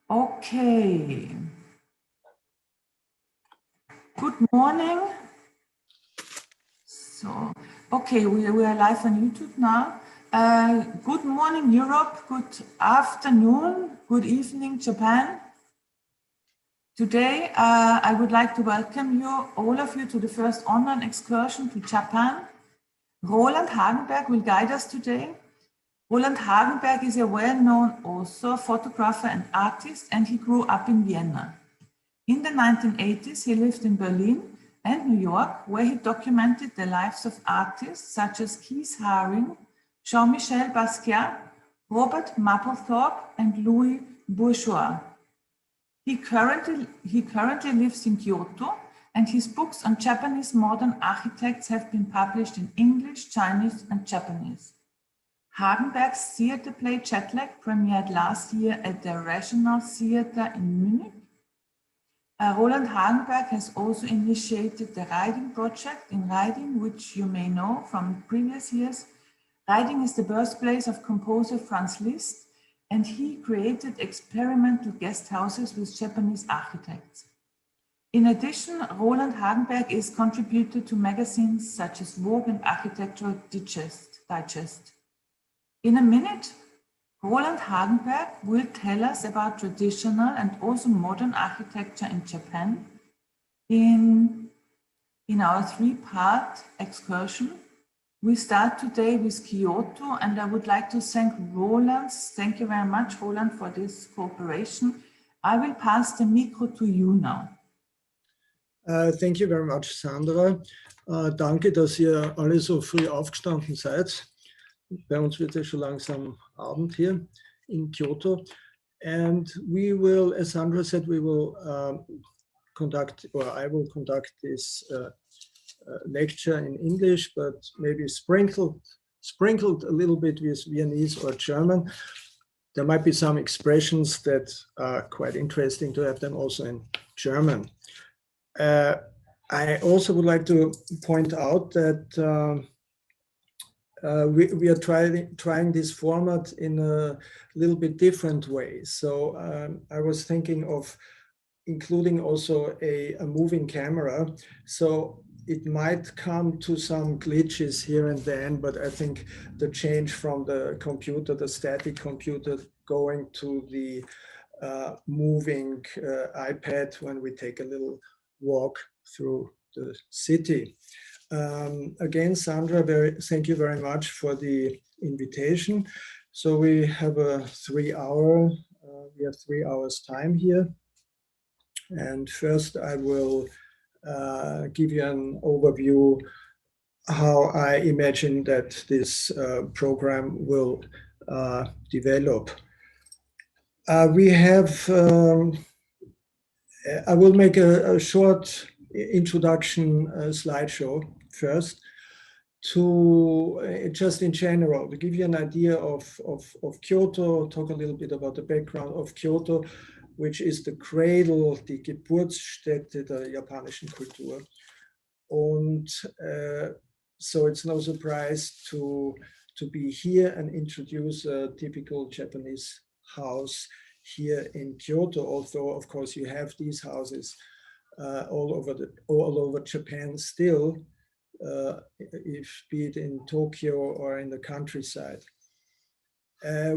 Okay. Good morning. So, okay, we are live on YouTube now. Good morning, Europe. Good afternoon. Good evening, Japan. Today, I would like to welcome you, all of you, to the first online excursion to Japan. Roland Hagenberg will guide us today. Roland Hagenberg is a well-known author, photographer, and artist, and he grew up in Vienna. In the 1980s, he lived in Berlin and New York, where he documented the lives of artists such as Keith Haring, Jean-Michel Basquiat, Robert Mapplethorpe, and Louis Bourgeois. He currently lives in Kyoto, and his books on Japanese modern architects have been published in English, Chinese, and Japanese. Hagenberg's theater play Jetlag premiered last year at the Regional Theater in Munich. Roland Hagenberg has also initiated the Writing project. In Writing, which you may know from previous years, Writing is the birthplace of composer Franz Liszt, and he created experimental guest houses with Japanese architects. In addition, Roland Hagenberg is contributed to magazines such as Vogue and Architectural Digest. In a minute, Roland Hagenberg will tell us about traditional and also modern architecture in Japan in our three-part excursion. We start today with Kyoto, and I would like to thank Roland. Thank you very much, Roland, for this cooperation. I will pass the micro to you now. Thank you very much, Sandra. Danke, dass ihr alle so früh aufgestanden seid. Bei uns wird es schon langsam Abend hier in Kyoto. And we will, as Sandra said, we will conduct, or I will conduct this lecture in English, but maybe sprinkled a little bit with Viennese or German. There might be some expressions that are quite interesting to have them also in German. I also would like to point out that we are trying this format in a little bit different way. So I was thinking of including also a moving camera. So it might come to some glitches here and then, but I think the change from the computer, the static computer, going to the moving iPad when we take a little walk through the city. Again, Sandra, thank you very much for the invitation. So we have a 3 hour, we have 3 hours time here. And first I will give you an overview how I imagine that this program will develop. We have, I will make a short introduction slideshow first to just in general to give you an idea of Kyoto, talk a little bit about the background of Kyoto, which is the cradle, die Geburtsstätte der japanischen Kultur. Und so it's no surprise to be here and introduce a typical Japanese house here in Kyoto, although of course you have these houses all over Japan still, if be it in Tokyo or in the countryside.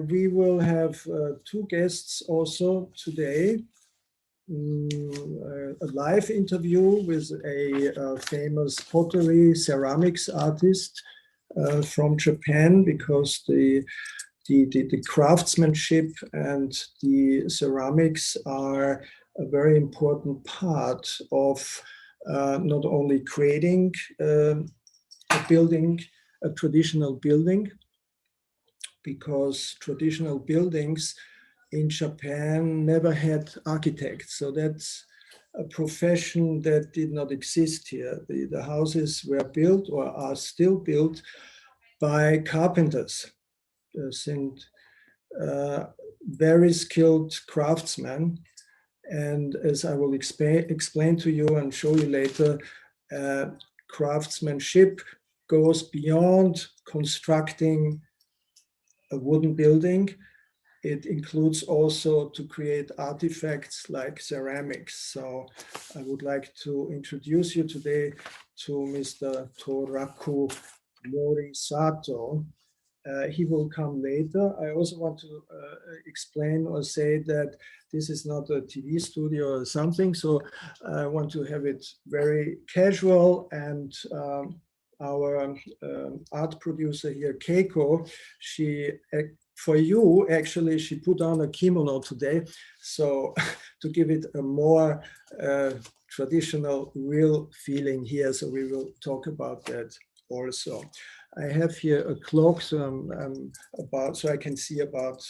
We will have 2 guests also today. A live interview with a famous pottery ceramics artist from Japan, because the craftsmanship and the ceramics are a very important part of not only creating a building, a traditional building, because traditional buildings in Japan never had architects. So that's a profession that did not exist here. The houses were built or are still built by carpenters, and very skilled craftsmen. And as I will explain to you and show you later, craftsmanship goes beyond constructing a wooden building it includes also to create artifacts like ceramics. So I would like to introduce you today to Mr. Toraku Morisato. He will come later. I also want to explain or say that this is not a TV studio or something, so I want to have it very casual. And our art producer here, Keiko, she, for you, actually, she put on a kimono today, so to give it a more traditional, real feeling here. So we will talk about that also. I have here a clock, so so I can see about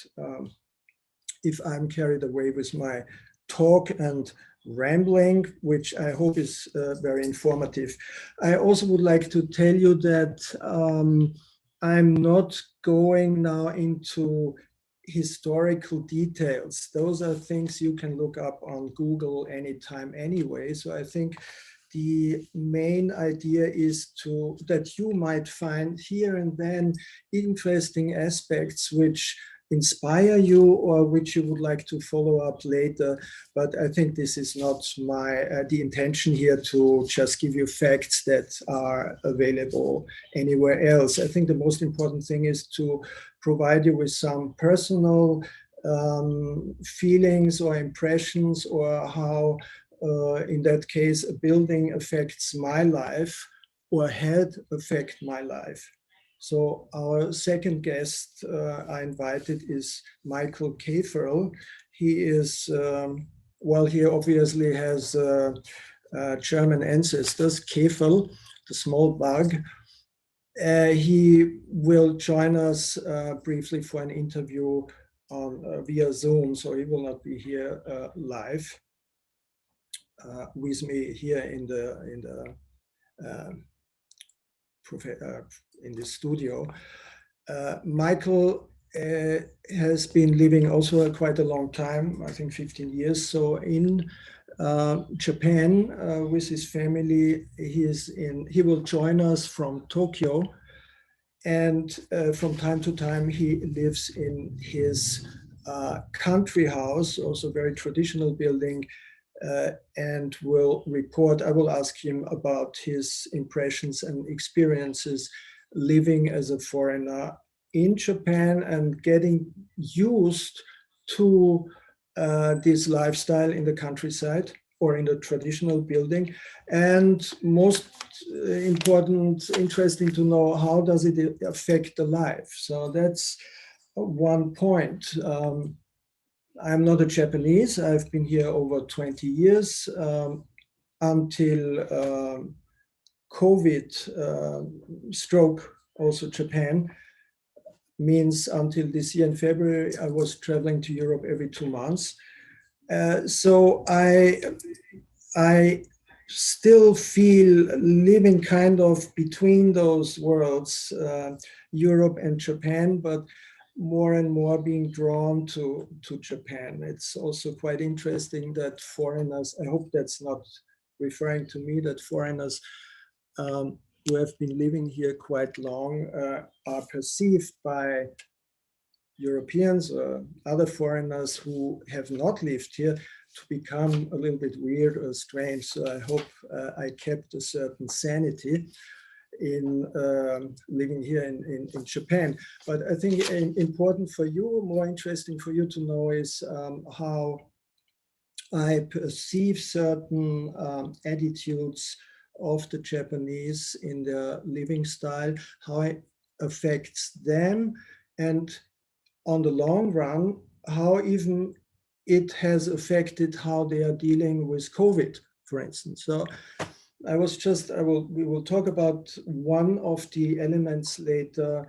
if I'm carried away with my talk and rambling, which I hope is very informative. I also would like to tell you that I'm not going now into historical details. Those are things you can look up on Google anytime anyway. So I think the main idea is that you might find here and then interesting aspects which inspire you or which you would like to follow up later. But I think this is not the intention here to just give you facts that are available anywhere else. I think the most important thing is to provide you with some personal feelings or impressions, or how in that case, a building affects my life or had affected my life. So our second guest I invited is Michael Käferl. He is, well, he obviously has German ancestors, Käferl, the small bug. He will join us briefly for an interview via Zoom, so he will not be here live. With me here in the studio. Michael has been living also quite a long time, I think 15 years. So in Japan with his family, he will join us from Tokyo, and from time to time he lives in his country house, also very traditional building. And will report. I will ask him about his impressions and experiences living as a foreigner in Japan and getting used to this lifestyle in the countryside or in the traditional building. And most important, interesting to know, how does it affect the life? So that's one point. I'm not a Japanese. I've been here over 20 years until COVID stroke, also Japan, means until this year in February, I was traveling to Europe every 2 months. So I still feel living kind of between those worlds, Europe and Japan, but more and more being drawn to Japan. It's also quite interesting that foreigners, I hope that's not referring to me, that foreigners who have been living here quite long are perceived by Europeans or other foreigners who have not lived here to become a little bit weird or strange. So I hope I kept a certain sanity in living here in Japan. But I think important for you, more interesting for you to know, is how I perceive certain attitudes of the Japanese in their living style, how it affects them, and on the long run, how even it has affected how they are dealing with COVID, for instance. So we will talk about one of the elements later,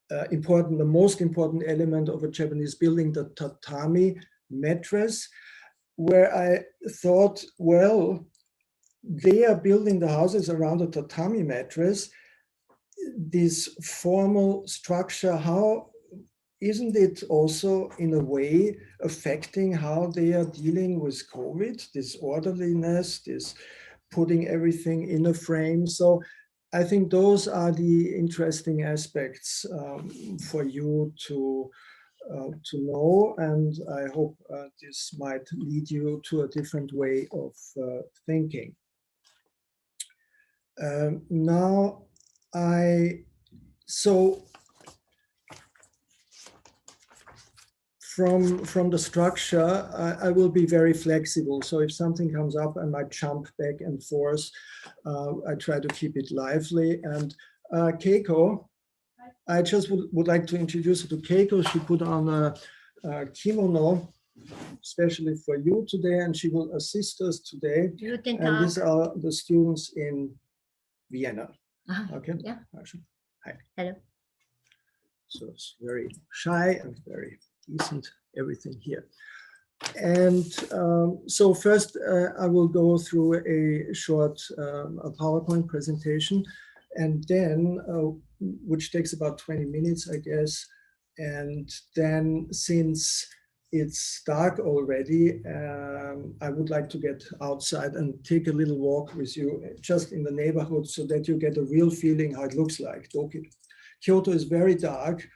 the most important element of a Japanese building, the tatami mattress, where I thought, well, they are building the houses around a tatami mattress, this formal structure. How isn't it also in a way affecting how they are dealing with COVID, this orderliness, this putting everything in a frame? So I think those are the interesting aspects for you to to know, and I hope this might lead you to a different way of thinking. Now, from the structure, I will be very flexible. So if something comes up, I might jump back and forth. I try to keep it lively. And Keiko, I just would like to introduce you to Keiko. She put on a kimono, especially for you today, and she will assist us today. You can and these are the students in Vienna. Okay. Yeah. Hi. Hello. So it's very shy and very decent, everything here. And so first I will go through a short a PowerPoint presentation, and then, which takes about 20 minutes, I guess. And then, since it's dark already, I would like to get outside and take a little walk with you just in the neighborhood so that you get a real feeling how it looks like. Kyoto is very dark.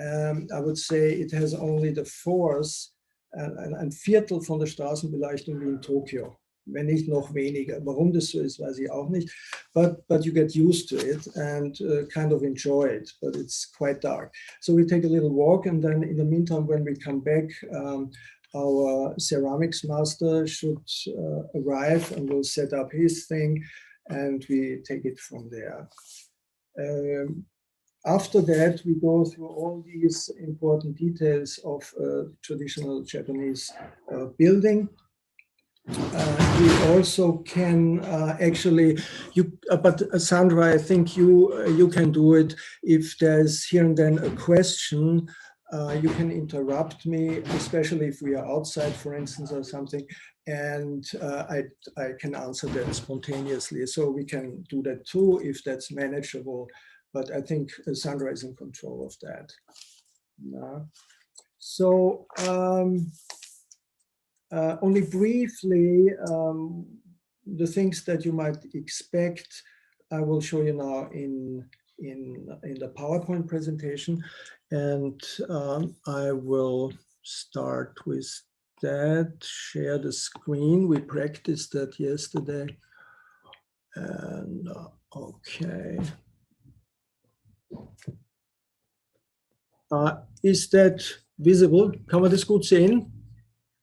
I would say it has only the fourth ein Viertel von der Straßenbeleuchtung wie in Tokio, wenn nicht noch weniger. Warum das so ist, weiß ich auch nicht. But you get used to it and kind of enjoy it, but it's quite dark. So we take a little walk, and then in the meantime, when we come back, our ceramics master should arrive and will set up his thing, and we take it from there. After that, we go through all these important details of traditional Japanese building. We also can actually, but Sandra, I think you can do it. If there's here and then a question, you can interrupt me, especially if we are outside, for instance, or something, and I can answer that spontaneously. So we can do that too, if that's manageable. But I think Sandra is in control of that. No. So only briefly, the things that you might expect, I will show you now in the PowerPoint presentation. And I will start with that, share the screen. We practiced that yesterday. And okay. Is that visible? Kann man das gut sehen?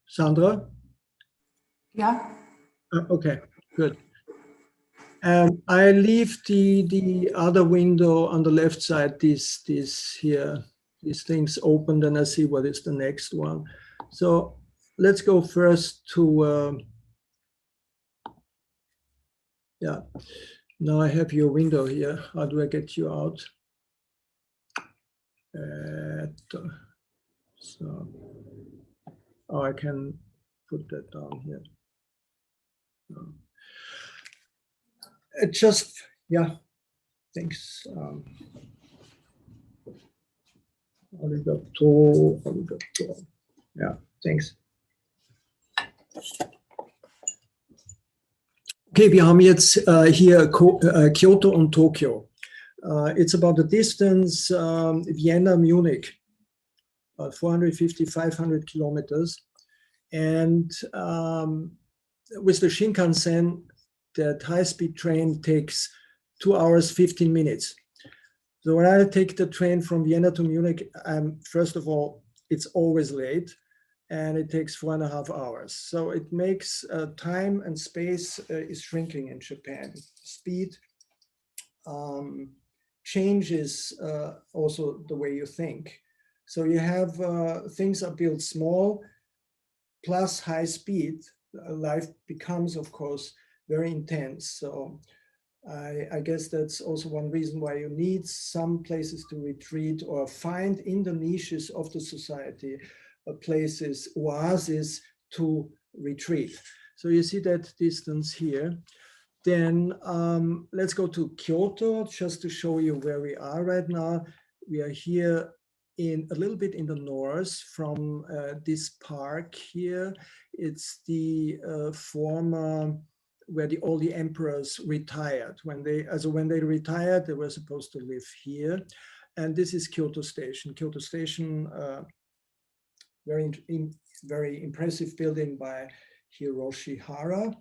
Sandra? Yeah. Okay, good. I leave the other window on the left side, this here, these things open, then I see what is the next one. So let's go first to, yeah, now I have your window here. How do I get you out? So, oh, I can put that down here. It just, yeah, thanks. Arigato. Yeah, thanks. Okay, wir haben jetzt hier Kyoto und Tokio. It's about the distance Vienna, Munich, about 450, 500 kilometers. And with the Shinkansen, that high-speed train takes 2 hours, 15 minutes. So when I take the train from Vienna to Munich, first of all, it's always late, and it takes 4.5 hours. So it makes time and space is shrinking in Japan. Speed changes also the way you think. So you have things are built small, plus high speed. Life becomes, of course, very intense. So I guess that's also one reason why you need some places to retreat or find in the niches of the society places, oases to retreat. So you see that distance here. Then let's go to Kyoto, just to show you where we are right now. We are here in a little bit in the north from this park here. It's the former where all the emperors retired. When they retired, they were supposed to live here. And this is Kyoto Station. Kyoto Station, very impressive building by Hiroshi Hara.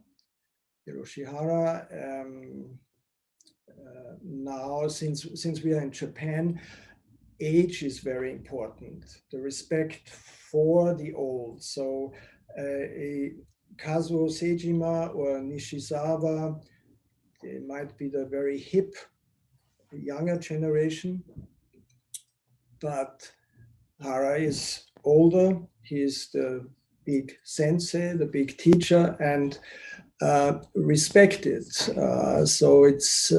Now, since we are in Japan, age is very important. The respect for the old. So Kazuo Sejima or Nishizawa, they might be the very hip younger generation, but Hara is older. He's the big sensei, the big teacher, and respected. So it's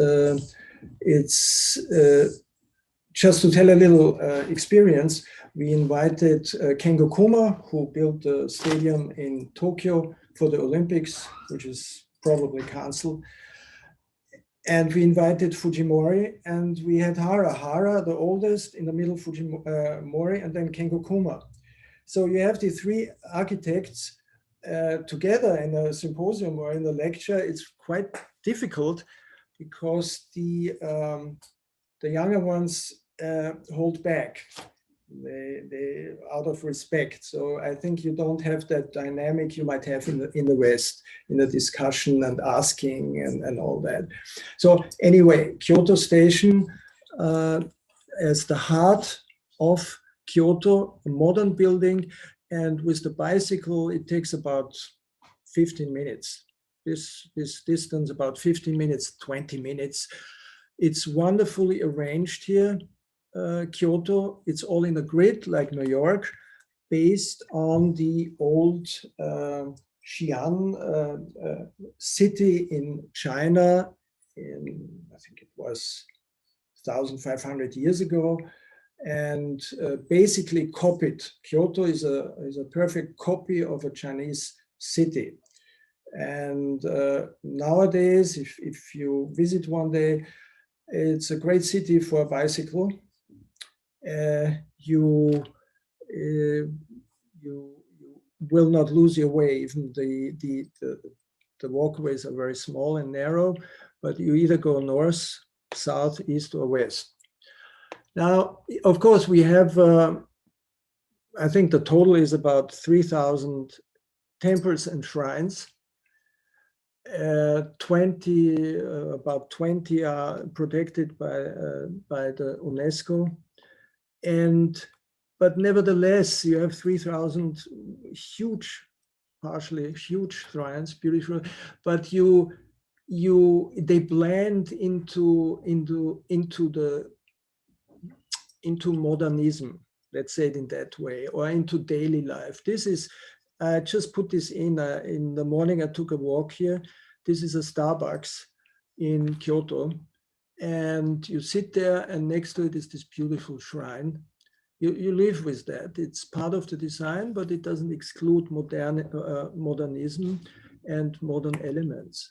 just to tell a little experience. We invited Kengo Kuma, who built the stadium in Tokyo for the Olympics, which is probably canceled. And we invited Fujimori, and we had Hara, the oldest, in the middle, Fujimori, and then Kengo Kuma. So you have the three architects together in a symposium or in a lecture. It's quite difficult because the younger ones hold back. They out of respect. So I think you don't have that dynamic you might have in the West, in the discussion and asking and all that. So anyway, Kyoto Station as the heart of Kyoto, a modern building, and with the bicycle it takes about 15 minutes. This distance about 15 minutes, 20 minutes. It's wonderfully arranged here. Kyoto, it's all in a grid like New York, based on the old Xi'an city in China, I think it was 1,500 years ago, and basically copied. Kyoto is a perfect copy of a Chinese city. And nowadays, if you visit one day, it's a great city for a bicycle. You will not lose your way. Even the walkways are very small and narrow, but you either go north, south, east, or west. Now, of course, we have, I think the total is about 3,000 temples and shrines. About 20 are protected by the UNESCO. But nevertheless, you have 3,000 partially huge shrines, beautiful, but they blend into modernism, let's say it in that way, or into daily life. This is, I just put this in the morning. I took a walk here. This is a Starbucks in Kyoto, and you sit there, and next to it is this beautiful shrine. You live with that. It's part of the design, but it doesn't exclude modernism and modern elements.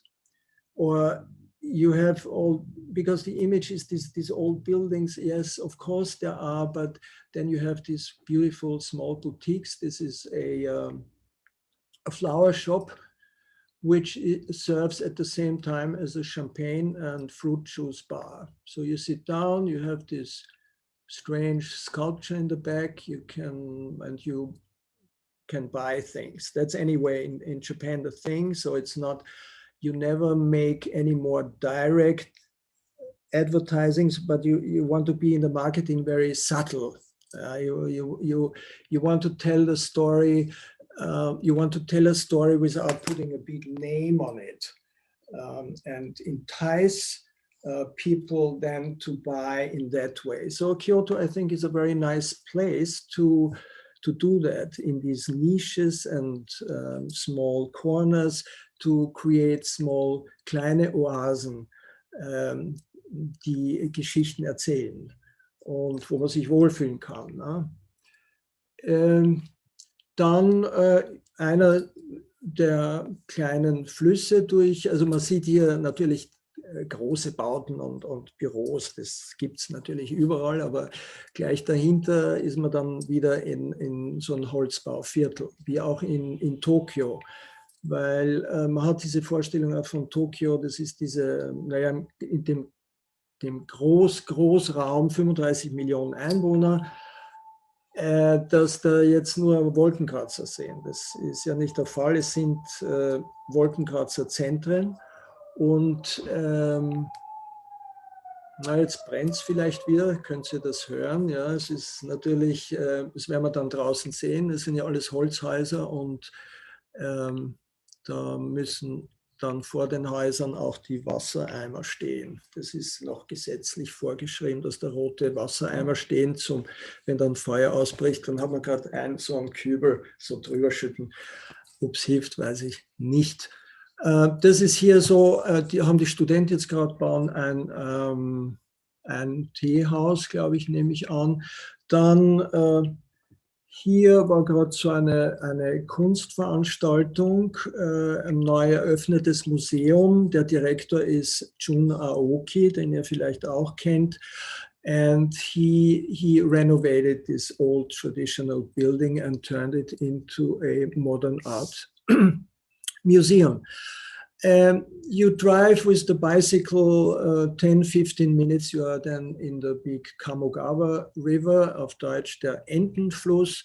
Or you have all, because the image is these old buildings. Yes, of course there are, but then you have these beautiful small boutiques. This is a flower shop, which serves at the same time as a champagne and fruit juice bar. So you sit down, you have this strange sculpture in the back, you can buy things. That's anyway in Japan the thing. So it's not, you never make any more direct advertisings, but you want to be in the marketing very subtle. You want to tell the story. You want to tell a story without putting a big name on it, and entice people then to buy in that way. So Kyoto, I think, is a very nice place to do that in these niches and small corners, to create small kleine Oasen, die Geschichten erzählen und wo man sich wohlfühlen kann. Ne? Dann einer der kleinen Flüsse durch, also man sieht hier natürlich große Bauten und Büros, das gibt es natürlich überall, aber gleich dahinter ist man dann wieder in so einem Holzbauviertel, wie auch in Tokio, weil man hat diese Vorstellung auch von Tokio, das ist diese, naja, in dem dem Großraum, 35 Millionen Einwohner, dass da jetzt nur Wolkenkratzer sehen. Das ist ja nicht der Fall. Es sind Wolkenkratzerzentren und na, jetzt brennt es vielleicht wieder, könnt ihr das hören? Ja, es ist natürlich, das werden wir dann draußen sehen, es sind ja alles Holzhäuser und da müssen dann vor den Häusern auch die Wassereimer stehen. Das ist noch gesetzlich vorgeschrieben, dass da rote Wassereimer stehen, wenn dann Feuer ausbricht, dann hat man gerade so einen Kübel so drüber schütten. Ob es hilft, weiß ich nicht. Das ist hier so, haben die Studenten jetzt gerade bauen ein Teehaus, glaube ich, nehme ich an. Dann hier war gerade so eine Kunstveranstaltung, ein neu eröffnetes Museum. Der Direktor ist Jun Aoki, den ihr vielleicht auch kennt. And he renovated this old traditional building and turned it into a modern art museum. You drive with the bicycle 10-15 minutes, you are then in the big Kamogawa River, auf Deutsch der Entenfluss,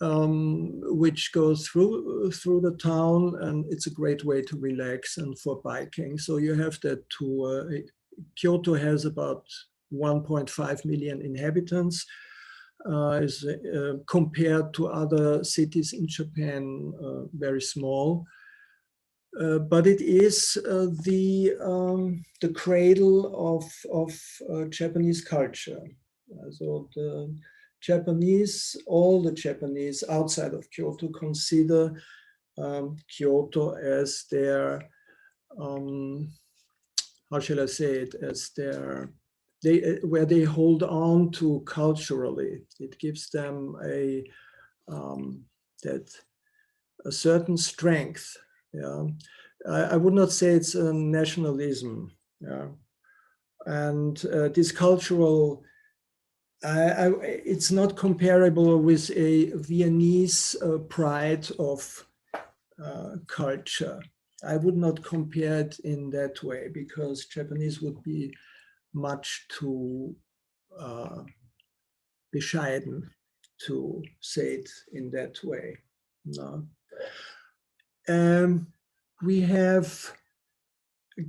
which goes through the town, and it's a great way to relax and for biking. So you have that tour. Kyoto has about 1.5 million inhabitants. Compared to other cities in Japan, very small. But it is the cradle of Japanese culture. So all the Japanese outside of Kyoto consider Kyoto as their, how shall I say it, as their, where they hold on to culturally. It gives them a certain strength. Yeah, I would not say it's a nationalism. Yeah, and this cultural, it's not comparable with a Viennese pride of culture. I would not compare it in that way because Japanese would be much too bescheiden to say it in that way. No. We have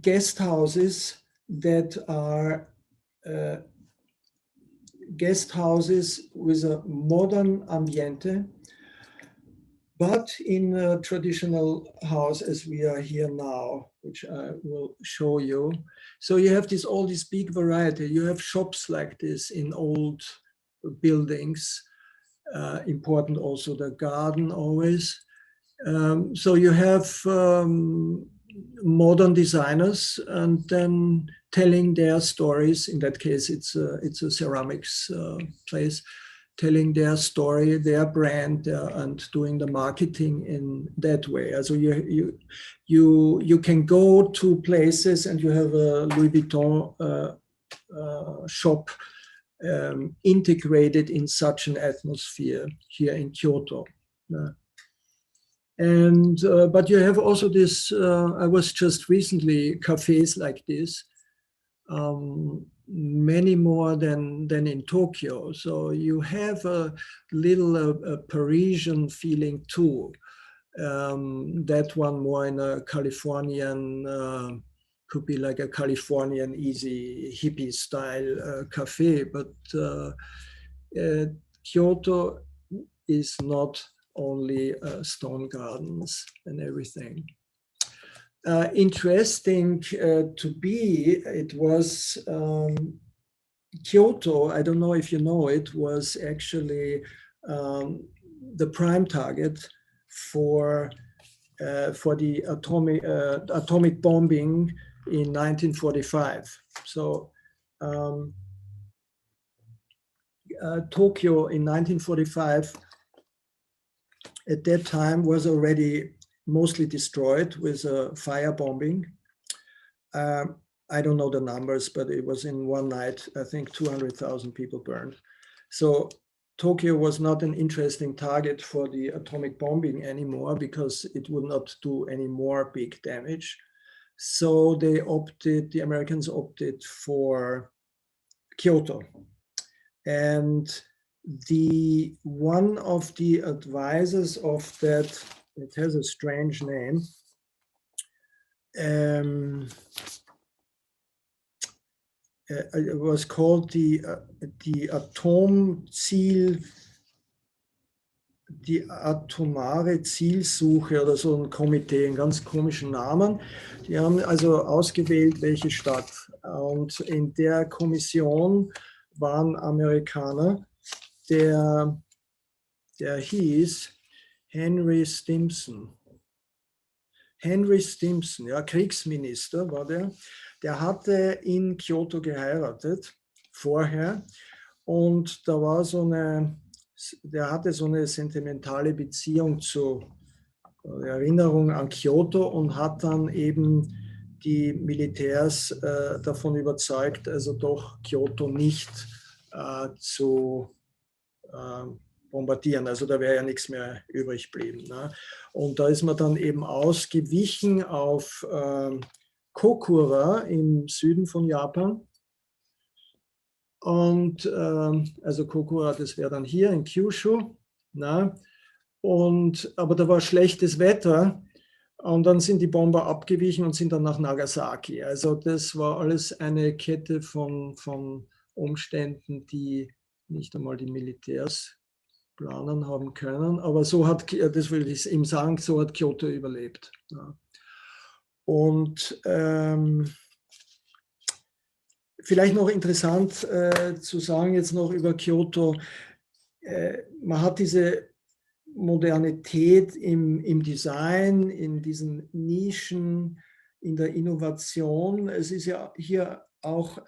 guest houses that are guest houses with a modern ambiente, but in a traditional house as we are here now, which I will show you. So you have all this big variety. You have shops like this in old buildings. Important also the garden always. So you have modern designers and then telling their stories. In that case, it's a ceramics place, telling their story, their brand, and doing the marketing in that way. So you can go to places and you have a Louis Vuitton shop integrated in such an atmosphere here in Kyoto. And but you have also this, I was just recently, cafes like this, many more than in Tokyo. So you have a little Parisian feeling too. That one more in a Californian, could be like a Californian easy hippie style cafe, but Kyoto is not only stone gardens and everything. Interesting to be, it was Kyoto, I don't know if you know it, was actually the prime target for the atomic bombing in 1945. So Tokyo in 1945 at that time was already mostly destroyed with firebombing. I don't know the numbers, but it was in one night, I think 200,000 people burned. So Tokyo was not an interesting target for the atomic bombing anymore because it would not do any more big damage. So the Americans opted for Kyoto. And one of the advisors of that, it has a strange name, it was called die atomare Zielsuche oder so ein Komitee, einen ganz komischen Namen. Die haben also ausgewählt, welche Stadt. Und in der Kommission waren Amerikaner, der hieß Henry Stimson. Henry Stimson, ja, Kriegsminister war der. Der hatte in Kyoto geheiratet vorher und da war der hatte so eine sentimentale Beziehung zur Erinnerung an Kyoto und hat dann eben die Militärs davon überzeugt, also doch Kyoto nicht zu bombardieren. Also da wäre ja nichts mehr übrig geblieben. Ne? Und da ist man dann eben ausgewichen auf Kokura im Süden von Japan. Und also Kokura, das wäre dann hier in Kyushu. Ne? Aber da war schlechtes Wetter. Und dann sind die Bomber abgewichen und sind dann nach Nagasaki. Also das war alles eine Kette von Umständen, die nicht einmal die Militärs planen haben können. Aber so das will ich ihm sagen, so hat Kyoto überlebt. Ja. Und vielleicht noch interessant zu sagen jetzt noch über Kyoto, man hat diese Modernität im Design, in diesen Nischen, in der Innovation. Es ist ja hier auch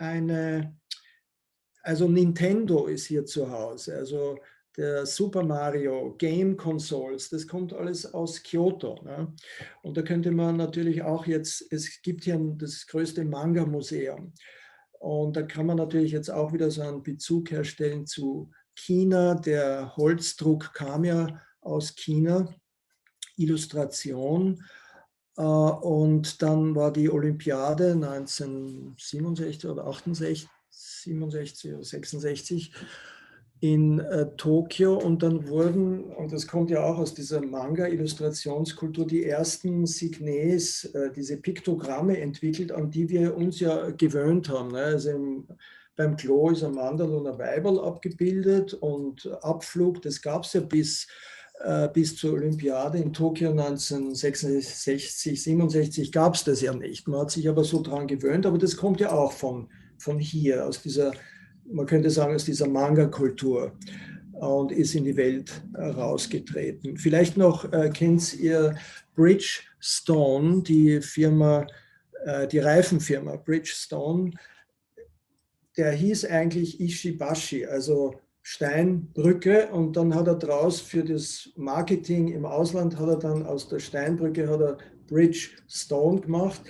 also Nintendo ist hier zu Hause, also der Super Mario, Game Consoles, das kommt alles aus Kyoto. Ne? Und da könnte man natürlich auch jetzt, es gibt hier das größte Manga-Museum. Und da kann man natürlich jetzt auch wieder so einen Bezug herstellen zu China. Der Holzdruck kam ja aus China, Illustration. Und dann war die Olympiade 1967 oder 68, 67 oder 66 in Tokio und dann wurden, und das kommt ja auch aus dieser Manga-Illustrationskultur, die ersten Signes, diese Piktogramme entwickelt, an die wir uns ja gewöhnt haben. Ne? Also beim Klo ist ein Mandel und ein Weiberl abgebildet und Abflug, das gab es ja bis zur Olympiade in Tokio 1966, 67 gab es das ja nicht. Man hat sich aber so dran gewöhnt, aber das kommt ja auch von hier, aus dieser, man könnte sagen, aus dieser Manga-Kultur und ist in die Welt rausgetreten. Vielleicht noch kennt ihr Bridgestone, die Firma, die Reifenfirma Bridgestone. Der hieß eigentlich Ishibashi, also Steinbrücke, und dann hat er draus für das Marketing im Ausland, hat er dann aus der Steinbrücke hat er Bridgestone gemacht.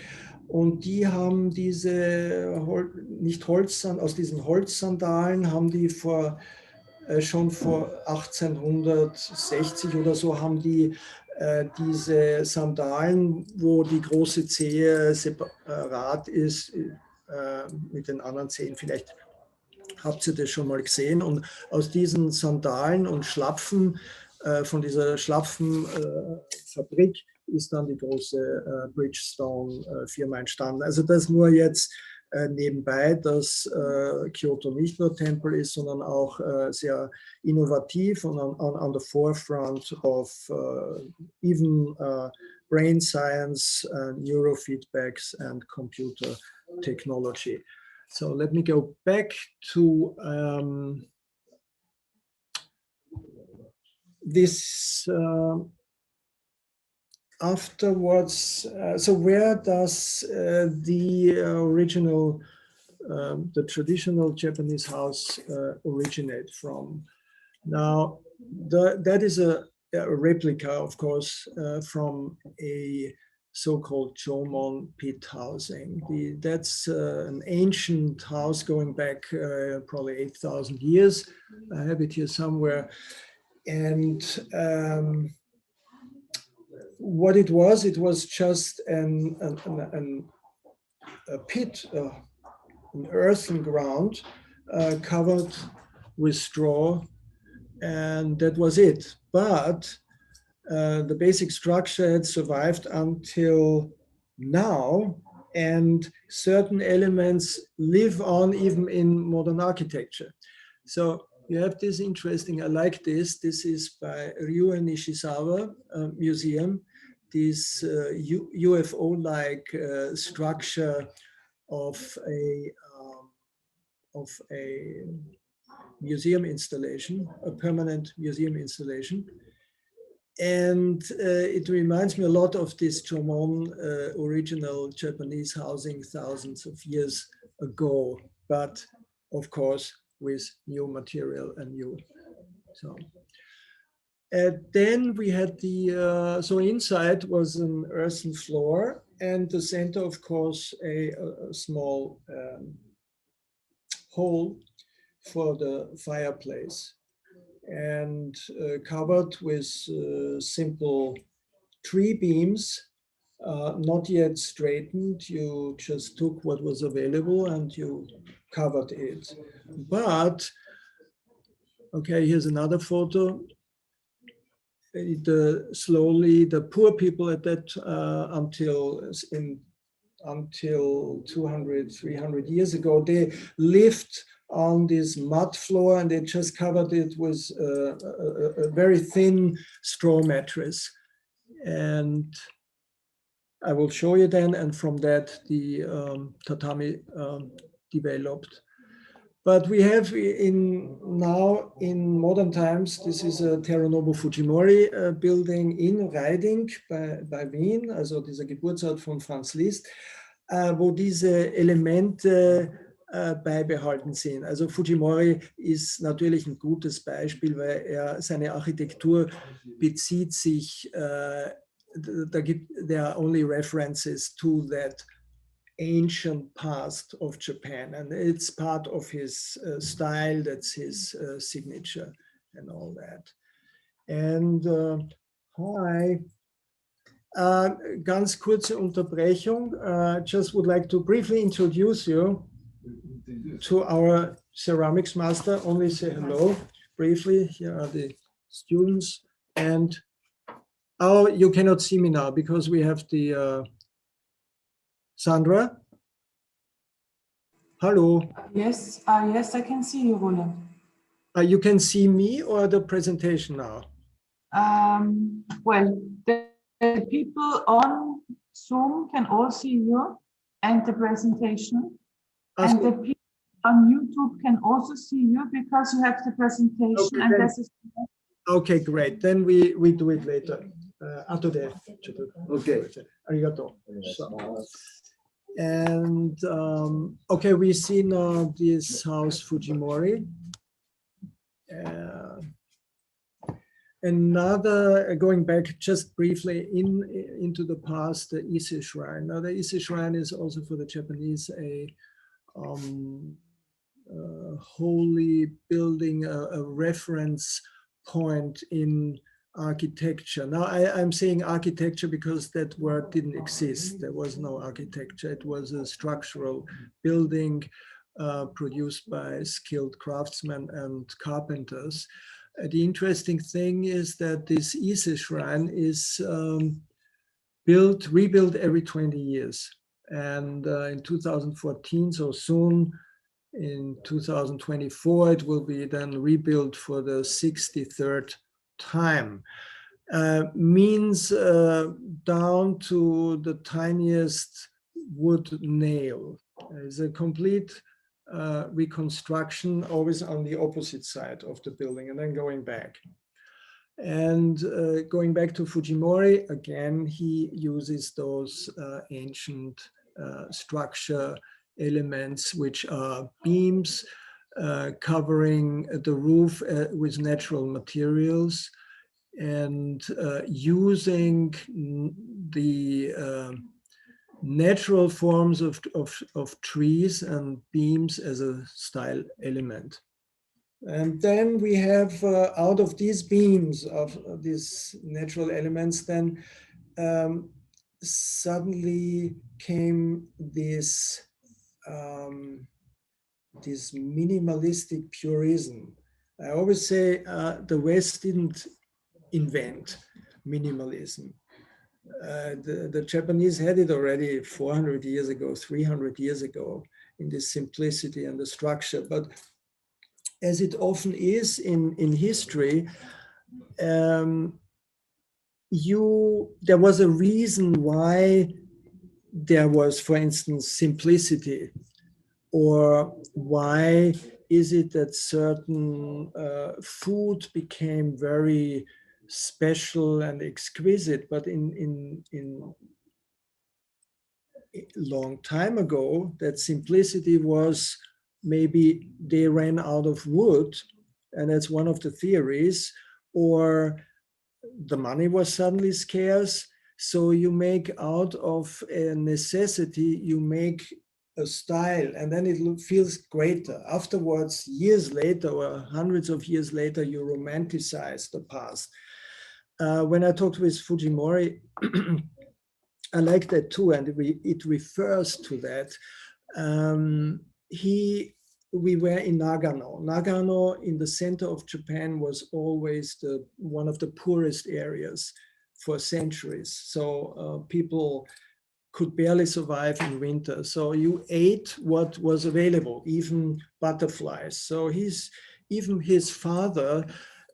Und die haben diese, nicht Holzsandalen, aus diesen Holzsandalen haben die schon vor 1860 oder so, haben die diese Sandalen, wo die große Zehe separat ist, mit den anderen Zehen. Vielleicht habt ihr das schon mal gesehen. Und aus diesen Sandalen und Schlapfen, von dieser Schlapfenfabrik, ist dann die große Bridgestone-Firma entstanden. Also das nur jetzt nebenbei, dass Kyoto nicht nur Tempel ist, sondern auch sehr innovativ und on the forefront of even brain science, neurofeedbacks and computer technology. So let me go back to this afterwards. So where does the original, the traditional Japanese house originate from? Now, that is a replica, of course, from a so-called Jomon pit housing. That's an ancient house going back probably 8,000 years. I have it here somewhere. And what it was just an a pit, an earthen ground covered with straw, and that was it. But the basic structure had survived until now, and certain elements live on even in modern architecture. So you have this interesting, I like this. This is by Ryu Nishizawa Museum, this UFO-like structure of a museum installation, a permanent museum installation. And it reminds me a lot of this Jomon original Japanese housing thousands of years ago, but of course with new material and new. So then we had the, so inside was an earthen floor, and the center, of course, a small hole for the fireplace, and covered with simple tree beams, not yet straightened. You just took what was available and you covered it. But, okay, here's another photo. Slowly, the poor people at that, until 200, 300 years ago, they lived on this mud floor, and they just covered it with a very thin straw mattress. And I will show you then, and from that the tatami developed. But we have now in modern times, this is a Terranobu Fujimori building in Reiding bei Wien, also dieser Geburtsort von Franz Liszt, wo diese Elemente beibehalten sind. Also Fujimori ist natürlich ein gutes Beispiel, weil seine Architektur bezieht sich, there are only references to that ancient past of Japan, and it's part of his style, that's his signature and all that. And hi, ganz kurze Unterbrechung. Just would like to briefly introduce you to our ceramics master. Only say hello briefly. Here are the students, and oh, you cannot see me now because we have the Sandra? Hello. Yes, yes, I can see you, Roland. You can see me or the presentation now? Well, the people on Zoom can all see you and the presentation. And the people on YouTube can also see you because you have the presentation. Okay, and this is okay, great. Then we do it later. Okay. Arigato. So. And okay, we see now this house Fujimori. Another, going back just briefly into the past, the Ise Shrine. Now the Ise Shrine is also for the Japanese a holy building, a reference point in architecture. Now I'm saying architecture because that word didn't exist. There was no architecture. It was a structural building produced by skilled craftsmen and carpenters. The interesting thing is that this Ise Shrine is rebuilt every 20 years. And in 2014, so soon, in 2024, it will be then rebuilt for the 63rd time. Means down to the tiniest wood nail. It's a complete reconstruction, always on the opposite side of the building and then going back. And going back to Fujimori, again, he uses those ancient structure elements, which are beams covering the roof with natural materials, and using the natural forms of trees and beams as a style element. And then we have out of these beams, of these natural elements, then suddenly came this this minimalistic purism. I always say the West didn't invent minimalism. The Japanese had it already 400 years ago, 300 years ago, in this simplicity and the structure. But as it often is in history, there was a reason why there was, for instance, simplicity, or why is it that certain food became very special and exquisite, but in long time ago, that simplicity was maybe they ran out of wood, and that's one of the theories, or the money was suddenly scarce. So you make out of a necessity, you make a style, and then it feels greater. Afterwards, years later or hundreds of years later, you romanticize the past. When I talked with Fujimori, I like that too, and it refers to that. We were in Nagano. Nagano, in the center of Japan, was always one of the poorest areas for centuries. So people could barely survive in winter. So you ate what was available, even butterflies. So even his father,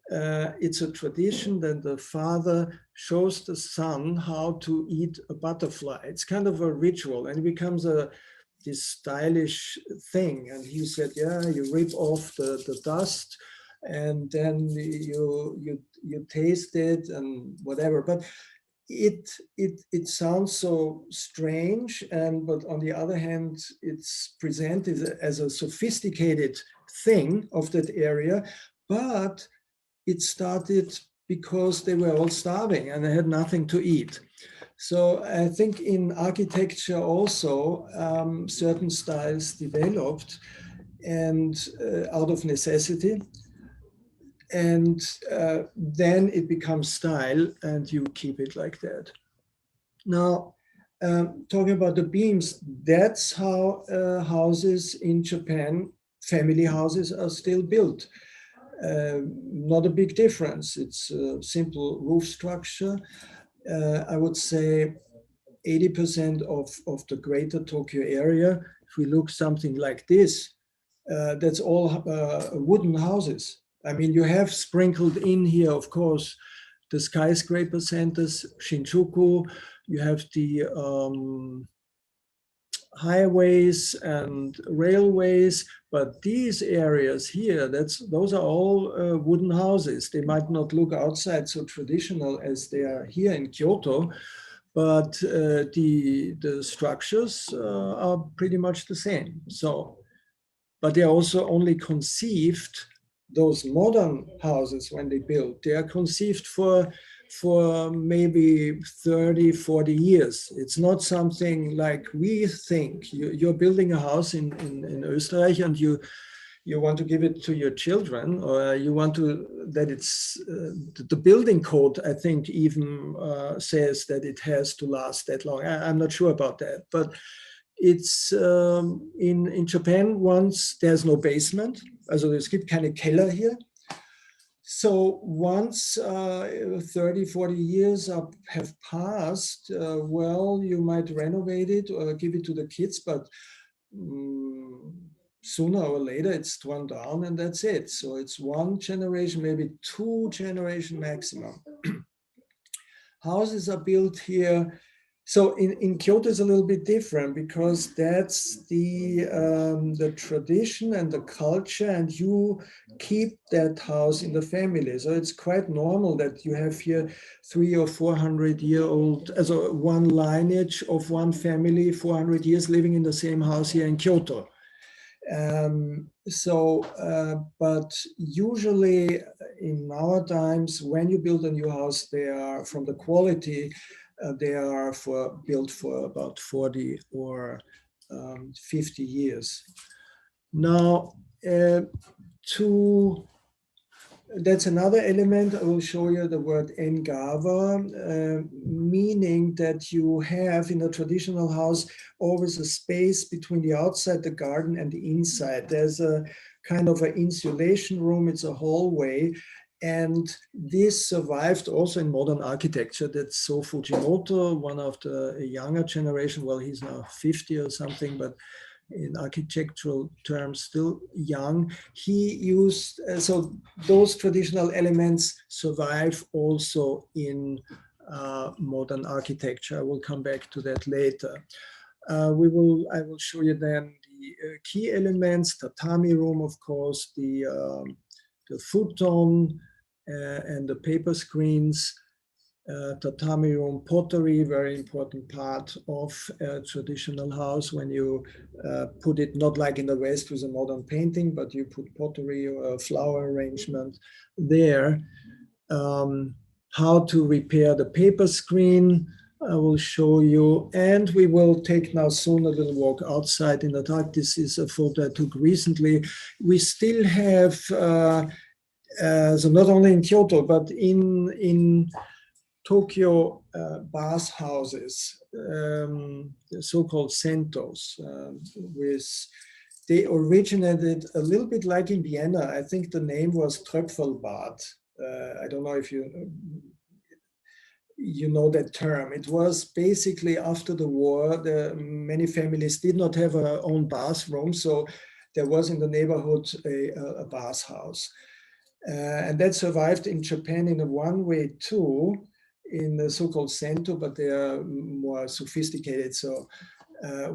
it's a tradition that the father shows the son how to eat a butterfly. It's kind of a ritual, and it becomes this stylish thing. And he said, yeah, you rip off the dust, and then you taste it and whatever. But it sounds so strange, but on the other hand, it's presented as a sophisticated thing of that area. But it started because they were all starving and they had nothing to eat. So I think in architecture also certain styles developed, and out of necessity, and then it becomes style, and you keep it like that. Now, talking about the beams, that's how houses in Japan, family houses, are still built. Not a big difference. It's a simple roof structure. I would say 80% of the greater Tokyo area, if we look something like this, that's all wooden houses. I mean, you have sprinkled in here, of course, the skyscraper centers, Shinjuku, you have the highways and railways, but these areas here, those are all wooden houses. They might not look outside so traditional as they are here in Kyoto, but the structures are pretty much the same. So, but they are also only conceived, those modern houses, when they build, they are conceived for maybe 30, 40 years. It's not something like we think. You're building a house in Österreich, and you want to give it to your children, or you want to, that it's, the building code, I think, even says that it has to last that long. I'm not sure about that, but it's in Japan, once there's no basement, also es gibt keine Keller hier. So once 30, 40 years have passed, well, you might renovate it or give it to the kids, but sooner or later it's torn down and that's it. So it's one generation, maybe 2 generation maximum. Houses are built here. So in Kyoto is a little bit different, because that's the tradition and the culture, and you keep that house in the family. So it's quite normal that you have here 300 or 400-year-old, as one lineage of one family, 400 years living in the same house here in Kyoto. But usually in our times, when you build a new house, they are from the quality, they are built for about 40 or 50 years. Now, to That's another element. I will show you the word engawa, meaning that you have in a traditional house always a space between the outside, the garden, and the inside. There's a kind of an insulation room, it's a hallway. And this survived also in modern architecture. That's So Fujimoto, one of the younger generation. Well, he's now 50 or something, but in architectural terms, still young. He used, so those traditional elements survive also in modern architecture. I will come back to that later. I will show you then the key elements, tatami room, of course, the futon and the paper screens, tatami room, pottery, very important part of a traditional house when you put it not like in the West with a modern painting, but you put pottery or a flower arrangement there. How to repair the paper screen, I will show you. And we will take now soon a little walk outside in the dark. This is a photo I took recently. We still have, so not only in Kyoto, but in Tokyo bath houses, the so-called sentos, they originated a little bit like in Vienna. I think the name was Tröpfelbad. I don't know if you know that term. It was basically after the war, many families did not have their own bathroom, so there was in the neighborhood a bath house. And that survived in Japan in a one-way too, in the so-called sento, but they are more sophisticated, so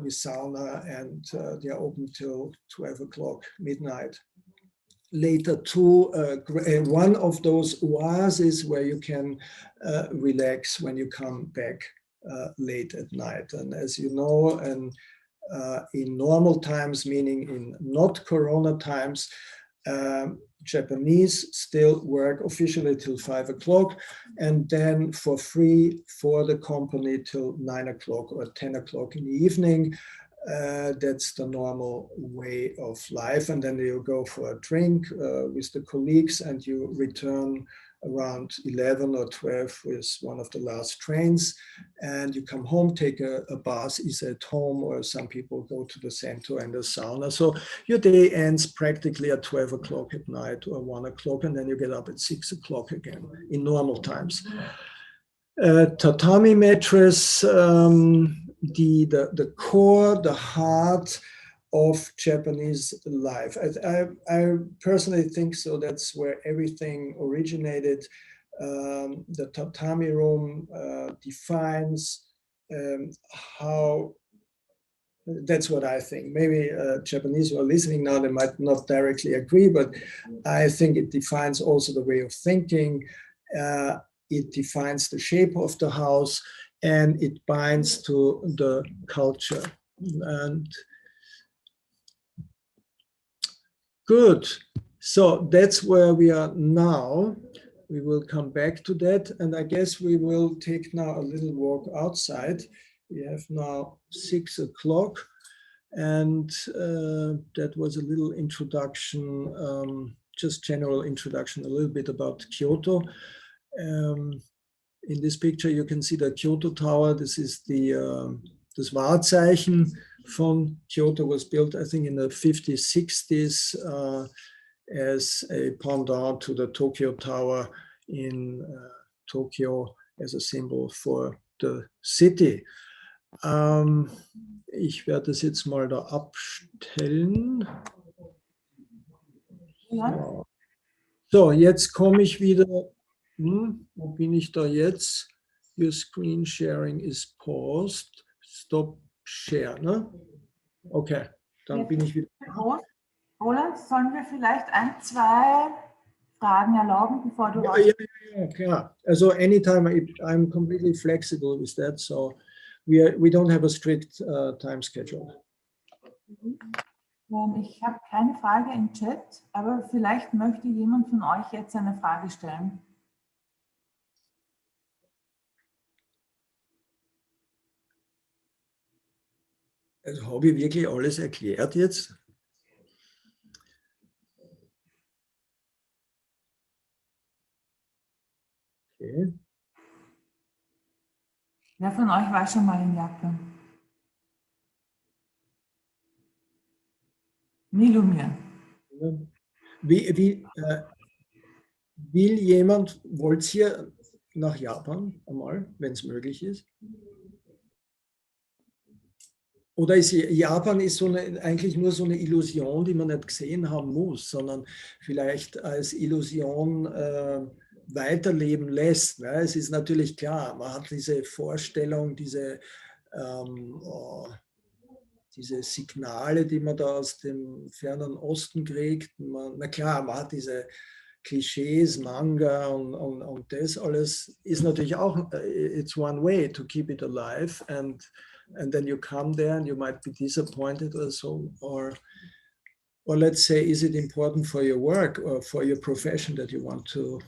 with sauna, and they are open till 12 o'clock midnight. Later too, one of those oases where you can relax when you come back late at night. And as you know, and in normal times, meaning in not Corona times, Japanese still work officially till 5 o'clock, and then for free for the company till 9 o'clock or 10 o'clock in the evening. That's the normal way of life. And then you go for a drink with the colleagues, and you return around 11 or 12 with one of the last trains, and you come home, take a bath, either at home, or some people go to the center and the sauna. So your day ends practically at 12 o'clock at night or 1 o'clock, and then you get up at 6 o'clock again in normal times. Tatami mattress, the core, the heart of Japanese life. I personally think so. That's where everything originated. The tatami room defines how, that's what I think. Maybe Japanese who are listening now, they might not directly agree, but I think it defines also the way of thinking. It defines the shape of the house, and it binds to the culture. And good. So that's where we are now. We will come back to that. And I guess we will take now a little walk outside. We have now 6 o'clock. And that was a little introduction, just general introduction, a little bit about Kyoto. In this picture, you can see the Kyoto Tower. This is das Wahrzeichen von Kyoto, was built, I think, in the 50s, 60s as a pendant to the Tokyo Tower in Tokyo as a symbol for the city. Ich werde das jetzt mal da abstellen. Ja. So, jetzt komme ich wieder. Wo bin ich da jetzt? Your screen sharing is paused. Stop share, ne? Okay, dann bin ich wieder. Roland, sollen wir vielleicht 1, 2 Fragen erlauben, bevor du raus? Ja, klar. Also anytime, I'm completely flexible with that, so we don't have a strict time schedule. Ich habe keine Frage im Chat, aber vielleicht möchte jemand von euch jetzt eine Frage stellen. Also habe ich wirklich alles erklärt jetzt? Okay. Wer von euch war schon mal in Japan? Nilumir. Will jemand, wollt ihr nach Japan einmal, wenn es möglich ist? Oder ist Japan ist eigentlich nur so eine Illusion, die man nicht gesehen haben muss, sondern vielleicht als Illusion weiterleben lässt. Ne? Es ist natürlich klar, man hat diese Vorstellung, diese Signale, die man da aus dem fernen Osten kriegt. Na klar, man hat diese Klischees, Manga und das alles ist natürlich auch, it's one way to keep it alive and then you come there and you might be disappointed or so, or let's say, is it important for your work or for your profession that you want to,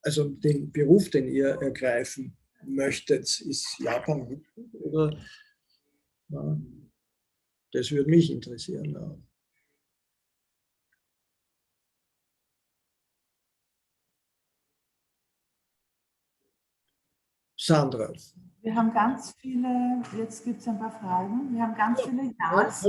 also den Beruf, den ihr ergreifen möchtet, ist Japan wichtig oder? Ja, das würde mich interessieren. Ja. Sandra. Wir haben ganz viele, jetzt gibt es ein paar Fragen, wir haben ganz viele Ja's.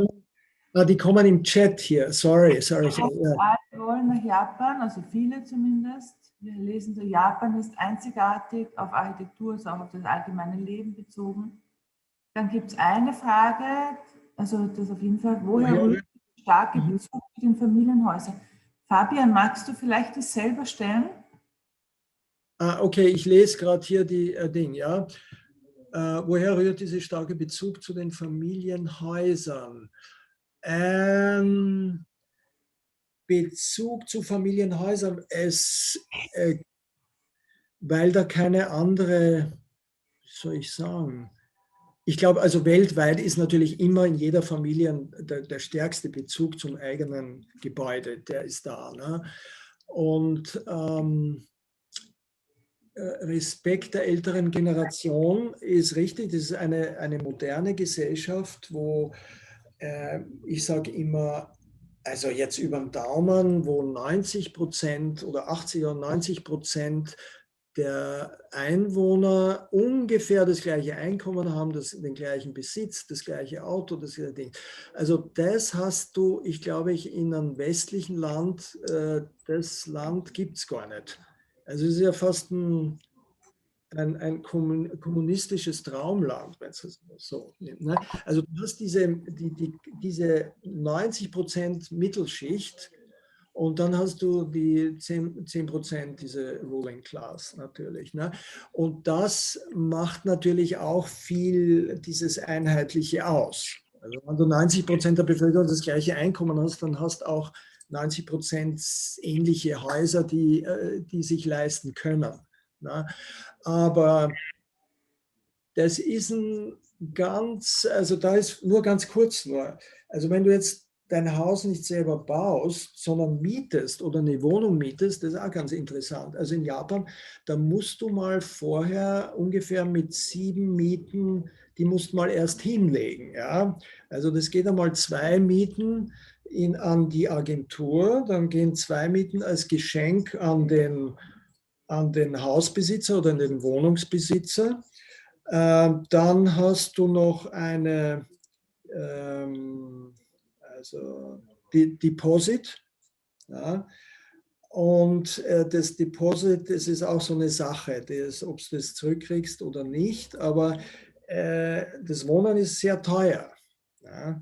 Die kommen im Chat hier, sorry. Ja. Alle wollen nach Japan, also viele zumindest. Wir lesen so, Japan ist einzigartig auf Architektur, also auch auf das allgemeine Leben bezogen. Dann gibt es eine Frage, also das auf jeden Fall, woher rührt der starke Bezug zu den Familienhäusern? Fabian, magst du vielleicht das selber stellen? Okay, ich lese gerade hier die Dinge, ja. Woher rührt dieser starke Bezug zu den Familienhäusern? Bezug zu Familienhäusern, weil da keine andere, wie soll ich sagen, ich glaube, also weltweit ist natürlich immer in jeder Familie der stärkste Bezug zum eigenen Gebäude, der ist da. Ne? Und Respekt der älteren Generation ist richtig, das ist eine moderne Gesellschaft, wo ich sage immer, also jetzt über den Daumen, wo 90% oder 80 oder 90% der Einwohner ungefähr das gleiche Einkommen haben, den gleichen Besitz, das gleiche Auto, das gleiche Ding. Also das hast du, ich glaube, in einem westlichen Land, das Land gibt es gar nicht. Also es ist ja fast ein kommunistisches Traumland, wenn es so nimmt. Ne? Also du hast diese 90% Mittelschicht und dann hast du die 10% diese Ruling Class natürlich. Ne? Und das macht natürlich auch viel dieses Einheitliche aus. Also wenn du 90% der Bevölkerung das gleiche Einkommen hast, dann hast du auch 90% ähnliche Häuser, die sich leisten können. Ne? Aber das ist also da ist nur ganz kurz nur. Also wenn du jetzt dein Haus nicht selber baust, sondern mietest oder eine Wohnung mietest, das ist auch ganz interessant. Also in Japan, da musst du mal vorher ungefähr mit 7 Mieten, die musst du mal erst hinlegen. Ja? Also das geht einmal 2 Mieten an die Agentur, dann gehen 2 Mieten als Geschenk an den Hausbesitzer oder an den Wohnungsbesitzer. Dann hast du noch eine Deposit. Ja. Und das Deposit, das ist auch so eine Sache, ob du das zurückkriegst oder nicht. Aber das Wohnen ist sehr teuer. Ja.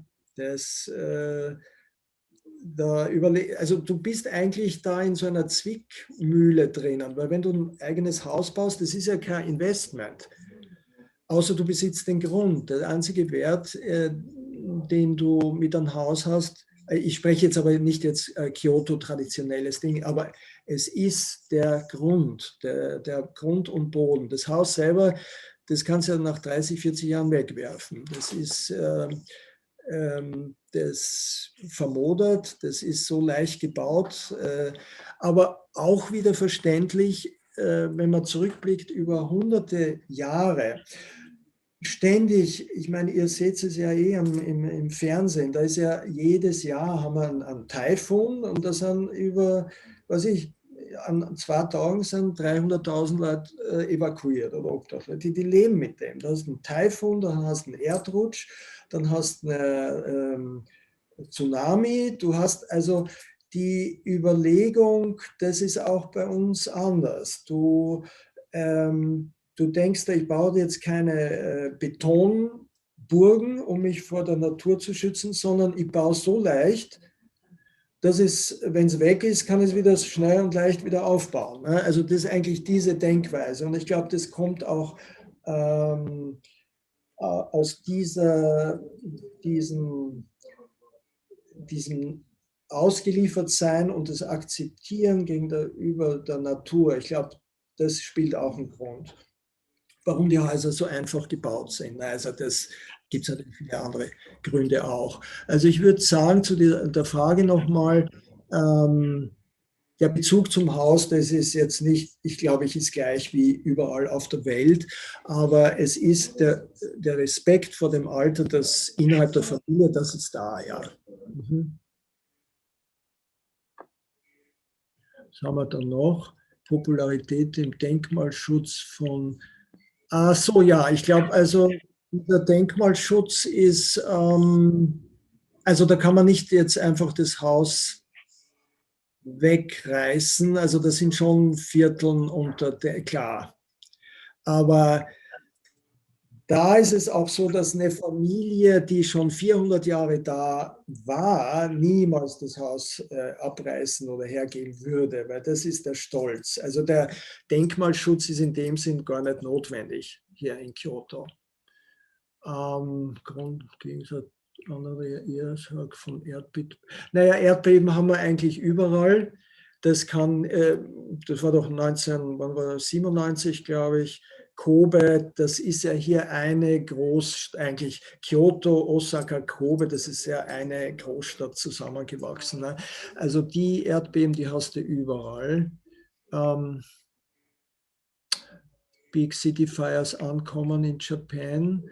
Also du bist eigentlich da in so einer Zwickmühle drinnen, weil wenn du ein eigenes Haus baust, das ist ja kein Investment, außer du besitzt den Grund. Der einzige Wert, den du mit einem Haus hast, ich spreche jetzt aber nicht jetzt Kyoto traditionelles Ding, aber es ist der Grund, der Grund und Boden. Das Haus selber, das kannst du ja nach 30, 40 Jahren wegwerfen. Das ist das vermodert, das ist so leicht gebaut, aber auch wieder verständlich, wenn man zurückblickt über hunderte Jahre. Ständig, ich meine, ihr seht es ja im Fernsehen, da ist ja jedes Jahr haben wir einen Taifun und da sind über, was ich, an 2 Tagen sind 300.000 Leute evakuiert oder obdachlos. Die leben mit dem. Da hast du einen Taifun, dann hast du einen Erdrutsch, dann hast du eine Tsunami. Du hast also die Überlegung, das ist auch bei uns anders. Du denkst, ich baue jetzt keine Betonburgen, um mich vor der Natur zu schützen, sondern ich baue so leicht, dass es, wenn es weg ist, kann es wieder schnell und leicht wieder aufbauen. Also das ist eigentlich diese Denkweise. Und ich glaube, das kommt auch aus diesem Ausgeliefertsein und das Akzeptieren gegenüber der Natur. Ich glaube, das spielt auch einen Grund, warum die Häuser so einfach gebaut sind. Also das gibt es natürlich viele andere Gründe auch. Also ich würde sagen, zu der Frage nochmal, der Bezug zum Haus, das ist jetzt nicht, ich glaube, ist gleich wie überall auf der Welt, aber es ist der Respekt vor dem Alter, das innerhalb der Familie, das ist da, ja. Mhm. Was haben wir dann noch? Popularität im Denkmalschutz von. Ah, so, ja, ich glaube, also der Denkmalschutz ist, also da kann man nicht jetzt einfach das Haus wegreißen. Also das sind schon Vierteln unter der, klar. Aber da ist es auch so, dass eine Familie, die schon 400 Jahre da war, niemals das Haus abreißen oder hergeben würde, weil das ist der Stolz. Also der Denkmalschutz ist in dem Sinn gar nicht notwendig hier in Kyoto. Gegensatz andere Ersag von Erdbeben. Naja, Erdbeben haben wir eigentlich überall. Das das war doch 1997, glaube ich. Kobe, das ist ja hier eigentlich Kyoto, Osaka, Kobe, das ist ja eine Großstadt zusammengewachsen. Ne? Also die Erdbeben, die hast du überall. Big City Fires ankommen in Japan.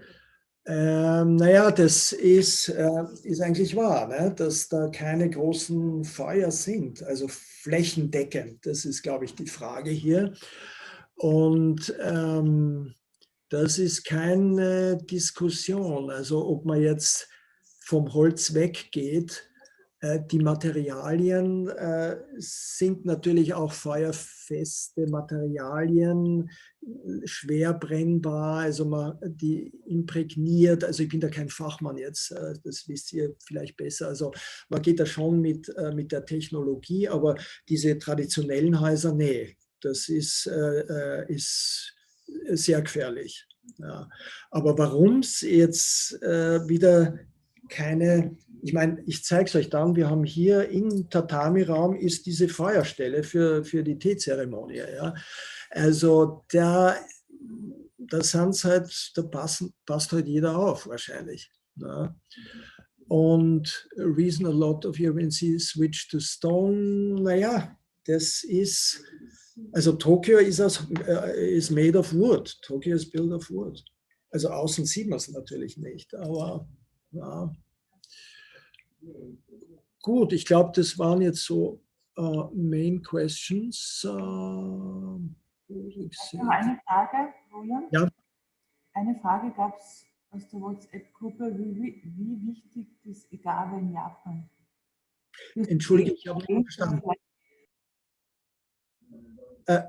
Naja, das ist eigentlich wahr, ne? Dass da keine großen Feuer sind, also flächendeckend. Das ist, glaube ich, die Frage hier. Und das ist keine Diskussion. Also ob man jetzt vom Holz weggeht. Die Materialien sind natürlich auch feuerfeste Materialien, schwer brennbar, also die imprägniert, also ich bin da kein Fachmann jetzt, das wisst ihr vielleicht besser, also man geht da schon mit der Technologie, aber diese traditionellen Häuser, nee, das ist sehr gefährlich. Ja. Aber warum es jetzt wieder keine, ich meine, ich zeige es euch dann, wir haben hier im Tatami-Raum ist diese Feuerstelle für die Teezeremonie. Ja. Also da sind's halt, da passt halt jeder auf wahrscheinlich. Ja. Und reason a lot of Europeans switch to stone, naja, das ist, also Tokio ist made of wood. Tokio is built of wood. Also außen sieht man es natürlich nicht, aber ja. Gut, ich glaube, das waren jetzt so Main Questions. Noch eine Frage, Roland? Ja. Eine Frage gab es aus der WhatsApp-Gruppe, wie wichtig das Agave in Japan ist. Entschuldige, ich habe nicht verstanden.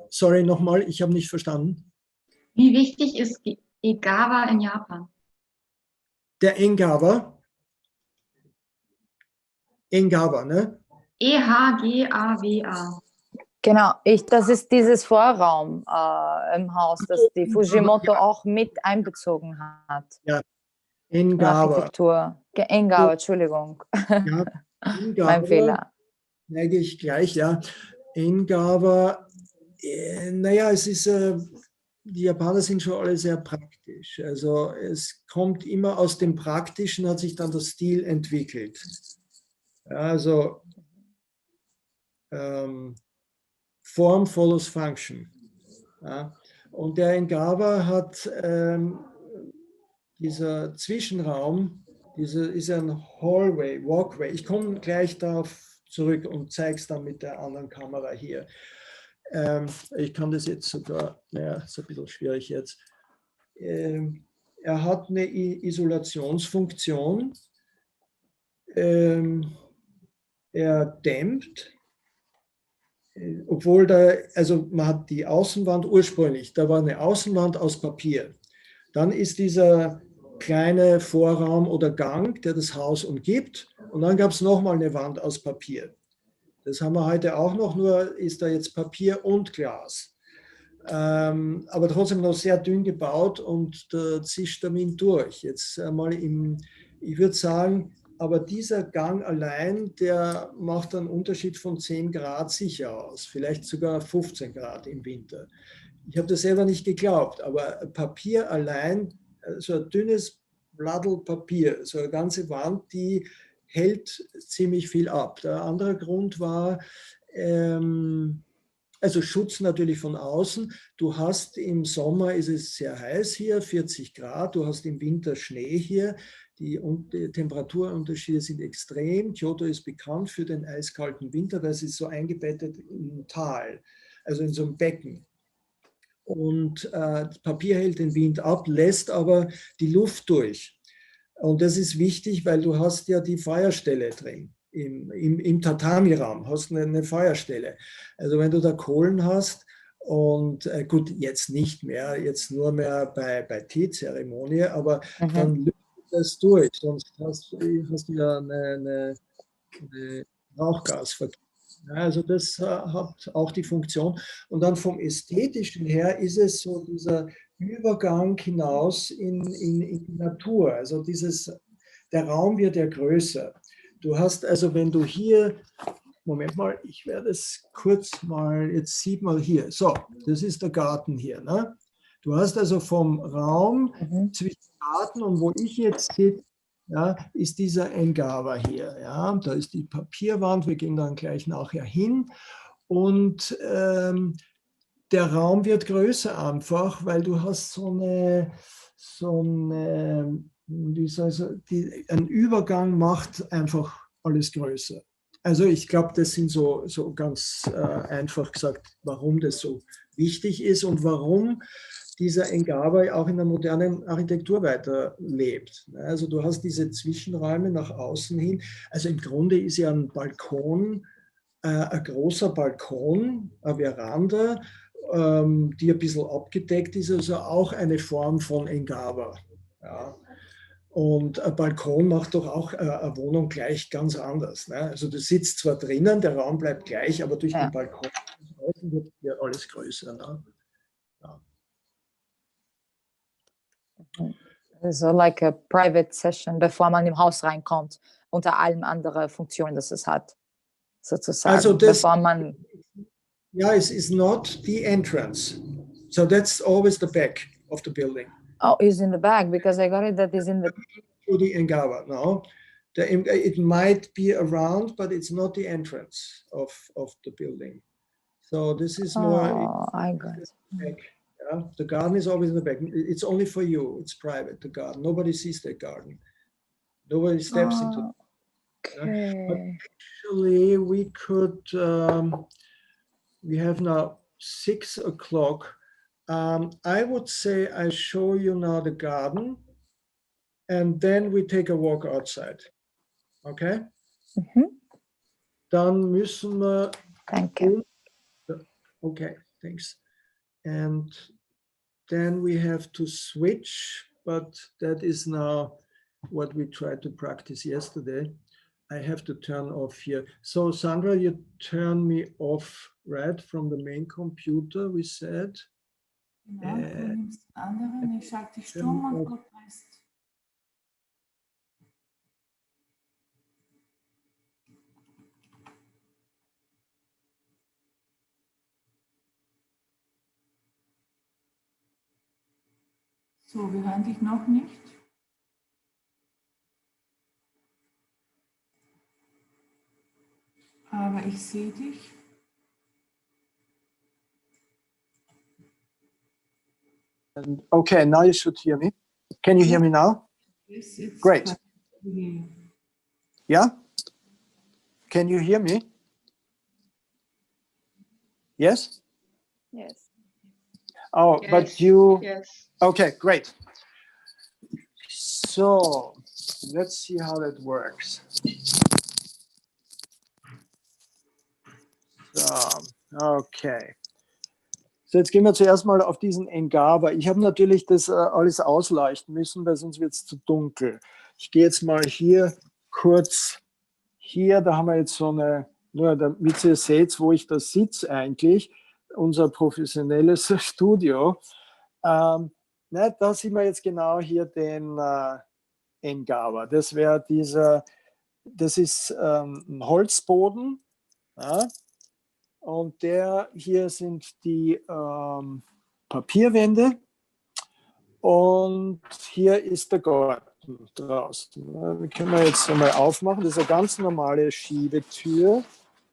Sorry, nochmal, ich habe nicht verstanden. Wie wichtig ist Egawa in Japan? Der Engawa. Engawa, ne? E-H-G-A-W-A. Genau, das ist dieses Vorraum im Haus, das die Fujimoto auch mit einbezogen hat. Ja, Engawa. Architektur. Engawa, Entschuldigung. Ja, Engawa, mein Fehler. Neige ich gleich, ja. Engawa, naja, es ist, die Japaner sind schon alle sehr praktisch. Also es kommt immer aus dem Praktischen, hat sich dann der Stil entwickelt. Ja, also Form follows Function. Ja. Und der Engawa hat dieser Zwischenraum, ist ein Hallway, Walkway. Ich komme gleich darauf zurück und zeige es dann mit der anderen Kamera hier. Ich kann das jetzt sogar, naja, ist ein bisschen schwierig jetzt. Er hat eine Isolationsfunktion. Er dämmt, obwohl da, also man hat die Außenwand ursprünglich, da war eine Außenwand aus Papier. Dann ist dieser kleine Vorraum oder Gang, der das Haus umgibt, und dann gab es nochmal eine Wand aus Papier. Das haben wir heute auch noch, nur ist da jetzt Papier und Glas. Aber trotzdem noch sehr dünn gebaut und da zischt der Wind durch. Jetzt einmal ich würde sagen, aber dieser Gang allein, der macht einen Unterschied von 10 Grad sicher aus, vielleicht sogar 15 Grad im Winter. Ich habe das selber nicht geglaubt, aber Papier allein, so ein dünnes Blattl Papier, so eine ganze Wand, die hält ziemlich viel ab. Der andere Grund war, also Schutz natürlich von außen. Du hast im Sommer, ist es sehr heiß hier, 40 Grad. Du hast im Winter Schnee hier. Die Temperaturunterschiede sind extrem. Kyoto ist bekannt für den eiskalten Winter, weil es ist so eingebettet im Tal, also in so einem Becken. Und Papier hält den Wind ab, lässt aber die Luft durch. Und das ist wichtig, weil du hast ja die Feuerstelle drin. Im Tatami-Raum hast du eine Feuerstelle. Also wenn du da Kohlen hast und gut, jetzt nicht mehr, jetzt nur mehr bei Teezeremonie, aber dann lüftet das durch, sonst hast du ja eine Rauchgasverkehr. Also das hat auch die Funktion. Und dann vom Ästhetischen her ist es so dieser Übergang hinaus in die Natur. Also der Raum wird ja größer. Du hast also, wenn du hier, Moment mal, ich werde es kurz mal, jetzt sieht man hier, so, das ist der Garten hier. Ne? Du hast also vom Raum zwischen Garten und wo ich jetzt sitze, ja, ist dieser Engawa hier. Ja? Da ist die Papierwand, wir gehen dann gleich nachher hin. Und der Raum wird größer einfach, weil du hast ein Übergang macht einfach alles größer. Also ich glaube, das sind so ganz einfach gesagt, warum das so wichtig ist und warum dieser Engawa auch in der modernen Architektur weiterlebt. Also du hast diese Zwischenräume nach außen hin. Also im Grunde ist ja ein Balkon, ein großer Balkon, eine Veranda, die ein bisschen abgedeckt ist, also auch eine Form von Engawa. Ja. Und ein Balkon macht doch auch eine Wohnung gleich ganz anders. Ne? Also du sitzt zwar drinnen, der Raum bleibt gleich, aber durch den Balkon wird alles größer. Ne? Ja. So like a private session, bevor man im Haus reinkommt, unter allen anderen Funktionen, das es hat, sozusagen. Also das, bevor man yeah, it's not the entrance. So that's always the back of the building. Oh, is in the back, because I got it that is in the... To the engawa, no. It might be around, but it's not the entrance of the building. So this is more... Oh, I got it. Back. Yeah? The garden is always in the back. It's only for you. It's private, the garden. Nobody sees the garden. Nobody steps into it. Okay. But actually, we could... we have now 6 o'clock. I would say I show you now the garden and then we take a walk outside. Okay? Dann müssen wir... Danke. Okay, thanks. And then we have to switch, but that is now what we tried to practice yesterday. I have to turn off here. So Sandra, you turn me off, right, from the main computer, we said. Ja, du nimmst anderen, ich schalte dich stumm und du presst. So, wir hören dich noch nicht. Aber ich sehe dich. Okay, now you should hear me. Can you hear me now? Yes, it's Great. fine. Yeah? Can you hear me? Yes? Yes. Oh, Yes, but you, Yes. okay, great. So let's see how that works. So, okay. So, jetzt gehen wir zuerst mal auf diesen Engawa. Ich habe natürlich das alles ausleuchten müssen, weil sonst wird es zu dunkel. Ich gehe jetzt mal hier kurz hier, da haben wir jetzt so eine, nur damit ihr seht, wo ich da sitze eigentlich, unser professionelles Studio. Da sehen wir jetzt genau hier den Engawa. Das wäre dieser, das ist ein Holzboden. Ja? Und der hier sind die Papierwände und hier ist der Garten draußen. Den können wir jetzt einmal aufmachen. Das ist eine ganz normale Schiebetür,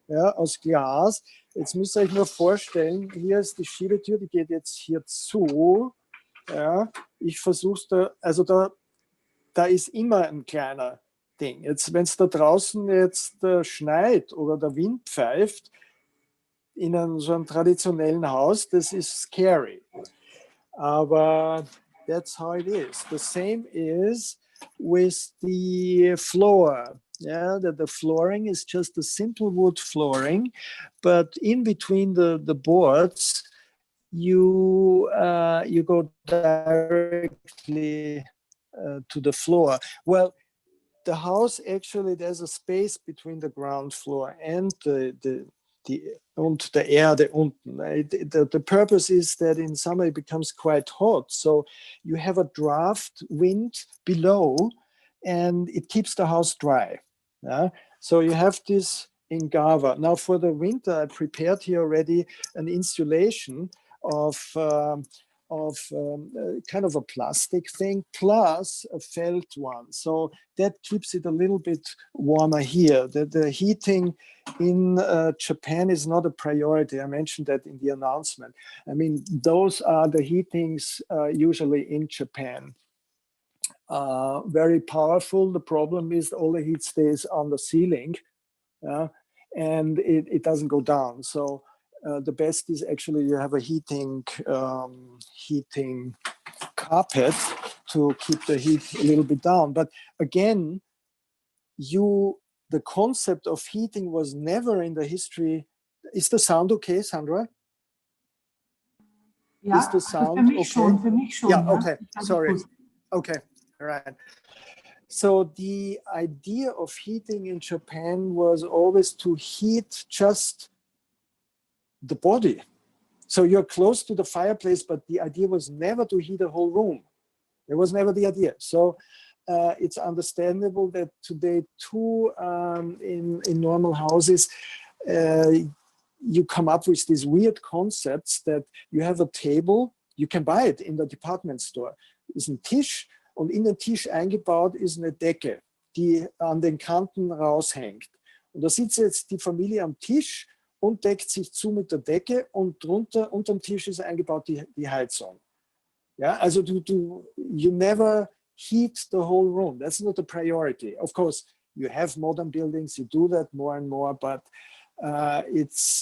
ja, aus Glas. Jetzt müsst ihr euch nur vorstellen, hier ist die Schiebetür, die geht jetzt hier zu. Ja. Ich versuche es da, also da ist immer ein kleiner Ding. Jetzt, wenn es da draußen jetzt schneit oder der Wind pfeift, in so einem traditionellen Haus, das ist scary. Aber that's how it is. The same is with the floor. Yeah, the flooring is just a simple wood flooring, but in between the boards, you go directly to the floor. Well, the house actually, there's a space between the ground floor and the Erde unten. The purpose is that in summer it becomes quite hot, so you have a draft wind below and it keeps the house dry. Yeah? So you have this engawa. Now for the winter, I prepared here already an insulation of kind of a plastic thing plus a felt one. So that keeps it a little bit warmer here. The heating in Japan is not a priority. I mentioned that in the announcement. I mean, those are the heatings usually in Japan. Very powerful. The problem is all the heat stays on the ceiling and it doesn't go down. So the best is actually you have a heating carpet to keep the heat a little bit down. But again, the concept of heating was never in the history. Is the sound okay, Sandra? Ja, is the sound für mich okay? schon, für mich schon. Yeah, Ja. okay, sorry. Okay, all right. So the idea of heating in Japan was always to heat just the body. So you're close to the fireplace, but the idea was never to heat a whole room. It was never the idea. So it's understandable that today too, in normal houses, you come up with these weird concepts that you have a table, you can buy it in the department store. Ist ein Tisch und in den Tisch eingebaut ist eine Decke, die an den Kanten raushängt. Und da sitzt jetzt die Familie am Tisch und deckt sich zu mit der Decke und drunter, unterm Tisch ist eingebaut die Heizung. Ja, also you never heat the whole room. That's not a priority. Of course, you have modern buildings, you do that more and more, but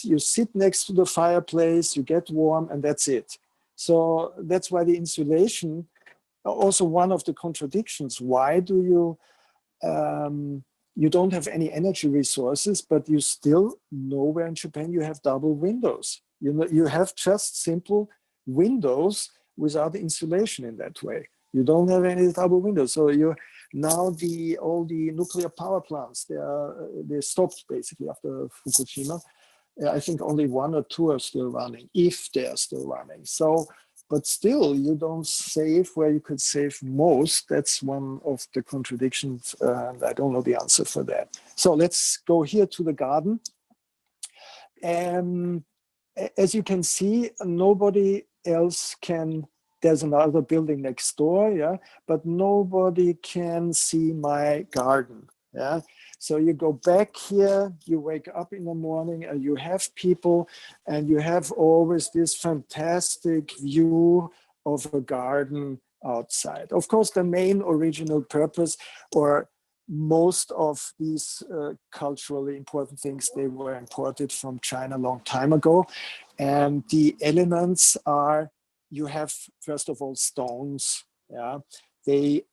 you sit next to the fireplace, you get warm, and that's it. So that's why the insulation, also one of the contradictions. Why do you don't have any energy resources, but you still nowhere in Japan you have double windows. You have just simple windows without insulation in that way. You don't have any double windows. So now all the nuclear power plants, they stopped basically after Fukushima. I think only 1 or 2 are still running, if they are still running. So, but still, you don't save where you could save most. That's one of the contradictions, and I don't know the answer for that. So let's go here to the garden. As you can see, nobody else can. There's another building next door, yeah, but nobody can see my garden, yeah. So you go back here, you wake up in the morning and you have people and you have always this fantastic view of a garden outside. Of course, the main original purpose or most of these culturally important things, they were imported from China a long time ago. And the elements are, you have, first of all, stones. Yeah, they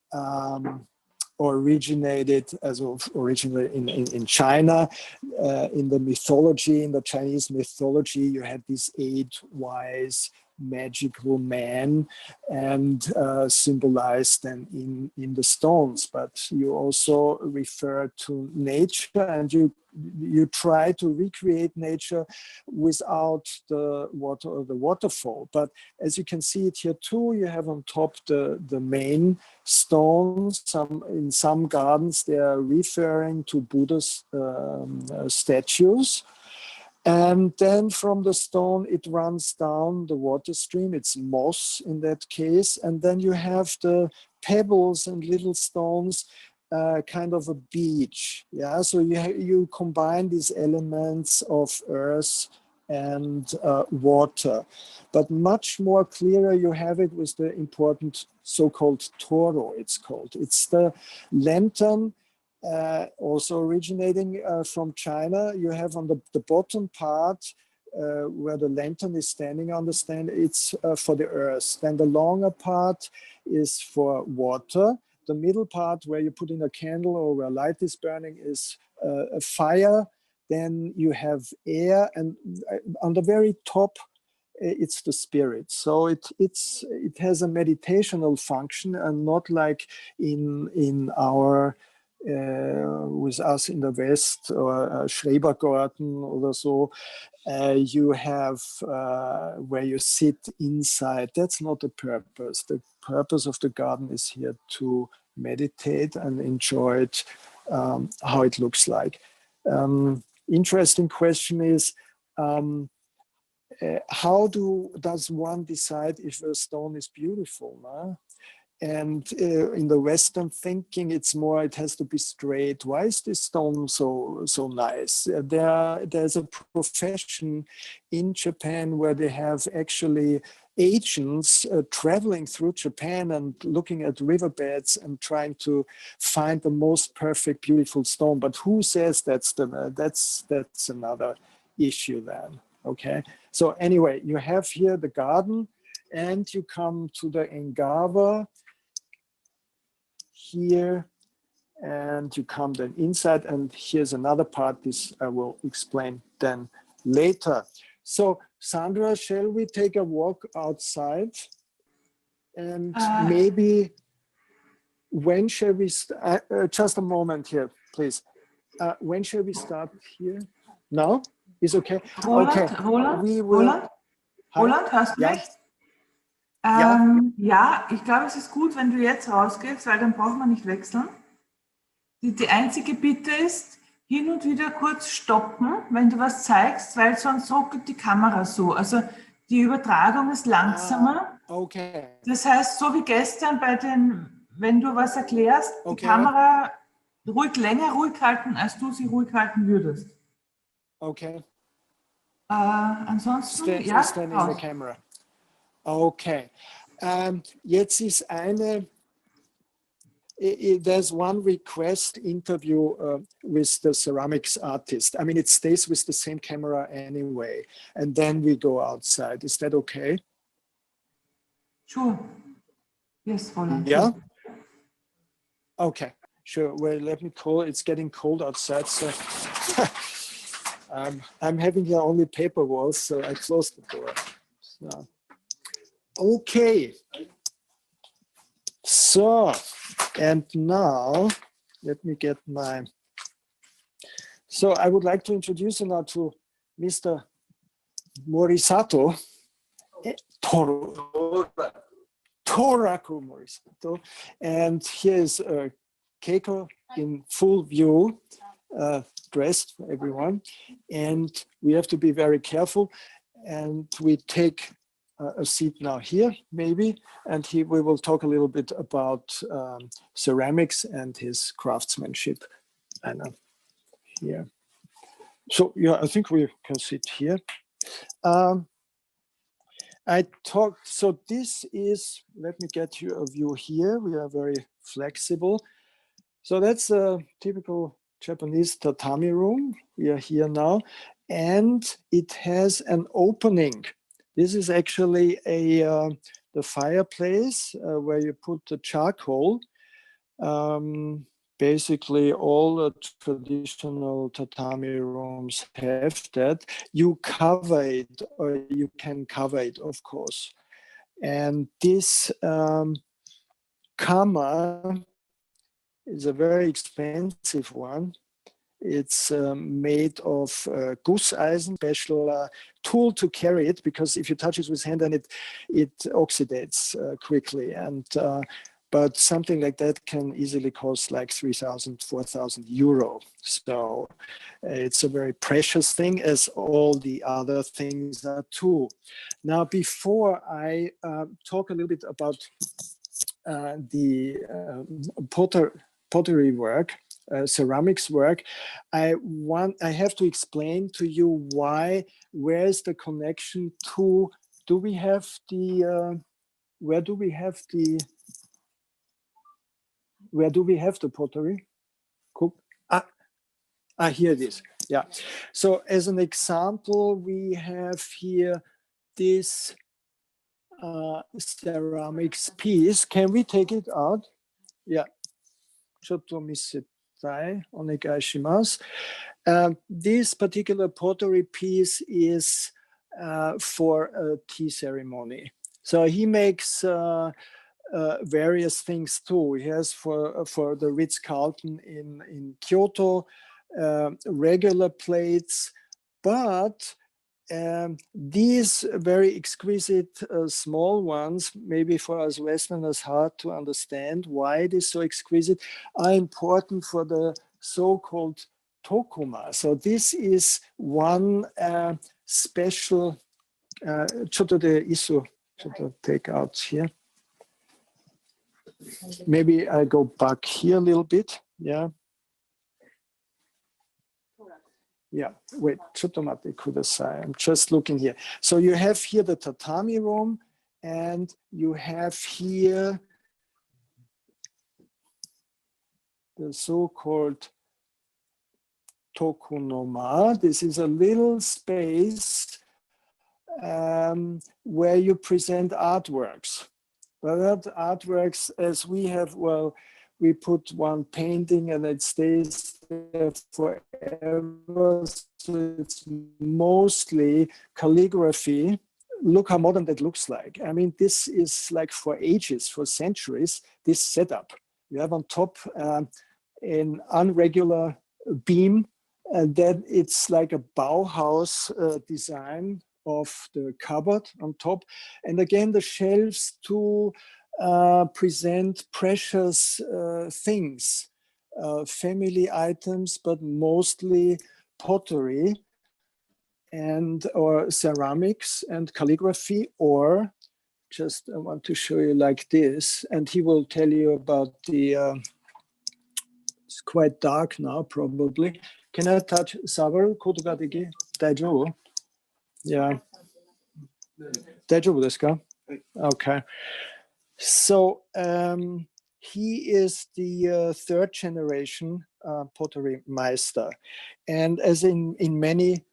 originated originally in China. In the mythology, in the Chinese mythology, you had these 8 wise magical men, and symbolized them in the stones. But you also refer to nature, and you try to recreate nature without the water or the waterfall. But as you can see it here too, you have on top the main stones. In some gardens they are referring to Buddha's statues. And then from the stone, it runs down the water stream. It's moss in that case. And then you have the pebbles and little stones, kind of a beach. Yeah, so you combine these elements of earth and water. But much more clearer you have it with the important so-called toro, it's called. It's the lantern. Also originating from China. You have on the bottom part where the lantern is standing on the stand, it's for the earth. Then the longer part is for water. The middle part where you put in a candle or where light is burning is a fire. Then you have air, and on the very top it's the spirit. So it has a meditational function, and not like in our with us in the West or Schrebergarten or so, you have where you sit inside. That's not the purpose. The purpose of the garden is here to meditate and enjoy it, how it looks like. Interesting question is, how does one decide if a stone is beautiful? No? And in the Western thinking, it's more, it has to be straight. Why is this stone so nice? There's a profession in Japan where they have actually agents traveling through Japan and looking at riverbeds and trying to find the most perfect, beautiful stone. But who says that's another issue then? Okay. So anyway, you have here the garden, and you come to the engawa here, and you come then inside, and here's another part. This I will explain then later. So Sandra, shall we take a walk outside? And maybe when shall we just a moment here, please. When shall we start here? Now? Is okay? Roland, okay. Roland, hörst du mich? Ja, ich glaube, es ist gut, wenn du jetzt rausgehst, weil dann braucht man nicht wechseln. Die einzige Bitte ist, hin und wieder kurz stoppen, wenn du was zeigst, weil sonst ruckelt die Kamera so. Also die Übertragung ist langsamer. Okay. Das heißt, so wie gestern wenn du was erklärst, die Kamera länger ruhig halten, als du sie ruhig halten würdest. Okay. Ansonsten, stand in the camera. Okay. Jetzt ist there's one request interview with the ceramics artist. I mean, it stays with the same camera anyway, and then we go outside. Is that okay? Sure. Yes, Roland. Yeah? Okay, sure. Well, let me call. It's getting cold outside, so I'm having here only paper walls, so I closed the door. So. Okay. So, and now let me get my. So I would like to introduce you now to Mr. Morisato, Toraku Morisato, and here is Keiko in full view, dressed for everyone, and we have to be very careful, and we take a seat now here, maybe, and we will talk a little bit about ceramics and his craftsmanship. And here. So yeah, I think we can sit here. So this is, let me get you a view here. We are very flexible. So that's a typical Japanese tatami room. We are here now, and it has an opening. This is actually the fireplace where you put the charcoal. Basically, all the traditional tatami rooms have that. You cover it, or you can cover it, of course. And this kama is a very expensive one. It's made of Gusseisen, special tool to carry it, because if you touch it with hand, then it oxidates quickly. And but something like that can easily cost like 3,000, 4,000 euro. So it's a very precious thing, as all the other things are too. Now, before I talk a little bit about the pottery work, ceramics work, I have to explain to you where is the connection to, do we have the, where do we have the pottery? Here it is. Yeah. So as an example, we have here this ceramics piece. Can we take it out? Yeah. This particular pottery piece is for a tea ceremony. So he makes various things too. He has for the Ritz-Carlton in Kyoto, regular plates, but these very exquisite small ones, maybe for us Westerners hard to understand why it is so exquisite, are important for the so-called tokuma. So this is one special, take out here. Maybe I go back here a little bit. Yeah. Yeah, wait, I'm just looking here. So you have here the tatami room, and you have here the so-called tokunoma. This is a little space where you present artworks. But that artworks, as we have, well, we put one painting and it stays there forever. So it's mostly calligraphy. Look how modern that looks like. I mean, this is like for ages, for centuries, this setup. You have on top an irregular beam, and then it's like a Bauhaus design of the cupboard on top. And again, the shelves to present precious things, family items, but mostly pottery and or ceramics and calligraphy, or just I want to show you like this, and he will tell you about the, it's quite dark now probably. Can I touch Sabar? Kotogadegi? Daijoubu? Yeah. Daijoubu desu ka? Okay. So he is the third generation pottery meister. And as in many,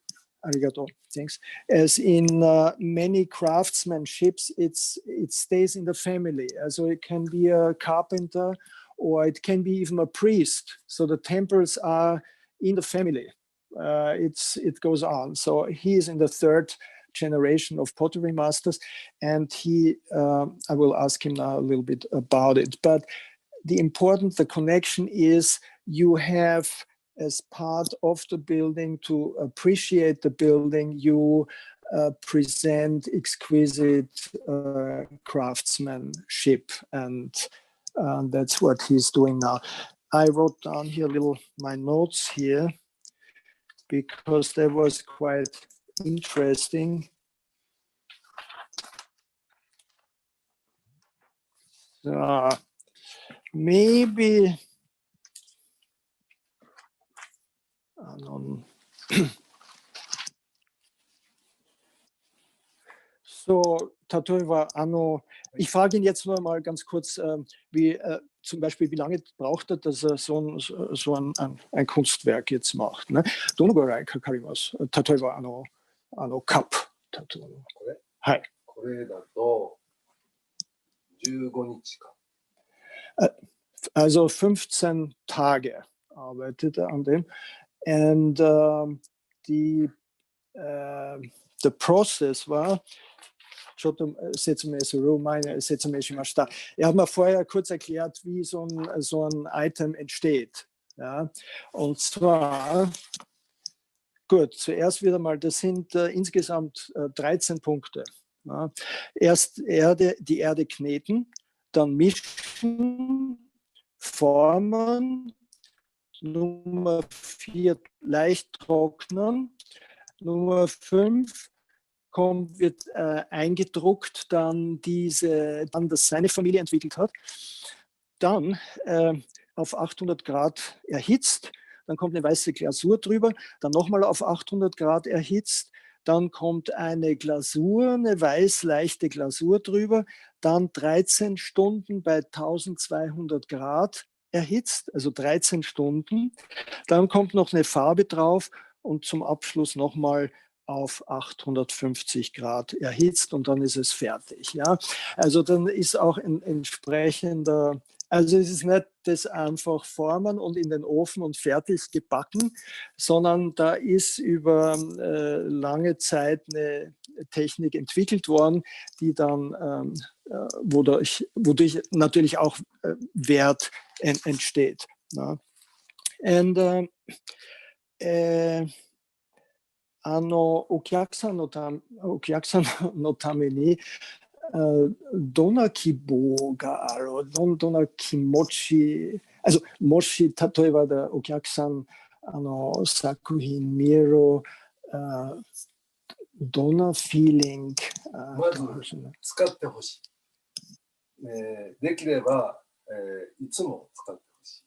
arigato, thanks, as in many craftsmanships, it stays in the family. So it can be a carpenter, or it can be even a priest. So the temples are in the family. It goes on. So he is in the third generation of pottery masters, and I will ask him now a little bit about it. But the connection is you have, as part of the building, to appreciate the building, you present exquisite craftsmanship, and that's what he's doing now. I wrote down here my notes here, because that was quite interesting. Maybe so, 例えば、ich frage ihn jetzt nur mal ganz kurz, wie zum Beispiel, wie lange braucht er, dass er so ein Kunstwerk jetzt macht. Ne? どのぐらいかかります？例えばカップ。これはい。これだと15日か。Also 15 Tage arbeitet er an dem. And the process はちょっと説明する前に説明しました。Er hat mir vorher kurz erklärt, wie so ein Item entsteht. Ja? Und zwar, gut, zuerst wieder mal, das sind insgesamt 13 Punkte. Ja? Erst die Erde kneten, dann mischen, formen, Nummer 4 leicht trocknen, Nummer 5 wird eingedruckt, dann das seine Familie entwickelt hat, dann auf 800 Grad erhitzt, dann kommt eine weiße Glasur drüber, dann nochmal auf 800 Grad erhitzt, dann kommt eine Glasur, eine weiß-leichte Glasur drüber, dann 13 Stunden bei 1200 Grad erhitzt, also 13 Stunden, dann kommt noch eine Farbe drauf und zum Abschluss nochmal auf 850 Grad erhitzt und dann ist es fertig. Ja? Also dann ist auch ein entsprechender, also es ist nicht das einfach formen und in den Ofen und fertig gebacken, sondern da ist über lange Zeit eine Technik entwickelt worden, die dann wodurch natürlich auch Wert entsteht. Ja? And, お客さんのためにどんな希望がある、どんな気持ち、also もし例えばお客さん作品見る、どんな feeling まず使ってほしい。できれば、いつも使ってほしい。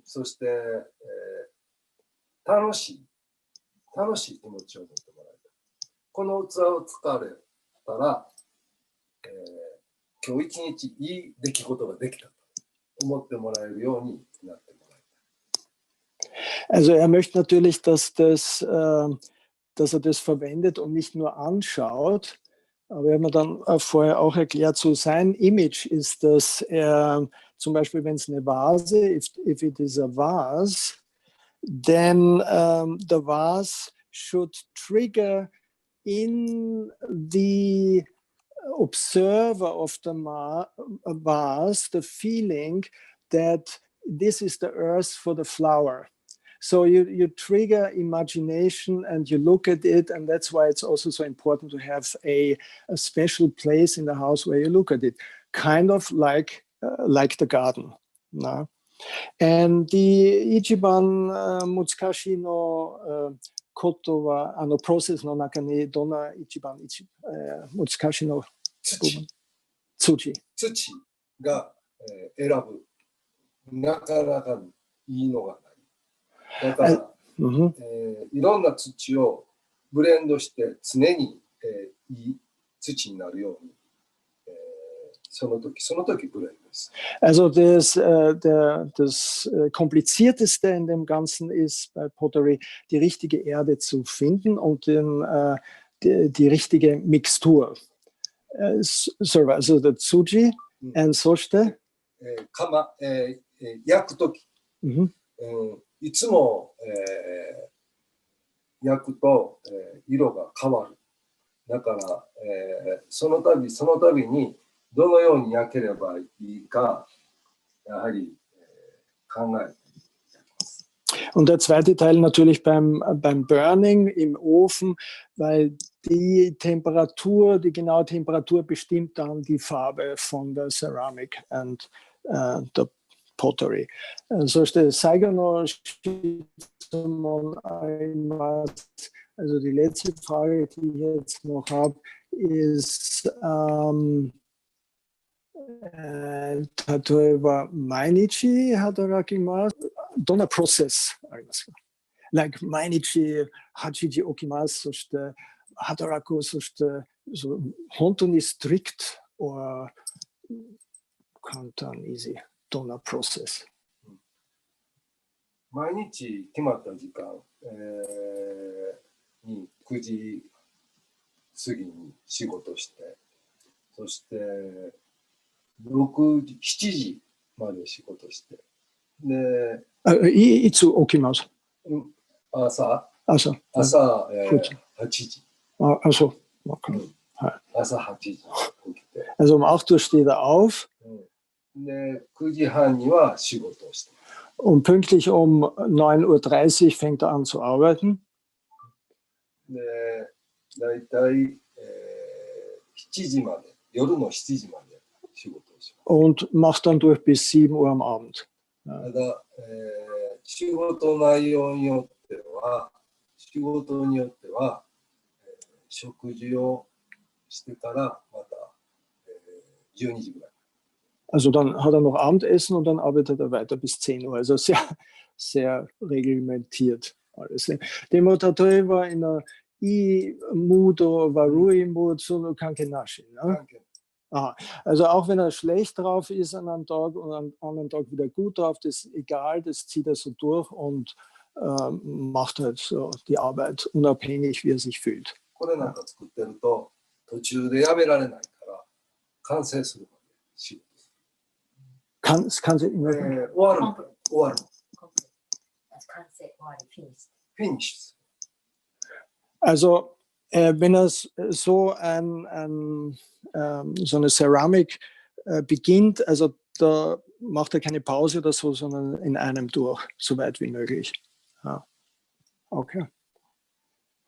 そして、楽しい気持ちを持ってもらいたい。この器を使われたら、今日一日いい出来事ができたと思ってもらえるようになってもらいたい。Also er möchte natürlich, dass er das verwendet und nicht nur anschaut. Aber er hat mir dann vorher auch erklärt, so sein Image ist, dass er zum Beispiel, wenn es eine Vase, if it is a vase, then the vase should trigger in the observer of the vase the feeling that this is the earth for the flower. So you trigger imagination and you look at it, and that's why it's also so important to have a special place in the house where you look at it, kind of like the garden. No? And the Ichiban Mutsukashi no koto wa process no naka ni donna ichiban Mutsukashi no tsuchiが選ぶなかなかいいのがない。だから、いろんな土をブレンドして常に、いい土になるように、その時ブレンドです。Also das Komplizierteste in dem Ganzen ist bei Pottery, die richtige Erde zu finden und die richtige Mixtur. Also der Tsuji und そして、焼く時、いつも、焼くと、色が変わる。だから、その度にどのように焼ければいいか、やはり、考えて。Und der zweite Teil natürlich beim Burning im Ofen, weil die genaue Temperatur bestimmt dann die Farbe von der Ceramic und der Pottery. So also die letzte Frage, die ich jetzt noch habe, ist 例えば毎日働きます。どんなプロセスありますか？ Like 毎日8時起きます。そして働く。そして本当にストリクト。簡単 easy donor process. 毎日決まった時間、に9時過ぎに仕事して、そして6時、7時まで仕事して、で、いつ起きます？朝、朝、8時。Also,朝8時起きて。Also um 8 Uhr steht er auf. で、9時半には仕事をして。Und pünktlich um 9:30 Uhr fängt er an zu arbeiten. で、だいたい7時まで、夜の7時まで仕事をします。Und macht dann durch bis 7 Uhr am Abend. ただ、仕事内容によっては、食事をしてからまた、12時ぐらい。Also dann hat er noch Abendessen und dann arbeitet er weiter bis 10 Uhr. Also sehr, sehr reglementiert alles. Demo tatoi wa ina I mood oder warui mood so kanke nashi. Aha. Also auch wenn er schlecht drauf ist an einem Tag und am anderen Tag wieder gut drauf, das ist egal, das zieht er so durch und macht halt so die Arbeit unabhängig, wie er sich fühlt. これなんか作ってると途中でやめられないから完成するまで仕事。Kann sie immer. 終わる。Finish. Also wenn er so so eine Ceramik beginnt, also da macht er keine Pause oder so, sondern in einem durch, so weit wie möglich. Ja. Okay.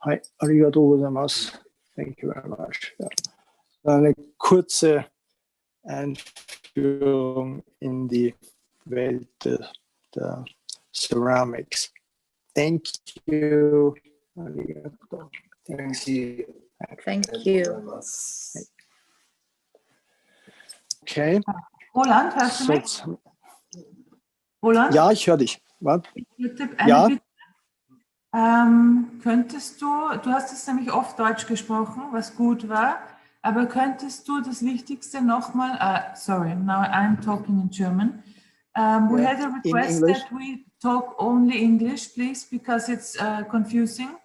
Hi, arigatou gozaimasu. Thank you very much. Ja. Eine kurze Einführung in die Welt der Ceramics. Thank you. Arigatou. Thank you. Thank you. Okay. Roland, hörst du mich? Roland? Ja, ich höre dich. Warte. Bitte, Ja. Bitte. Könntest du hast es nämlich oft Deutsch gesprochen, was gut war, aber könntest du das Wichtigste nochmal, sorry, now I'm talking in German. We had a request that we talk only English, please, because it's confusing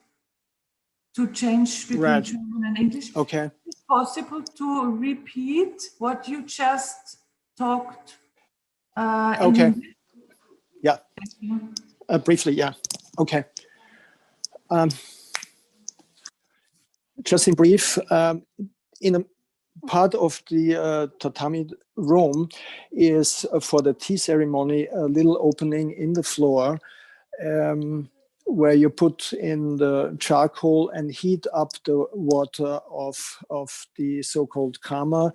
to change between German and English. Okay. Is it possible to repeat what you just talked in English? Yeah. Briefly, yeah. Okay. Just in brief, in a part of the tatami room is for the tea ceremony a little opening in the floor where you put in the charcoal and heat up the water of the so-called kama.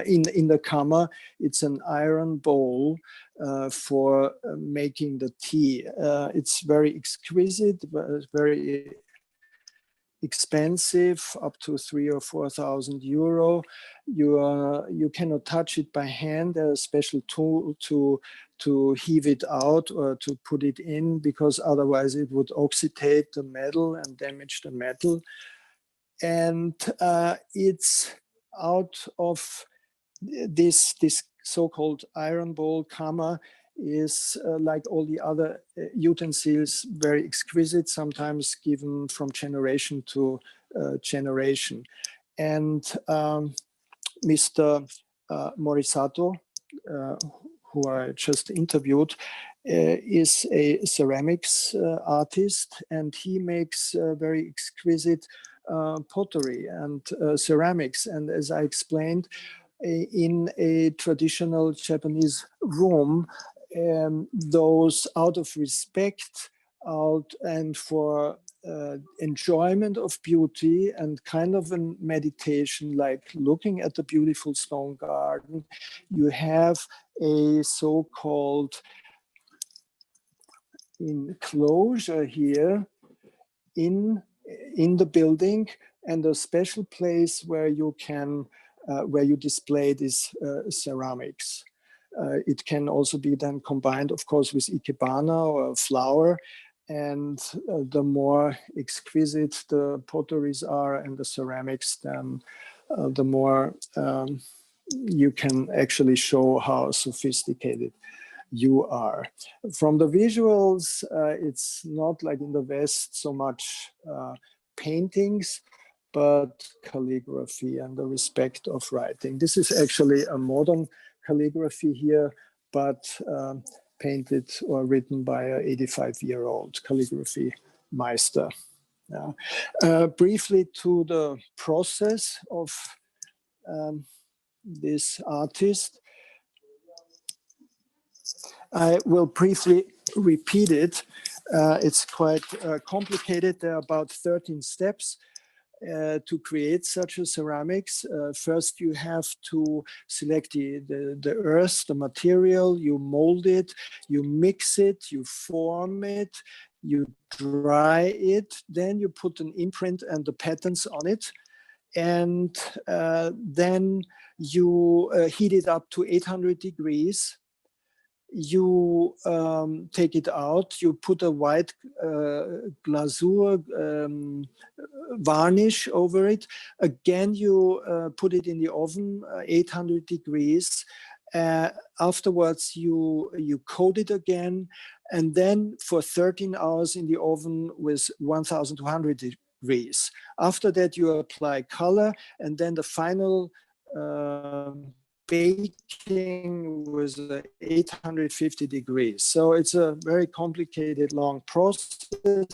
In the kama, it's an iron bowl for making the tea. It's very exquisite, very expensive, up to 3,000 or 4,000 euro. You cannot touch it by hand. There's a special tool to heave it out or to put it in, because otherwise it would oxidate the metal and damage the metal. And it's out of this so-called iron bowl kama is like all the other utensils, very exquisite, sometimes given from generation to generation. And Mr. Morisato, who I just interviewed, is a ceramics artist, and he makes very exquisite pottery and ceramics. And as I explained, in a traditional Japanese room, those out of respect and for enjoyment of beauty and kind of a meditation, like looking at the beautiful stone garden, you have a so-called enclosure here in the building, and a special place where you can where you display these ceramics. It can also be then combined, of course, with ikebana or flour. And the more exquisite the potteries are and the ceramics, then the more you can actually show how sophisticated you are. From the visuals, it's not like in the West so much paintings, but calligraphy and the respect of writing. This is actually a modern calligraphy here, but painted or written by an 85-year-old calligraphy meister. Yeah. Briefly to the process of this artist, I will briefly repeat it. It's quite complicated. There are about 13 steps to create such a ceramics. First, you have to select the earth, the material, you mold it, you mix it, you form it, you dry it, then you put an imprint and the patterns on it. And then you heat it up to 800 degrees. You take it out, you put a white glazure varnish over it. Again, you put it in the oven, 800 degrees. Afterwards, you coat it again, and then for 13 hours in the oven with 1200 degrees. After that, you apply color, and then the final baking was 850 degrees. So it's a very complicated, long process.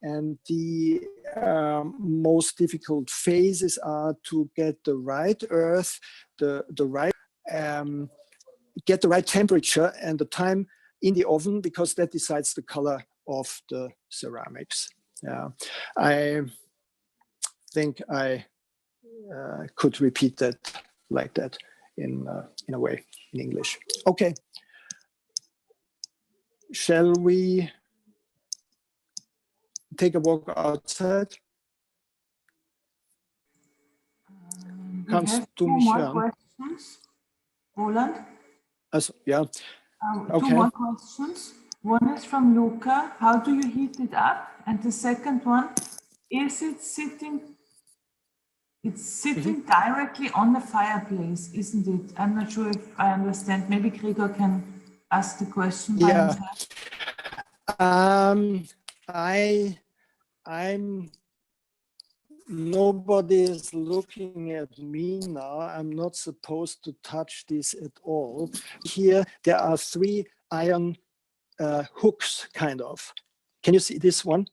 And the most difficult phases are to get the right earth, the right, get the right temperature and the time in the oven, because that decides the color of the ceramics. Yeah, I think I could repeat that like that in a way in English. Okay, shall we take a walk outside? We have two more questions. Roland? Yeah. Two more questions. One is from Luca. How do you heat it up? And the second one, is it sitting? It's sitting directly on the fireplace, isn't it? I'm not sure if I understand. Maybe Gregor can ask the question by himself. Nobody is looking at me now. I'm not supposed to touch this at all. Here, there are 3 iron hooks, kind of. Can you see this one?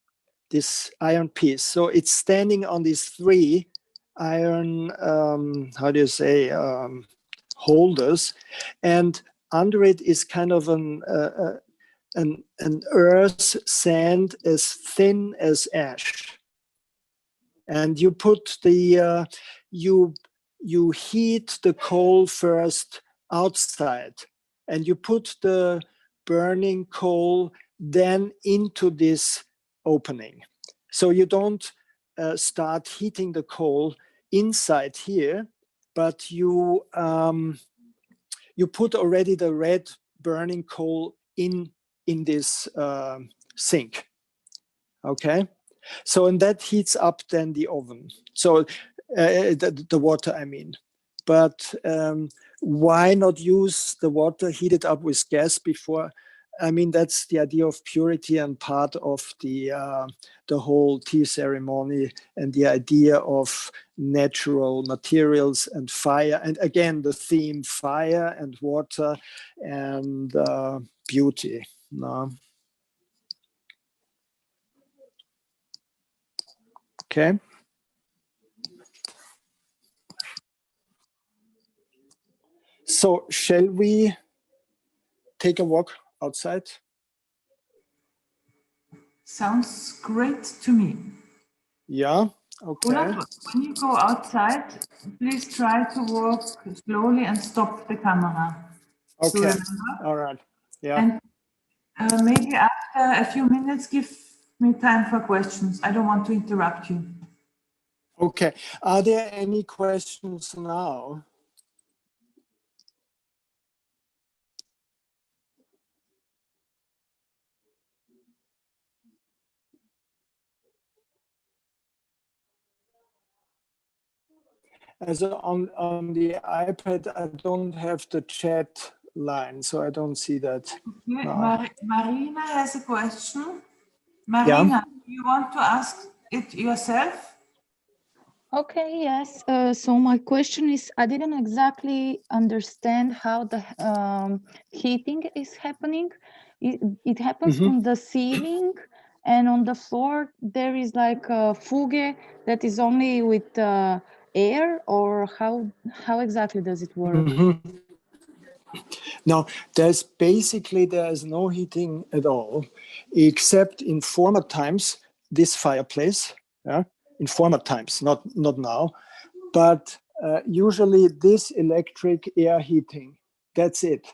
This iron piece. So it's standing on these 3 iron, how do you say, holders. And under it is kind of an earth sand as thin as ash. And you put the, you heat the coal first outside, and you put the burning coal then into this opening. So you don't start heating the coal inside here, but you put already the red burning coal in this sink. Okay. So, and that heats up then the oven. So the water, I mean. But why not use the water heated up with gas before? I mean, that's the idea of purity and part of the whole tea ceremony, and the idea of natural materials and fire. And again, the theme fire and water and beauty. No? Okay. So shall we take a walk outside? Sounds great to me. Yeah, okay. Roland, when you go outside, please try to walk slowly and stop the camera. Okay, all right. Yeah. And maybe after a few minutes, give me time for questions. I don't want to interrupt you. Okay, are there any questions now? As on the iPad, I don't have the chat line, so I don't see that. Yeah, No. Marina has a question. Marina, you want to ask it yourself? Okay, yes. So my question is, I didn't exactly understand how the heating is happening. It happens on the ceiling, and on the floor there is like a fuge that is only with air, or how exactly does it work? No, there's no heating at all, except in former times, this fireplace, yeah, in former times, not now, but usually this electric air heating, that's it.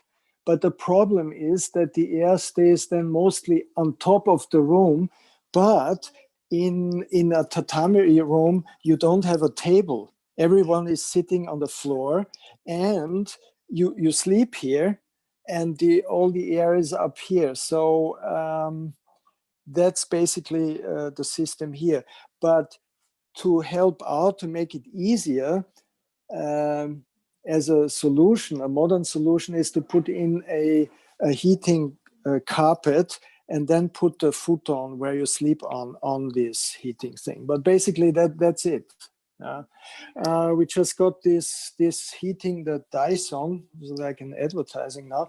But the problem is that the air stays then mostly on top of the room, but in a tatami room, you don't have a table. Everyone is sitting on the floor, and you sleep here, and all the air is up here. So that's basically the system here. But to help out, to make it easier, as a solution, a modern solution is to put in a heating carpet and then put the futon where you sleep on this heating thing. But basically that's it. We just got this heating, the Dyson, like in advertising now,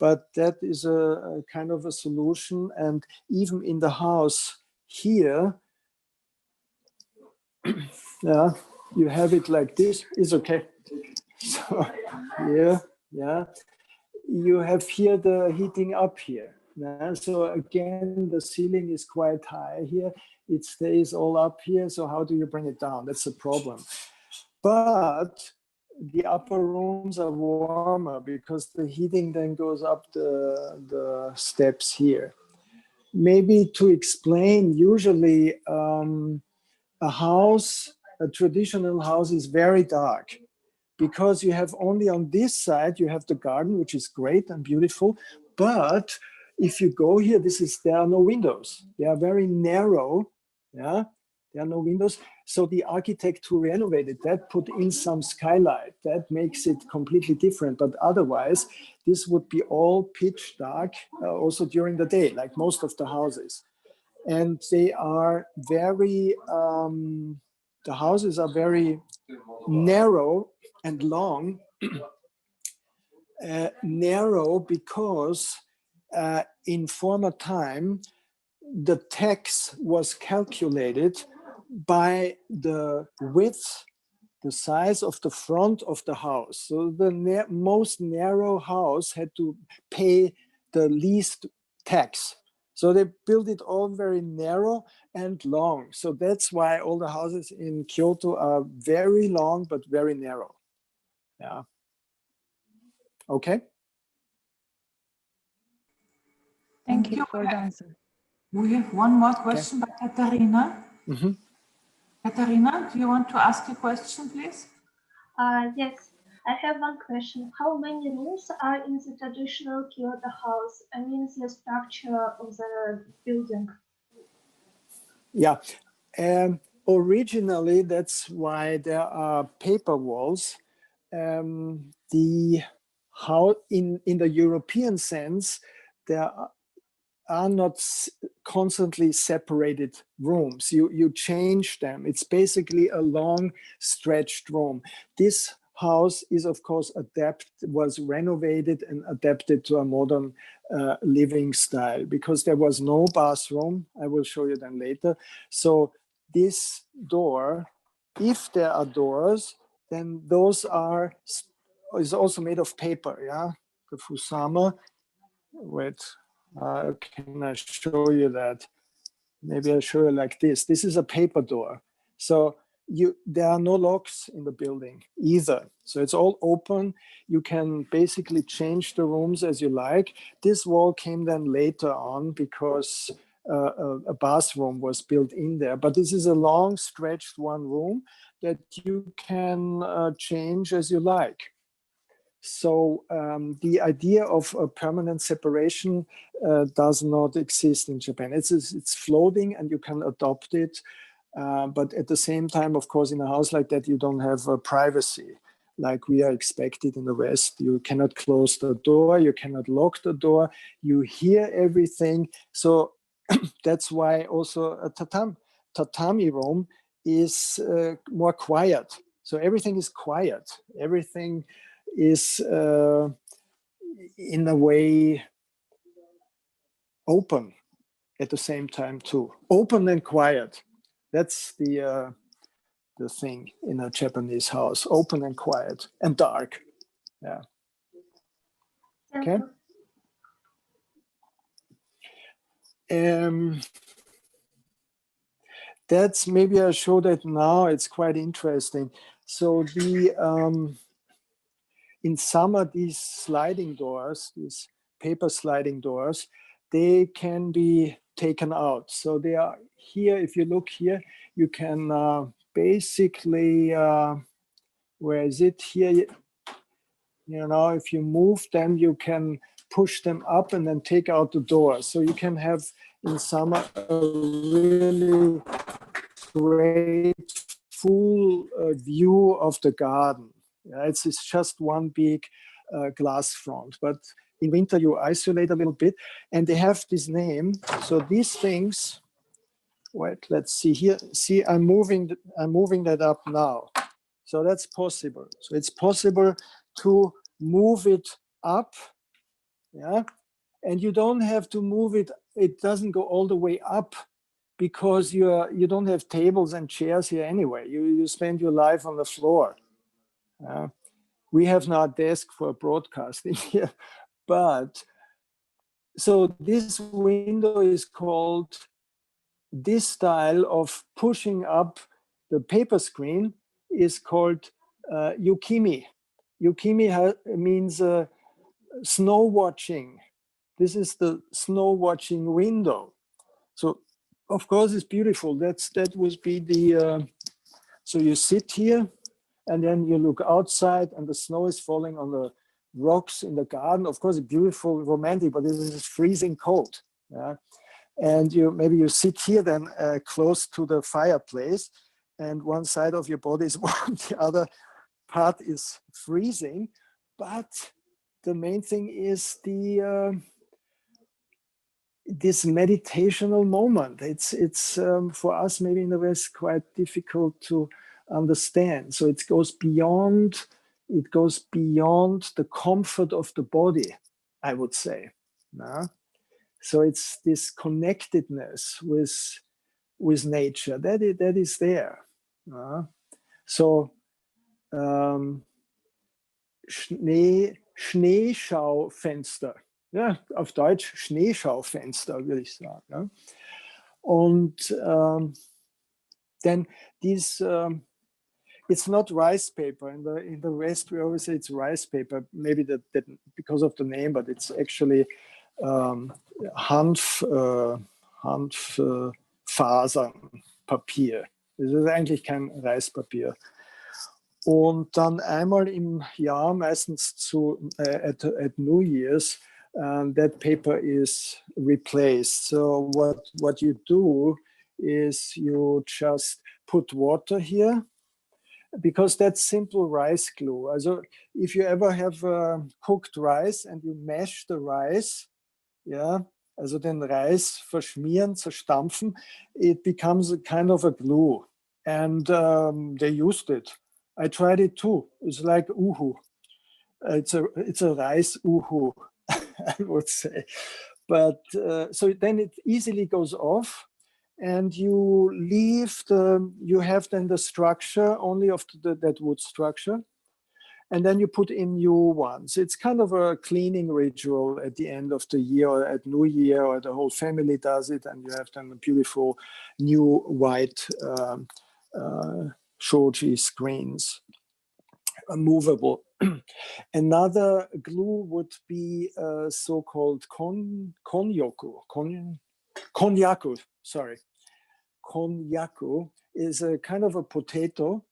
but that is a kind of a solution. And even in the house here, yeah, you have it like this. It's okay. So yeah, you have here the heating up here. Yeah? So again, the ceiling is quite high here. It stays all up here. So how do you bring it down? That's the problem. But the upper rooms are warmer because the heating then goes up the steps here. Maybe to explain, usually a traditional house is very dark, because you have only on this side, you have the garden, which is great and beautiful. But if you go here, there are no windows. They are very narrow. Yeah, there are no windows. So the architect who renovated that put in some skylight. That makes it completely different. But otherwise, this would be all pitch dark also during the day, like most of the houses. And they are very, the houses are very narrow and long. Narrow because in former time, the tax was calculated by the width, the size of the front of the house. So the most narrow house had to pay the least tax. So they built it all very narrow and long. So that's why all the houses in Kyoto are very long, but very narrow. Yeah. Okay. Thank you for the answer. We have one more question by Katarina. Katarina, do you want to ask a question, please? Yes, I have one question. How many rooms are in the traditional Kyoto house? I mean, the structure of the building. Yeah. Originally, that's why there are paper walls. How in the European sense, there are not constantly separated rooms. You change them. It's basically a long stretched room. This house is, of course, was renovated and adapted to a modern living style, because there was no bathroom. I will show you them later. So this door, if there are doors, then those is also made of paper. Yeah, the fusama. Wait, can I show you that? Maybe I'll show you like this. This is a paper door. So there are no locks in the building either. So it's all open. You can basically change the rooms as you like. This wall came then later on because a bathroom was built in there. But this is a long stretched one room that you can change as you like. So the idea of a permanent separation does not exist in Japan. It's floating and you can adopt it. But at the same time, of course, in a house like that, you don't have privacy like we are expected in the West. You cannot close the door, you cannot lock the door, you hear everything. So that's why also a tatami room is more quiet. So everything is quiet. Everything is in a way open at the same time too. Open and quiet. That's the thing in a Japanese house. Open and quiet and dark. Yeah. Okay. That's maybe I show that now. It's quite interesting. So the in summer, these sliding doors, these paper sliding doors, they can be taken out. So they are here. If you look here, you can basically, where is it here? You know, if you move them, you can push them up and then take out the door. So you can have in summer a really great full view of the garden. Yeah, it's just one big glass front, but in winter you isolate a little bit, and they have this name. So these things, wait, let's see here. See, I'm moving that up now. So that's possible. So it's possible to move it up, yeah, and you don't have to move it. It doesn't go all the way up because you don't have tables and chairs here anyway. You spend your life on the floor. We have now a desk for broadcasting here, but so this window is called, this style of pushing up the paper screen is called yukimi. Yukimi means snow watching. This is the snow watching window. So of course it's beautiful. That would be the, so you sit here and then you look outside and the snow is falling on the rocks in the garden. Of course, beautiful, romantic, but it is freezing cold. Yeah? And maybe you sit here then close to the fireplace, and one side of your body is warm, the other part is freezing. But the main thing is this meditational moment. It's for us maybe in the West quite difficult to understand. So it goes beyond the comfort of the body, I would say. No? So it's this connectedness with nature that is there. So Schneeschaufenster. Ja, auf Deutsch Schneeschaufenster, würde ich sagen. Ja. Und then these, it's not rice paper. In the West, we always say it's rice paper. Maybe that because of the name, but it's actually Hanffasernpapier. Das ist eigentlich kein Reispapier. Und dann einmal im Jahr, meistens at New Year's, that paper is replaced. So what you do is you just put water here, because that's simple rice glue. Also if you ever have cooked rice and you mash the rice, yeah, also den Reis verschmieren, zerstampfen, it becomes a kind of a glue. And they used it. I tried it too. It's like uhu. It's a rice uhu, I would say. But so then it easily goes off, and you have then the structure only of that wood structure, and then you put in new ones. It's kind of a cleaning ritual at the end of the year or at New Year, or the whole family does it, and you have then a beautiful new white shoji screens, movable. Another glue would be so-called konyaku. Konyaku is a kind of a potato,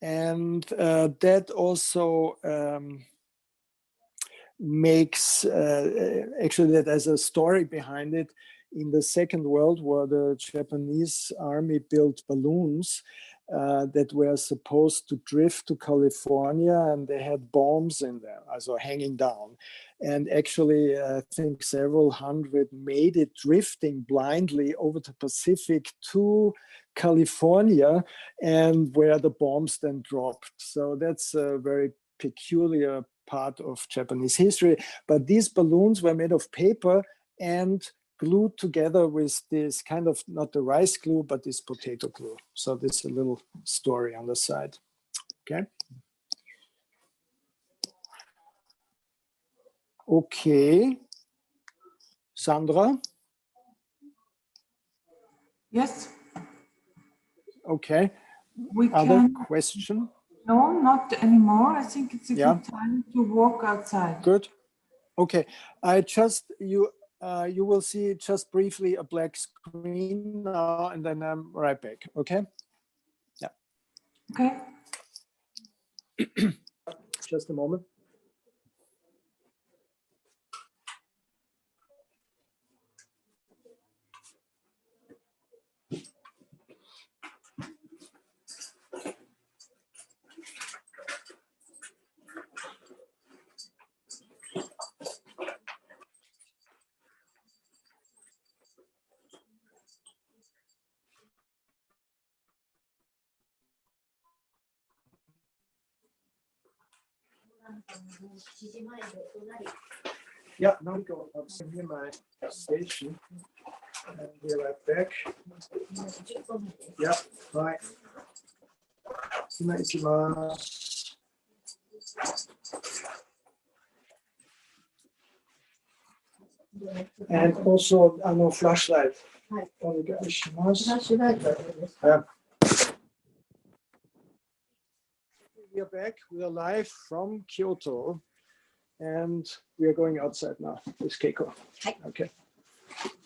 and that also makes, actually that has a story behind it. in the Second World War, the Japanese army built balloons that were supposed to drift to California, and they had bombs in them, also hanging down. And actually, I think several hundred made it drifting blindly over the Pacific to California, and where the bombs then dropped. So that's a very peculiar part of Japanese history. But these balloons were made of paper and glued together with this kind of, not the rice glue, but this potato glue. So this is a little story on the side. Okay. Okay. Sandra? Yes, Okay. we Other can. question? No, not anymore. I think it's a Yeah. good time to walk outside. Good. Okay. You will see just briefly a black screen now, and then I'm right back. Okay. Yeah. Okay. Just a moment. Yeah, now we go upstairs near my station. And we're right back. Yeah, bye. And also, flashlight. Yeah. We are back. We are live from Kyoto, and we are going outside now with Keiko. Okay.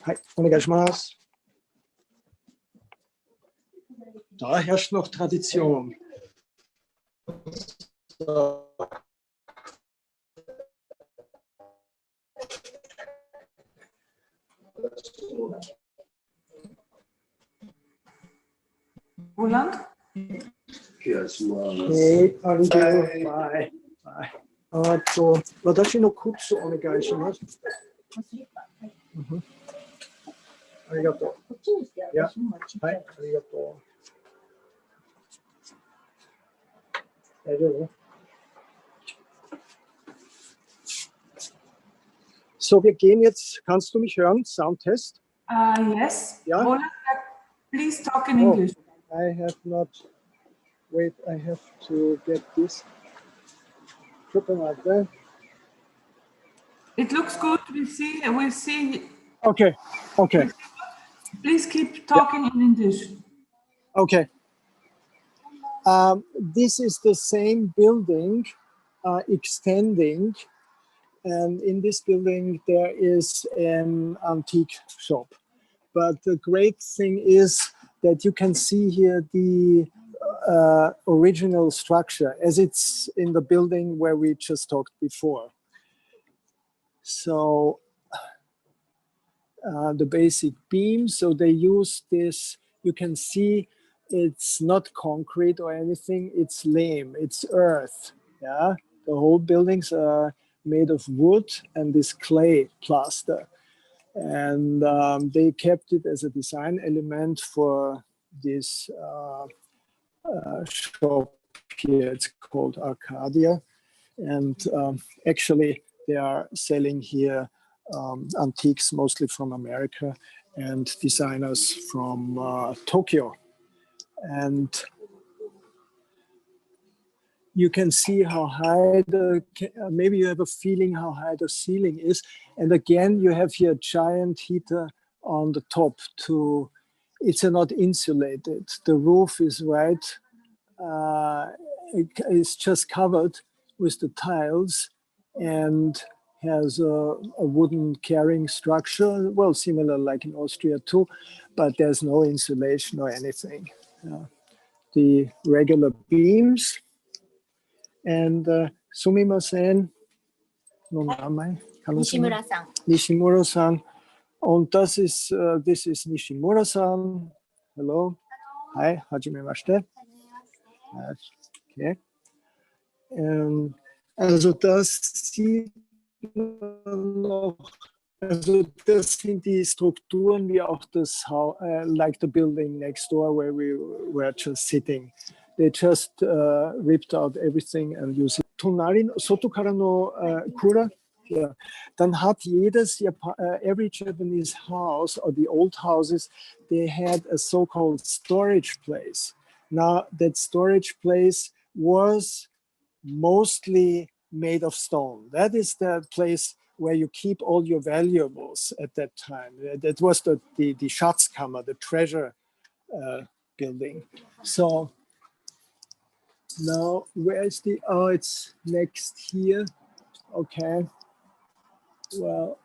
Hi, onegaishimasu. Da herrscht noch Tradition. So. Roland? Okay, bye. Bye. 私の靴お願いします。ありがとう。いや、はい、ありがとう。大丈夫? So, wir gehen jetzt, kannst du mich hören? Soundtest? Yes. Ja? Roland, please talk in English. I have not, wait, I have to get this. It looks good. We'll see. Okay, okay. Please keep talking in English. Okay. This is the same building extending, and in this building there is an antique shop. But the great thing is that you can see here the original structure as it's in the building where we just talked before. So the basic beam, so they use this, you can see it's not concrete or anything, it's lame, it's earth. Yeah, the whole buildings are made of wood and this clay plaster. And they kept it as a design element for this shop here. It's called Arcadia. And actually, they are selling here antiques, mostly from America, and designers from Tokyo. And you can see how high maybe you have a feeling how high the ceiling is. And again, you have here a giant heater on the top it's not insulated. The roof is white. It's just covered with the tiles and has a wooden carrying structure, well, similar like in Austria too, but there's no insulation or anything. The regular beams. And sumimasen, no name? Nishimura-san. Und das ist, this is Nishimura-san. Hello. Hi, hajimemashite. Okay. Also das sieht man noch, also das sind die Strukturen wie auch das like the building next door where we were just sitting. They just ripped out everything and used it. Tonari, soto kara no kura. Yeah. Dann hat jedes every Japanese house or the old houses, they had a so-called storage place. Now that storage place was mostly made of stone. That is the place where you keep all your valuables at that time. That was the Schatzkammer, the treasure building. So now where is the, oh, it's next here. Okay. Well,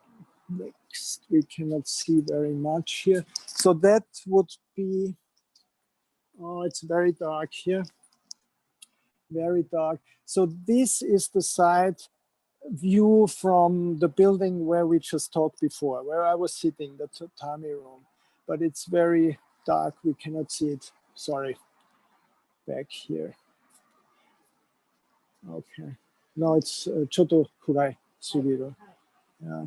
next we cannot see very much here. So that would be, oh, it's very dark here. Very dark. So this is the side view from the building where we just talked before, where I was sitting, the tatami room. But it's very dark. We cannot see it. Sorry. Back here. Okay. Now it's choto kurai sugiru. Yeah.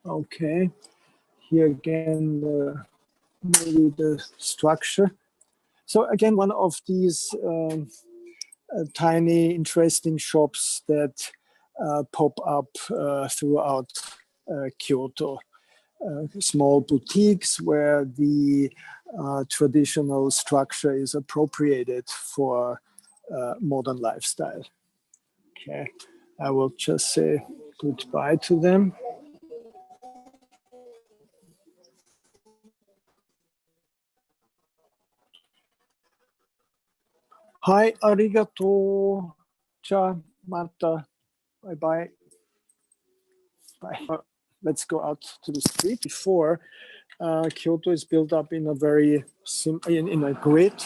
Okay. Here again, maybe the structure. So again, one of these tiny, interesting shops that pop up throughout Kyoto. Small boutiques where the traditional structure is appropriated for modern lifestyle. Okay, I will just say goodbye to them. Hi, arigato. Ciao, mata. Bye-bye. Bye. Let's go out to the street. Before, Kyoto is built up in a very in a grid.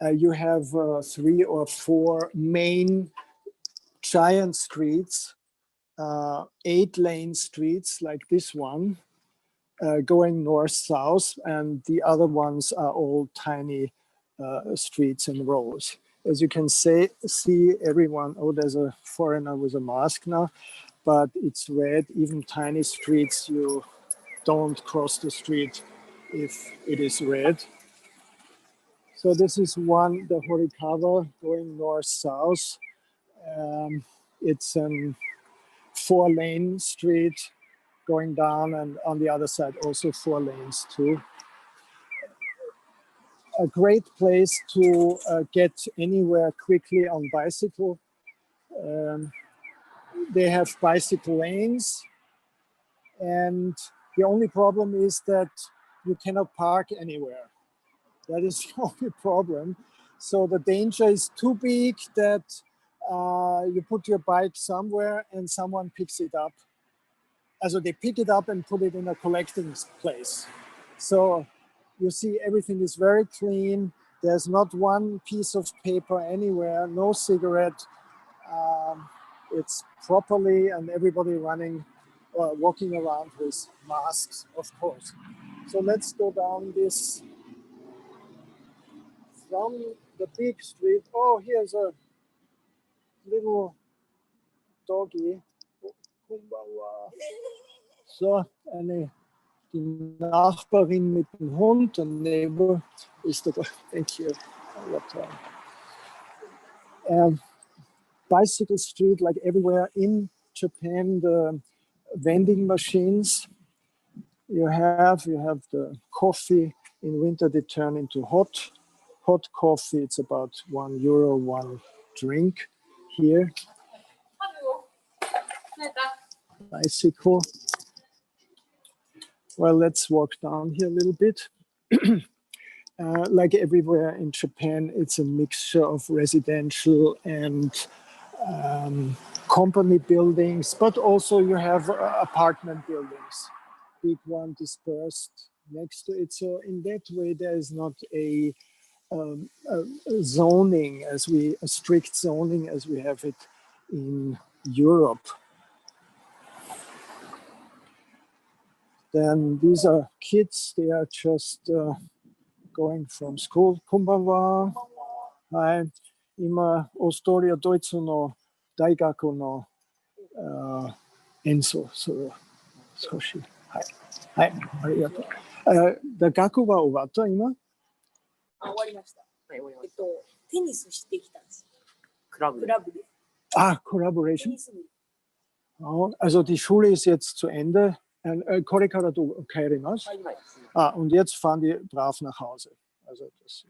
You have 3 or 4 main giant streets, 8-lane streets like this one, going north-south, and the other ones are all tiny streets and rows. As you can see everyone, oh, there's a foreigner with a mask now, but it's red. Even tiny streets, you don't cross the street if it is red. So this is one, the Horikawa, going north-south. It's a 4-lane street going down, and on the other side also 4 lanes too. A great place to get anywhere quickly on bicycle. They have bicycle lanes, and the only problem is that you cannot park anywhere. That is the only problem. So the danger is too big that you put your bike somewhere and someone picks it up. Also they pick it up and put it in a collecting place. So you see everything is very clean. There's not one piece of paper anywhere, no cigarette. It's properly, and everybody running or walking around with masks, of course. So let's go down this from the big street. Oh, here's a little doggy. So, die Nachbarin mit dem Hund, a neighbor is the, thank you. Bicycle street, like everywhere in Japan, the vending machines you have the coffee. In winter they turn into hot coffee. It's about €1 one drink here. Bicycle. Well, let's walk down here a little bit. Like everywhere in Japan, it's a mixture of residential and company buildings, but also you have apartment buildings, big one dispersed next to it. So in that way, there is not a zoning a strict zoning as we have it in Europe. Then these are kids, they are just going from school. Kumbawa. Hi. Ima Ostoria Doitsu no Daigaku no Enso. So, Soshi. Hi. Hi. Arigato. The gaku wa owatta ima? 終わりました。はい、終わりました。テニスしてきたんです。クラブで。Collaboration. Oh, also die Schule ist jetzt zu Ende. Korikara do kaerimasu. Und jetzt fahren die brav nach Hause. Also das.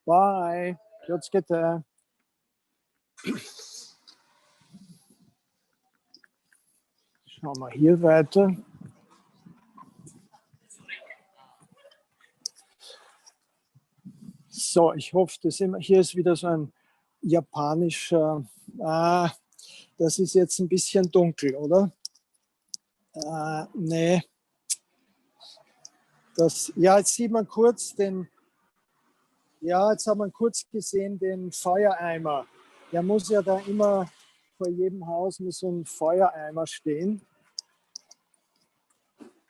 Bye. Kiyotsukete. Schauen wir hier weiter. So, ich hoffe, hier ist wieder so ein japanischer. Das ist jetzt ein bisschen dunkel, oder? Nee. Jetzt sieht man kurz jetzt hat man kurz gesehen den Feuereimer. Der muss ja da immer vor jedem Haus mit so einem Feuereimer stehen.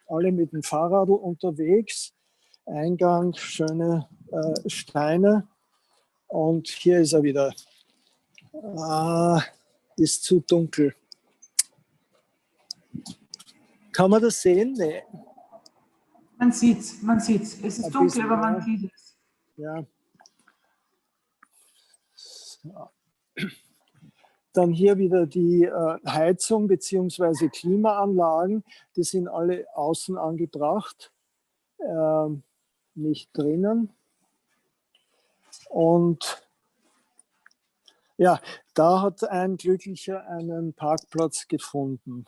Alle mit dem Fahrrad unterwegs. Eingang, schöne Steine. Und hier ist er wieder. Ist zu dunkel. Kann man das sehen? Nee. Man sieht's. Es ist dunkel, aber man sieht es. Ja. So. Dann hier wieder die Heizung bzw. Klimaanlagen. Die sind alle außen angebracht, nicht drinnen. Und ja, da hat ein Glücklicher einen Parkplatz gefunden.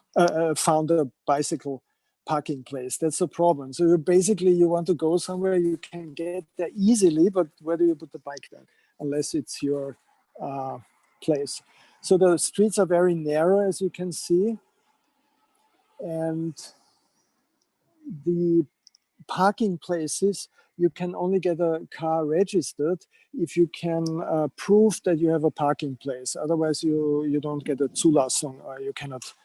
Found a bicycle parking place. That's the problem. So you want to go somewhere, you can get there easily, but where do you put the bike then? Unless it's your place. So the streets are very narrow, as you can see. And the parking places, you can only get a car registered if you can prove that you have a parking place. Otherwise, you don't get a Zulassung, or you cannot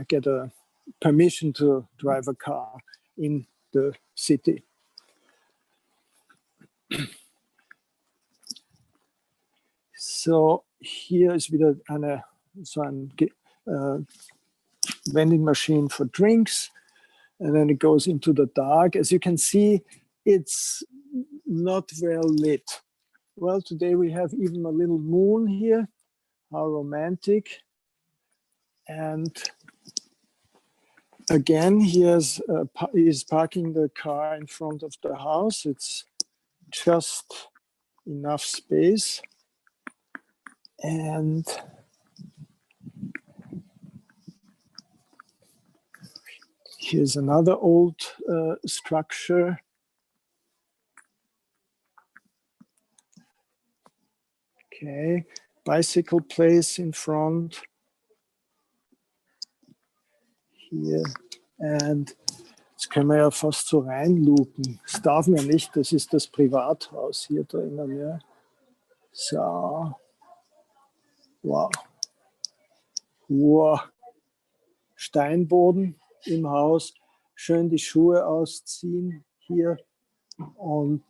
get a permission to drive a car in the city. So hier ist wieder so ein vending machine for drinks. And then it goes into the dark. As you can see, it's not well lit. Well, today we have even a little moon here. How romantic. And again, he is parking the car in front of the house. It's just enough space. And here's another old structure. Okay, bicycle place in front. Hier. Und jetzt können wir ja fast so reinlupen. Das darf man nicht, das ist das Privathaus hier drinnen. Ja. So. Wow. Wow. Steinboden im Haus. Schön die Schuhe ausziehen hier. Und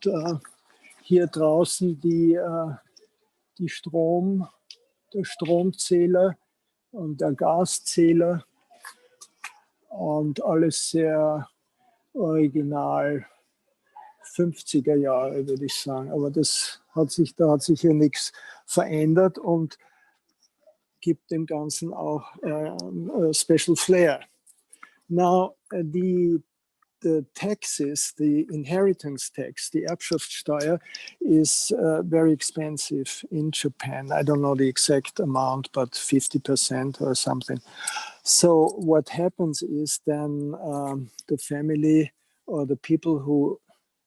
hier draußen der Stromzähler und der Gaszähler. Und alles sehr original 50er Jahre, würde ich sagen. Aber da hat sich hier nichts verändert und gibt dem Ganzen auch special flair. Now, the taxes, the inheritance tax, the Erbschaftssteuer is very expensive in Japan. I don't know the exact amount, but 50% or something. So what happens is then the family or the people who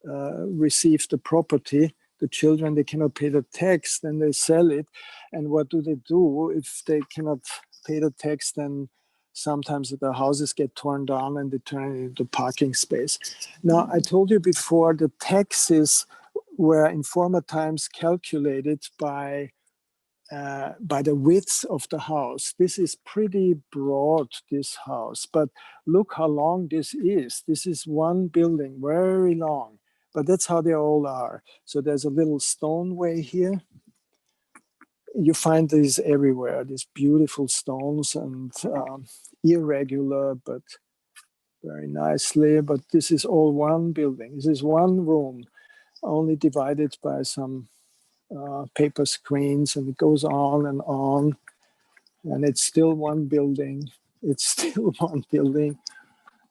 receive the property, the children, they cannot pay the tax, then they sell it. And what do? If they cannot pay the tax, then sometimes the houses get torn down and they turn it into parking space. Now, I told you before, the taxes were in former times calculated by by the width of the house. This is pretty broad, this house, but look how long this is. This is one building, very long, but that's how they all are. So there's a little stone way here. You find these everywhere, these beautiful stones, and irregular, but very nicely. But this is all one building. This is one room, only divided by some paper screens, and it goes on, and it's still one building. It's still one building.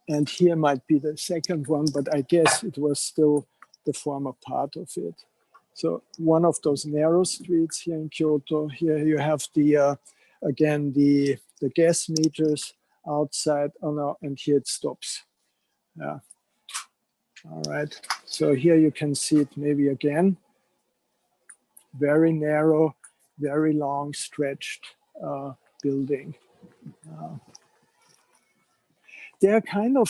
And here might be the second one, but I guess it was still the former part of it. So one of those narrow streets here in Kyoto. Here you have the again the gas meters outside. Oh no, and here it stops. Yeah. All right. So here you can see it maybe again. Very narrow, very long stretched building. They are kind of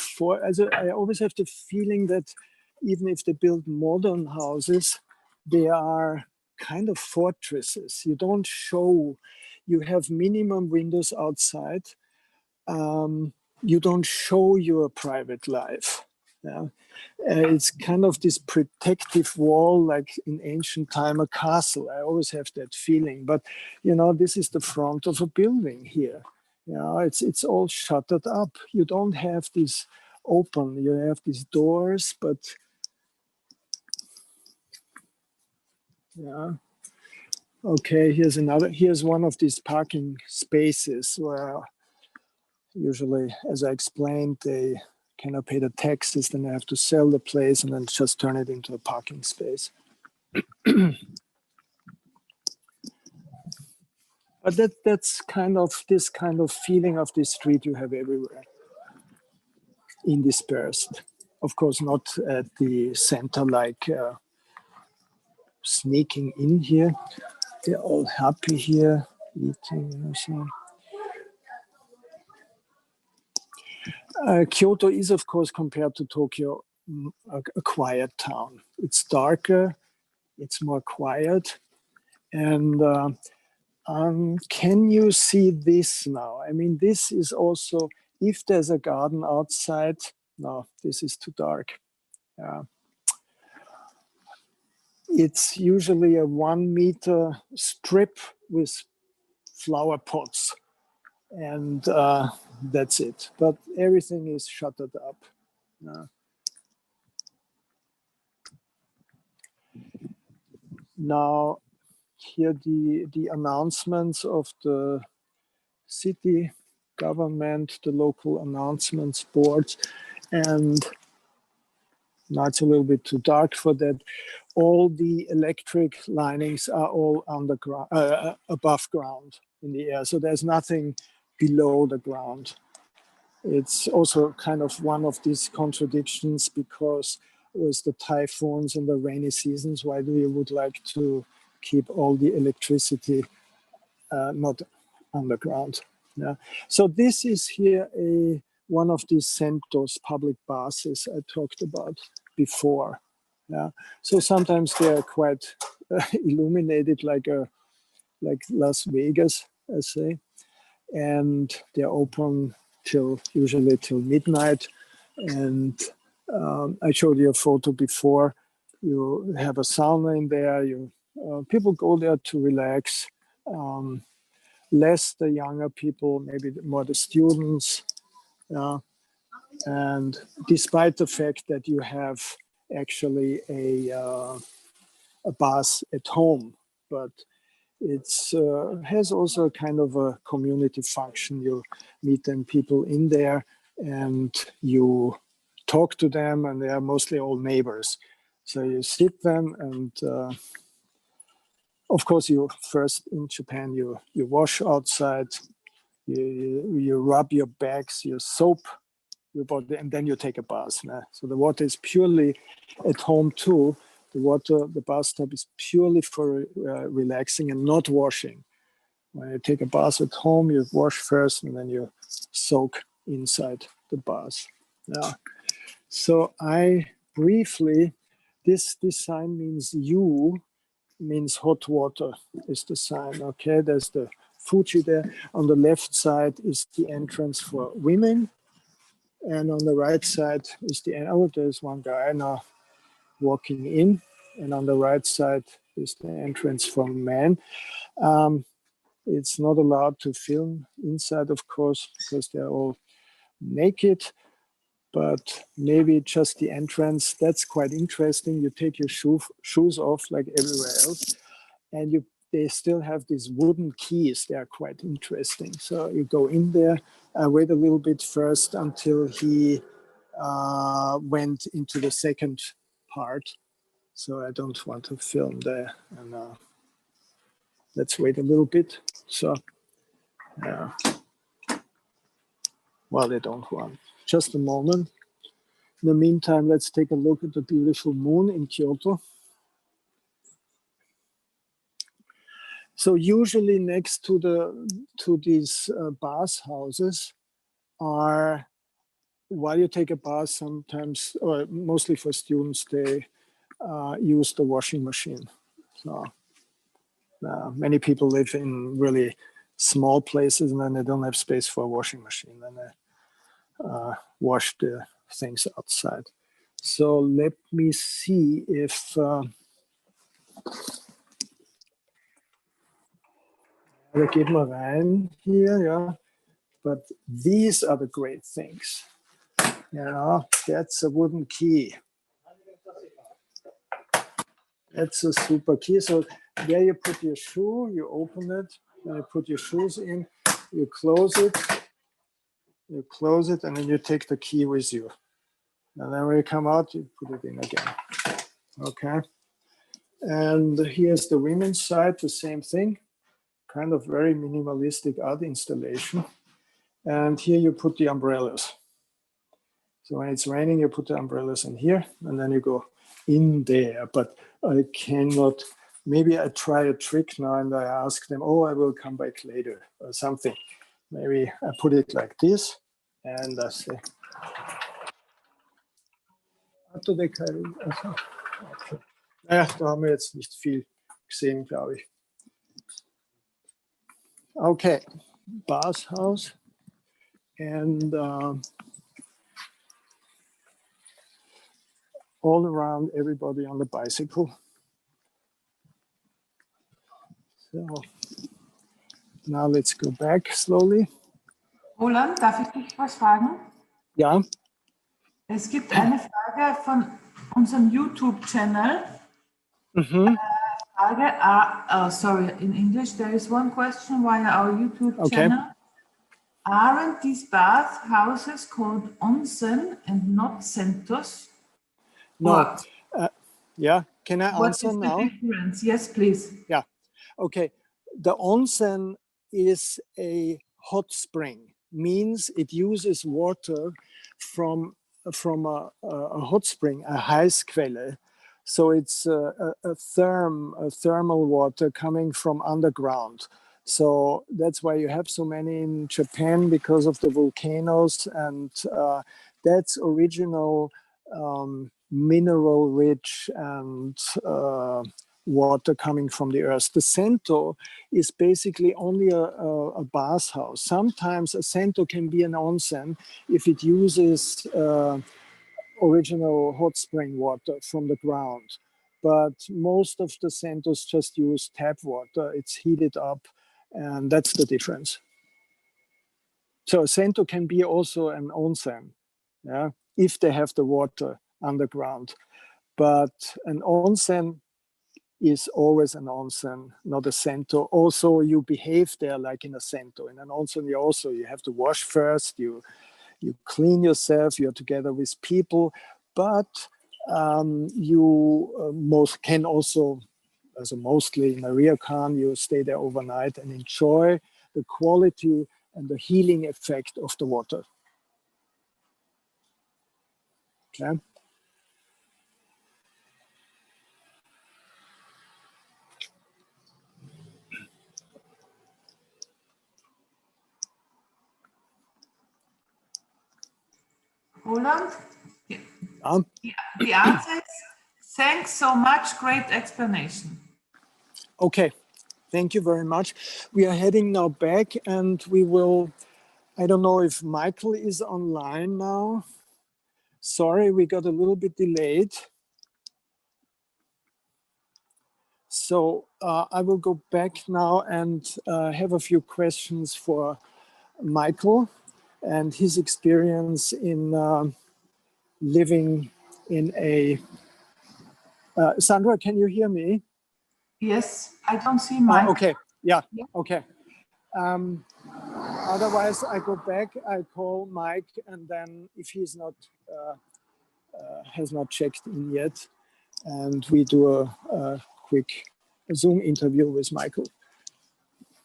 I always have the feeling that even if they build modern houses, they are kind of fortresses. You don't show, you have minimum windows outside. You don't show your private life. Yeah. It's kind of this protective wall, like in ancient time, a castle. I always have that feeling. But, you know, this is the front of a building here. Yeah, it's all shuttered up. You don't have this open. You have these doors, but yeah. Okay, here's one of these parking spaces where usually, as I explained, they cannot pay the taxes, then they have to sell the place and then just turn it into a parking space. But that's kind of this kind of feeling of this street you have everywhere, interspersed. Of course, not at the center, like sneaking in here. They're all happy here, eating. So. Kyoto is, of course, compared to Tokyo, a quiet town. It's darker, it's more quiet. And can you see this now? I mean, this is also, if there's a garden outside, no, this is too dark. It's usually a 1 meter strip with flower pots. And that's it. But everything is shuttered up. Now, here the announcements of the city government, the local announcements boards, and now it's a little bit too dark for that. All the electric linings are all underground, above ground in the air. So there's nothing below the ground. It's also kind of one of these contradictions, because with the typhoons and the rainy seasons, why do you would like to keep all the electricity not underground? Yeah. So this is here one of these Sentos public baths I talked about before. Yeah. So sometimes they are quite illuminated, like Las Vegas, I say, and they're open usually till midnight. And I showed you a photo before. You have a sauna in there. People go there to relax. Less the younger people, maybe more the students. And despite the fact that you have actually a bath at home, but it's has also a kind of a community function. You meet them people in there and you talk to them, and they are mostly all neighbors. So you sit them, and of course you first in Japan, you wash outside, you rub your backs, you soap your body, and then you take a bath. So the water is purely at home too. The bathtub is purely for relaxing and not washing. When you take a bath at home, you wash first and then you soak inside the bath. Yeah. So I briefly, this sign means you, means hot water is the sign. Okay, there's the Fuji there. On the left side is the entrance for women. And on the right side is the, oh, there's one guy now walking in. And on the right side is the entrance for men. It's not allowed to film inside, of course, because they're all naked. But maybe just the entrance, that's quite interesting. You take your shoes off like everywhere else, and they still have these wooden keys. They are quite interesting. So you go in there, wait a little bit first until he went into the second part. So I don't want to film there. And let's wait a little bit. So, well, they don't want. Just a moment. In the meantime, let's take a look at the beautiful moon in Kyoto. So usually next to these bath houses are, while you take a bath, sometimes, or mostly for students, they use the washing machine. So many people live in really small places and then they don't have space for a washing machine. Then they wash the things outside. So let me see if wir gehen mal rein hier, ja. But these are the great things. You know, that's a wooden key. That's a super key. So there you put your shoe, you open it, and you put your shoes in, you close it, and then you take the key with you. And then when you come out, you put it in again. Okay. And here's the women's side, the same thing. Kind of very minimalistic art installation. And here you put the umbrellas. So when it's raining, you put the umbrellas in here, and then you go in there. But I cannot, maybe I try a trick now and I ask them, oh, I will come back later or something. Maybe I put it like this and I say, okay. Naja, da haben wir jetzt nicht viel gesehen, glaube ich. Okay, bathhouse. And all around, everybody on the bicycle. So now let's go back slowly. Roland, darf ich dich was fragen? Ja. Es gibt eine Frage von unserem YouTube-Channel. Sorry, in English, there is one question via our YouTube channel. Aren't these bath houses called onsen and not sentos? No. Yeah, can I answer now? What is the difference? Yes, please. Yeah, okay. The onsen is a hot spring, means it uses water from a hot spring, a Heißquelle. So it's a thermal water coming from underground. So that's why you have so many in Japan, because of the volcanoes, and that's original mineral rich and water coming from the earth. The sento is basically only a bathhouse. Sometimes a sento can be an onsen if it uses original hot spring water from the ground. But most of the sentos just use tap water. It's heated up, and that's the difference. So a sento can be also an onsen, yeah, if they have the water underground. But an onsen is always an onsen, not a sento. Also, you behave there like in a sento. In an onsen, you have to wash first, you clean yourself, you're together with people, but you can also, as mostly in a ryokan, you stay there overnight and enjoy the quality and the healing effect of the water. Okay. Roland, the answer is thanks so much, great explanation. Okay, thank you very much. We are heading now back, and we will, I don't know if Michael is online now. Sorry, we got a little bit delayed. So I will go back now and have a few questions for Michael and his experience in living in a... Sandra, can you hear me? Yes, I don't see Mike. Okay, yeah, okay. Otherwise, I go back, I call Mike, and then if he's not, has not checked in yet, and we do a quick Zoom interview with Michael.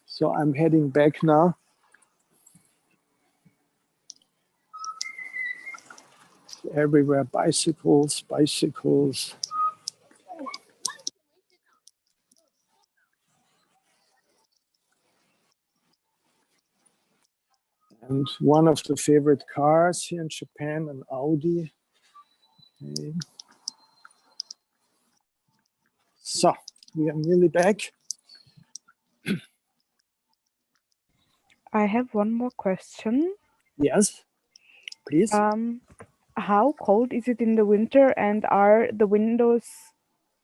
So I'm heading back now. Everywhere, bicycles, bicycles. And one of the favorite cars here in Japan, an Audi. Okay. So we are nearly back. I have one more question. Yes, please. How cold is it in the winter, and are the windows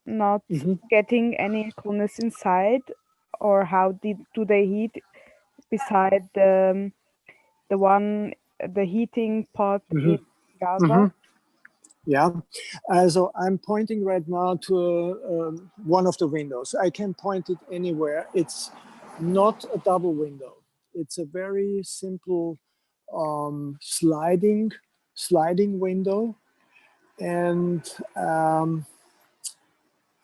not getting any coolness inside, or how do they heat beside the heating pot in Gaza? Yeah, so I'm pointing right now to one of the windows. I can point it anywhere. It's not a double window. It's a very simple sliding window, and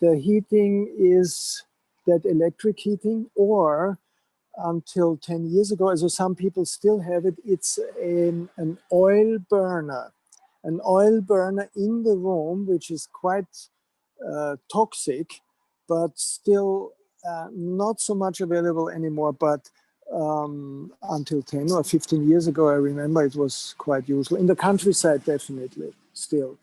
the heating is that electric heating, or until 10 years ago, so some people still have it, it's an oil burner. An oil burner in the room, which is quite toxic, but still not so much available anymore. But until 10 or 15 years ago, I remember it was quite usual. In the countryside, definitely, still.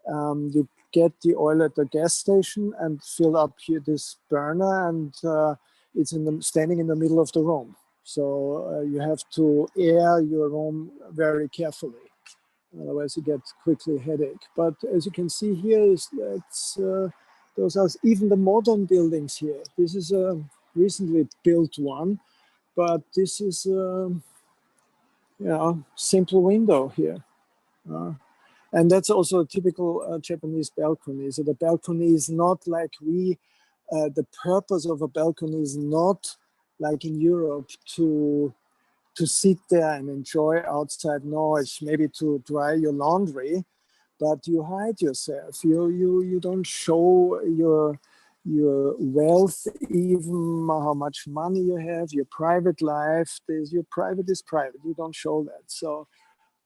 You get the oil at the gas station and fill up here this burner, and it's standing in the middle of the room. So you have to air your room very carefully. Otherwise, you get quickly headache. But as you can see here, those are even the modern buildings here. This is a recently built one, but this is simple window here. And that's also a typical Japanese balcony. So the balcony is not like the purpose of a balcony is not like in Europe to sit there and enjoy outside noise, maybe to dry your laundry, but you hide yourself. You don't show your wealth, even how much money you have, your private life. Your private is private. You don't show that. So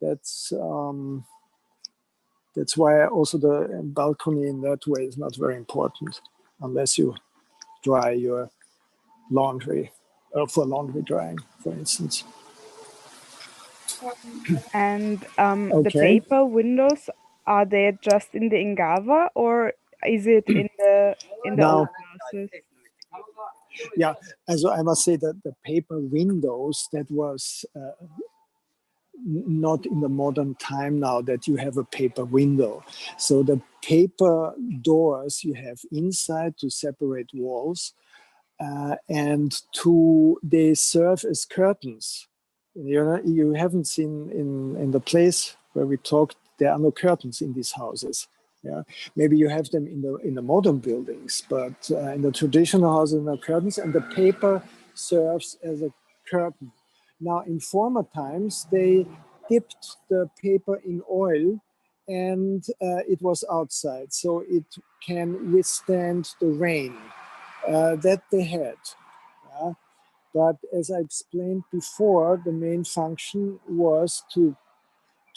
that's why also the balcony in that way is not very important, unless you dry your laundry, for laundry drying, for instance. And the paper windows, are they just in the engawa, or is it in the old houses? Yeah, so I must say that the paper windows, that was not in the modern time now that you have a paper window. So the paper doors you have inside to separate walls, and they serve as curtains. You haven't seen in the place where we talked, there are no curtains in these houses. Yeah, maybe you have them in the modern buildings, but in the traditional houses, no curtains, and the paper serves as a curtain. Now, in former times, they dipped the paper in oil, and it was outside, so it can withstand the rain that they had. Yeah? But as I explained before, the main function was to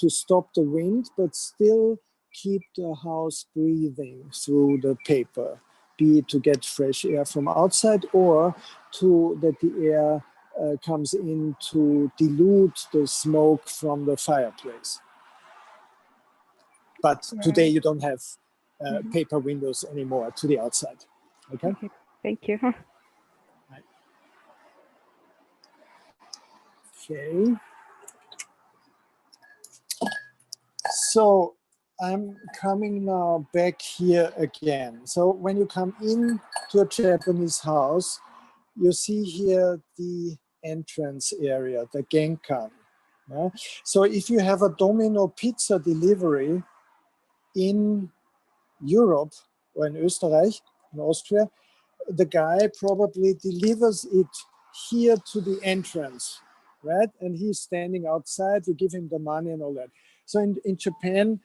stop the wind, but still keep the house breathing through the paper, be it to get fresh air from outside, or that the air comes in to dilute the smoke from the fireplace. But today you don't have paper windows anymore to the outside. Okay? Thank you. Okay. So I'm coming now back here again. So when you come in to a Japanese house, you see here the entrance area, the genkan. Yeah? So if you have a Domino pizza delivery in Europe or in Österreich, in Austria, the guy probably delivers it here to the entrance, right? And he's standing outside, you give him the money and all that. So in Japan,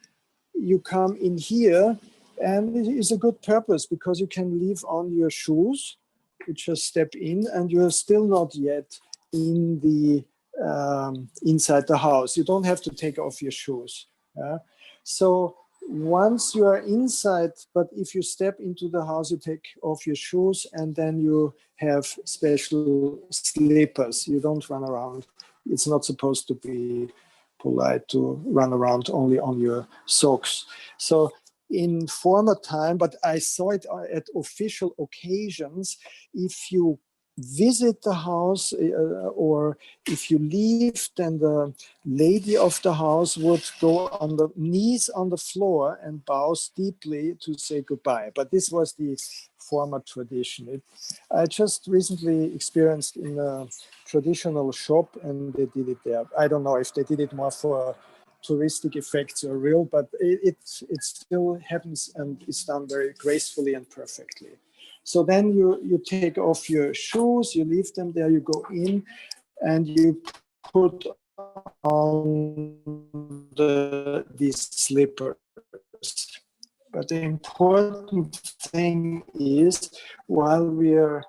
you come in here and it is a good purpose because you can leave on your shoes, you just step in and you are still not yet in the inside the house. You don't have to take off your shoes. Yeah? So once you are inside, but if you step into the house, you take off your shoes and then you have special slippers. You don't run around. It's not supposed to be polite to run around only on your socks. So in former time, but I saw it at official occasions, if you visit the house or if you leave, then the lady of the house would go on the knees on the floor and bow deeply to say goodbye. But this was the former tradition. I just recently experienced in a traditional shop and they did it there. I don't know if they did it more for touristic effects or real, but it still happens and it's done very gracefully and perfectly. So then you take off your shoes, you leave them there, you go in and you put on these slippers. But the important thing is, while we are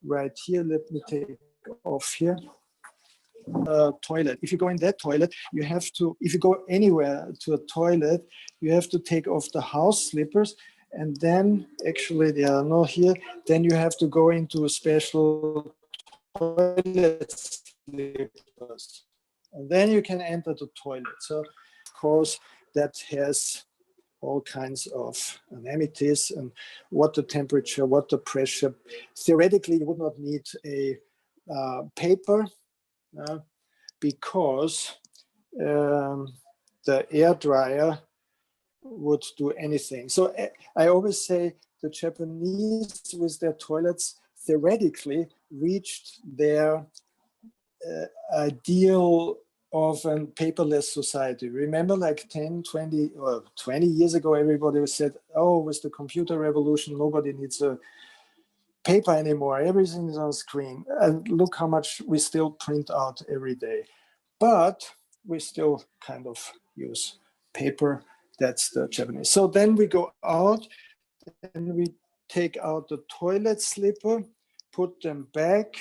right here, let me take off here. Toilet. If you go in that toilet, you have to, if you go anywhere to a toilet, you have to take off the house slippers. And then, actually, they are not here. Then you have to go into a special toilet slippers. And then you can enter the toilet. So, of course, that has all kinds of amenities and water temperature, water pressure. Theoretically, you would not need a paper because the air dryer would do anything. So I always say the Japanese with their toilets theoretically reached their ideal of a paperless society. Remember like 10, 20, or 20 years ago, everybody said, oh, with the computer revolution, nobody needs a paper anymore. Everything is on screen. And look how much we still print out every day. But we still kind of use paper. That's the Japanese. So then we go out and we take out the toilet slipper, put them back,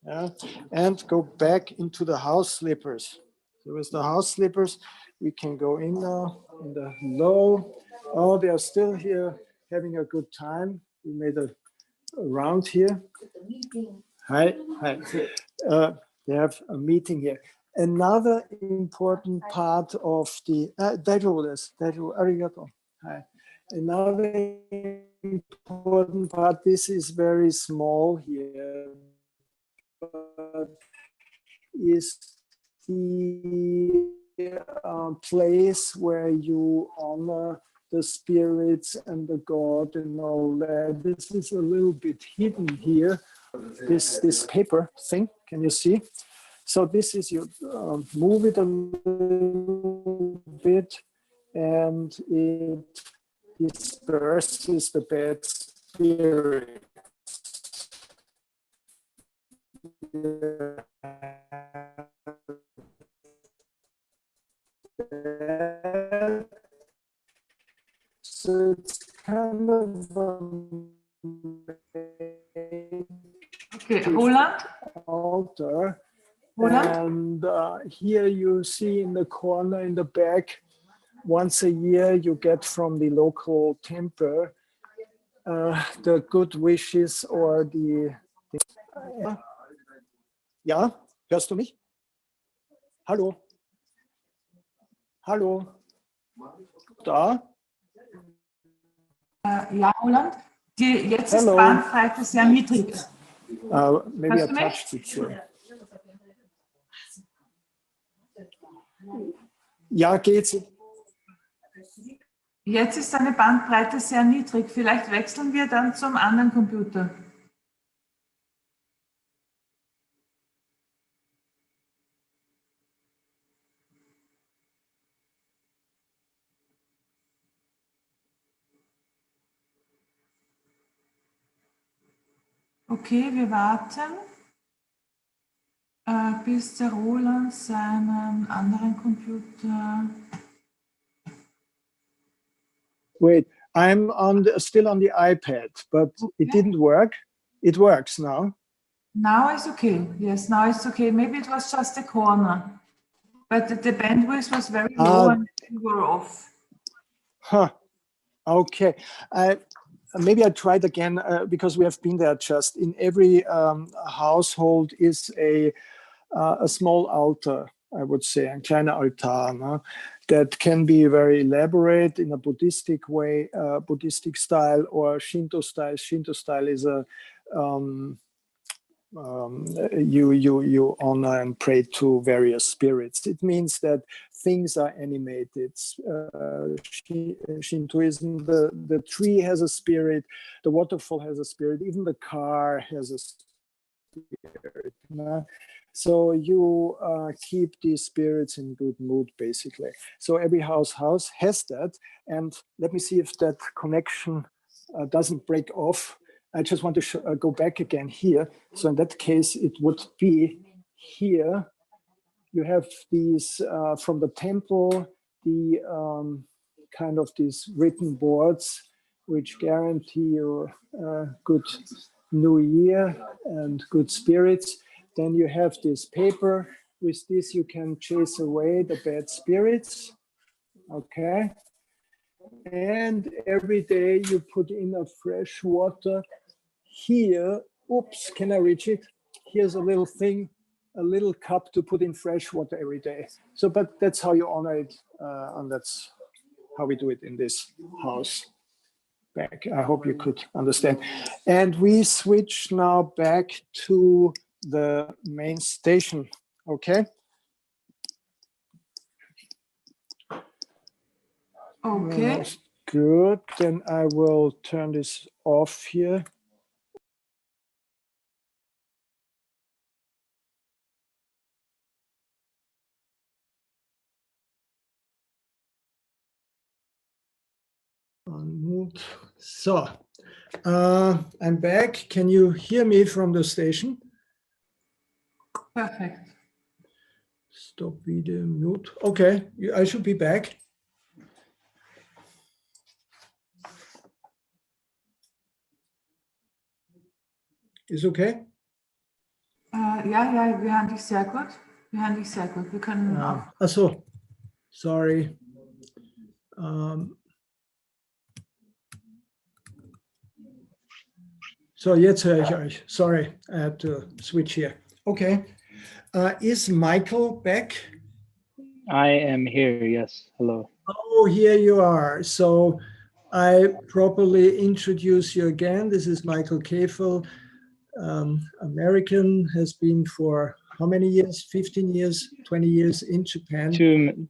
and go back into the house slippers. So with the house slippers, we can go in now in the low. Oh, they are still here having a good time. We made a round here. Hi, hi. They have a meeting here. Another important part of the arigato. Hi. Another important part, this is very small here, but is the place where you honor the spirits and the God and all that. This is a little bit hidden here. This paper thing, can you see? So this is, you move it a little bit and it disperses the bad spirit. So it's kind of okay, Roland? altar. Roland? And here you see in the corner in the back, once a year you get from the local temple the good wishes or the ja, hörst du mich? Hallo? Hallo? Da? Ja, Roland? Jetzt ist Hello. Bandbreite sehr niedrig. Maybe I Hörst du mich? touched it here. Ja, geht's? Jetzt ist seine Bandbreite sehr niedrig. Vielleicht wechseln wir dann zum anderen Computer. Okay, wir warten, bis der Roland seinen anderen Computer... Wait, I'm still on the iPad, but it didn't work. It works now. Now it's okay. Yes, now it's okay. Maybe it was just a corner, but the bandwidth was very low and we were off. Huh. Okay. Maybe I tried again because we have been there. Just in every household is a small altar, I would say, ein kleiner Altar, no? That can be very elaborate in a Buddhistic way, Buddhistic style, or Shinto style. Shinto style is a you honor and pray to various spirits. It means that things are animated. Shintoism, the tree has a spirit, the waterfall has a spirit, even the car has a spirit. So you keep these spirits in good mood, basically. So every house has that. And let me see if that connection doesn't break off. I just want to go back again here. So in that case, it would be here. You have these from the temple, the kind of these written boards, which guarantee you good new year and good spirits. Then you have this paper. With this, you can chase away the bad spirits. Okay. And every day you put in a fresh water. Here, oops, can I reach it? Here's a little thing, a little cup to put in fresh water every day. So, but that's how you honor it, and that's how we do it in this house. Back. I hope you could understand. And we switch now back to the main station. Okay. Okay. Good. Then I will turn this off here. So, I'm back. Can you hear me from the station? Perfect. Stop video, mute. Okay, I should be back. Ist okay? Ja, wir hören dich sehr gut. Wir hören dich sehr gut. Wir können auch. Ach so, sorry. So, jetzt höre ich euch. Sorry, I had to switch here. Okay. Is Michael back? I am here, yes. Hello. Oh, here you are. So I properly introduce you again. This is Michael Kefel, American, has been for how many years? 15 years, 20 years in Japan?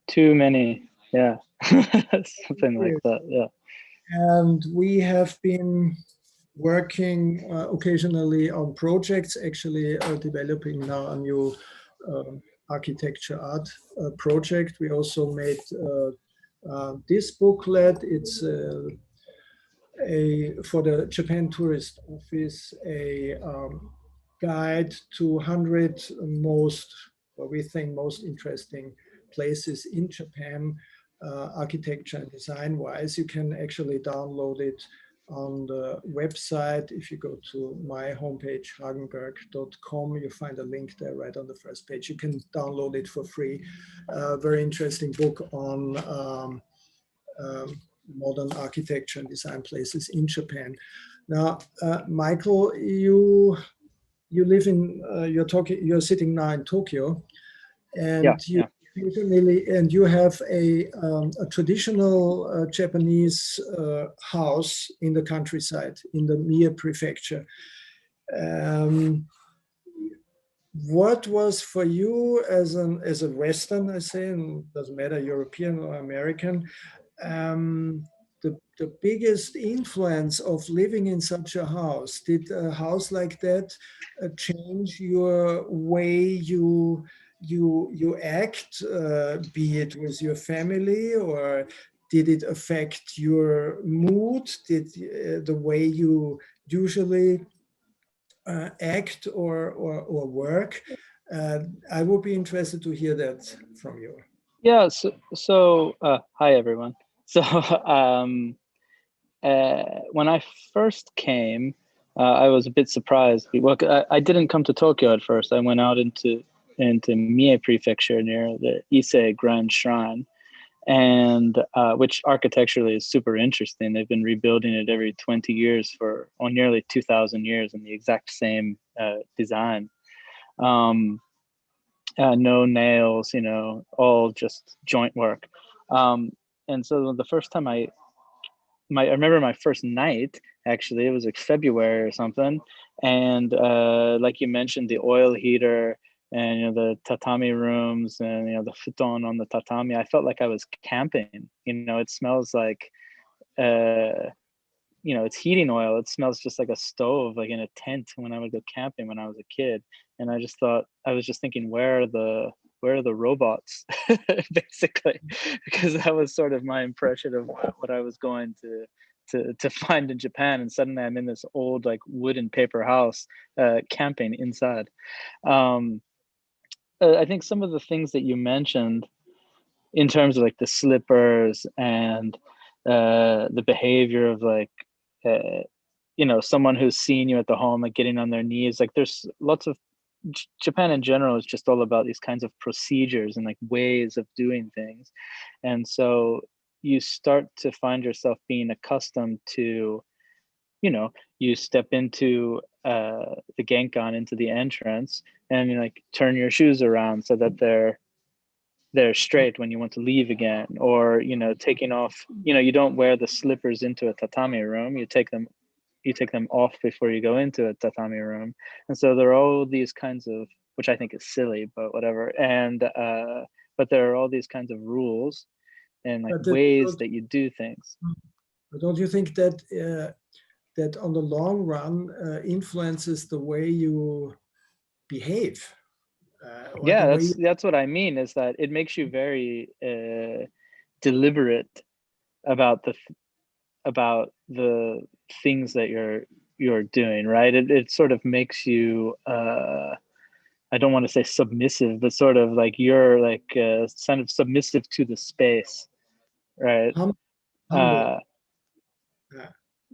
Too many, yeah. Something like that, yeah. And we have been working occasionally on projects, actually developing now a new architecture art project. We also made this booklet. It's for the Japan Tourist Office, a guide to 100 what we think most interesting places in Japan, architecture and design wise. You can actually download it on the website. If you go to my homepage, hagenberg.com, you find a link there right on the first page. You can download it for free. Very interesting book on modern architecture and design places in Japan. Now, Michael, you live in, you're sitting now in Tokyo, and you have a traditional Japanese house in the countryside, in the Mie prefecture. what was for you as a Western, I say, and doesn't matter European or American, the biggest influence of living in such a house? Did a house like that change your way you act, be it with your family, or did it affect your mood? Did the way you usually act or work? I would be interested to hear that from you. Yeah. So hi everyone. So when I first came, I was a bit surprised. Well, I didn't come to Tokyo at first. I went out into Mie Prefecture near the Ise Grand Shrine, and which architecturally is super interesting. They've been rebuilding it every 20 years for nearly 2,000 years in the exact same design. No nails, you know, all just joint work. And so the first time I remember my first night, actually, it was like February or something. And like you mentioned, the oil heater and, you know, the tatami rooms and, you know, the futon on the tatami, I felt like I was camping. You know, it smells like, you know, it's heating oil. It smells just like a stove, like in a tent when I would go camping when I was a kid. And I was just thinking, where are the robots, basically, because that was sort of my impression of what I was going to find in Japan. And suddenly I'm in this old like wooden paper house, camping inside. I think some of the things that you mentioned in terms of like the slippers and the behavior of like, you know, someone who's seen you at the home, like getting on their knees, like there's lots of Japan in general is just all about these kinds of procedures and like ways of doing things. And so you start to find yourself being accustomed to, you know, you step into the genkan, into the entrance, and you like turn your shoes around so that they're straight when you want to leave again, or, you know, taking off, you know, you don't wear the slippers into a tatami room, you take them off before you go into a tatami room. And so there are all these kinds of, which I think is silly, but whatever. And but there are all these kinds of rules and like ways that you do things. But don't you think that that on the long run influences the way you behave? Yeah, that's what I mean, is that it makes you very deliberate about the things that you're doing, right? It sort of makes you I don't want to say submissive, but sort of like you're like kind of submissive to the space, right? Humble.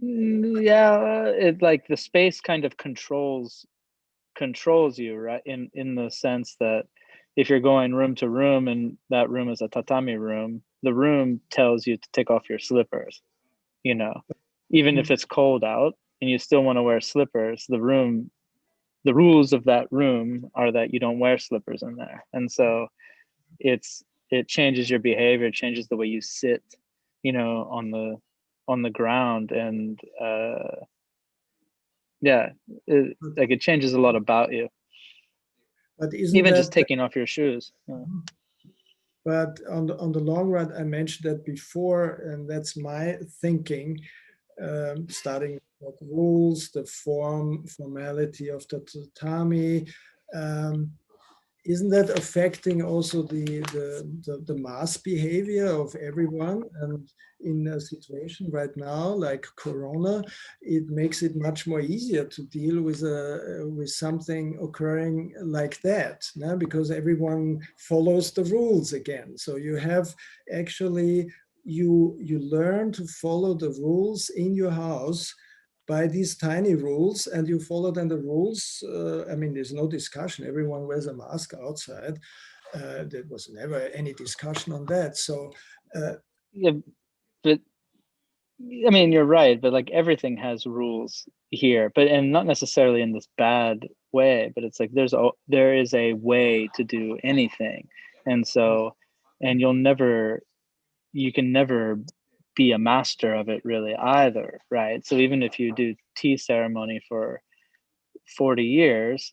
Yeah, it like the space kind of controls you, right? In the sense that if you're going room to room and that room is a tatami room, the room tells you to take off your slippers, you know, even if it's cold out and you still want to wear slippers, the rules of that room are that you don't wear slippers in there. And so it changes your behavior, it changes the way you sit, you know, on the ground. And yeah, it changes a lot about you. But isn't even that, just taking off your shoes. Yeah. But on the long run, I mentioned that before, and that's my thinking, starting with rules, the formality of the tatami. Isn't that affecting also the mass behavior of everyone? And in a situation right now like Corona, it makes it much more easier to deal with something occurring like that, no? Because everyone follows the rules again. So you have actually you learn to follow the rules in your house by these tiny rules, and you follow then the rules. I mean, there's no discussion. Everyone wears a mask outside. There was never any discussion on that. So yeah, but I mean, you're right, but like everything has rules here, and not necessarily in this bad way, but it's like there is a way to do anything. And so, and you can never be a master of it really either, right? So even if you do tea ceremony for 40 years,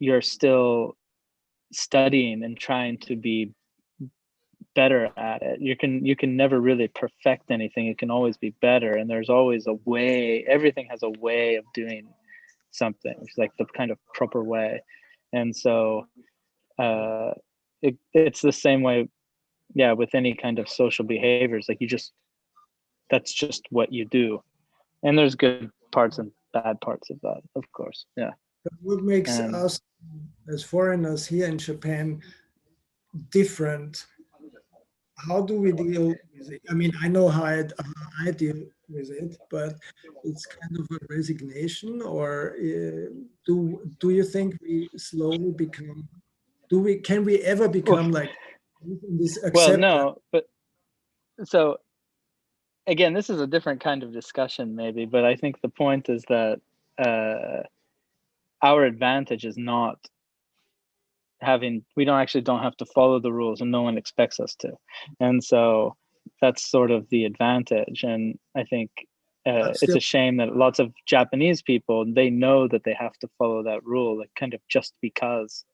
you're still studying and trying to be better at it. You can never really perfect anything. It can always be better, and there's always a way. Everything has a way of doing something. It's like the kind of proper way. And so it's the same way, yeah, with any kind of social behaviors. Like that's just what you do, and there's good parts and bad parts of that, of course. Yeah. But what makes us as foreigners here in Japan different? How do we deal with it? I mean, I know how I deal with it, but it's kind of a resignation. Or do you think we slowly become? Can we ever become like this? Well, no, but so again, this is a different kind of discussion, maybe. But I think the point is that our advantage is not we don't have to follow the rules, and no one expects us to, and so that's sort of the advantage. And I think it's a shame that lots of Japanese people, they know that they have to follow that rule, like kind of just because.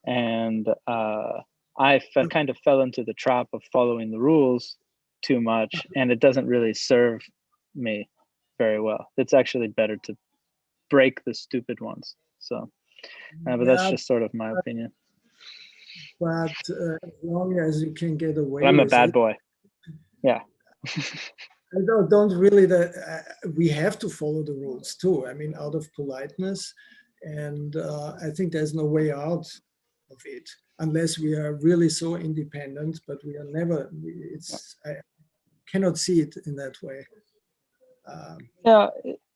And I kind of fell into the trap of following the rules too much, and it doesn't really serve me very well. It's actually better to break the stupid ones. So but that's just sort of my opinion. But as long as you can get away, I'm a bad boy. Yeah. I don't really. We have to follow the rules too. I mean, out of politeness, and I think there's no way out of it unless we are really so independent. But we are never. I cannot see it in that way. Yeah,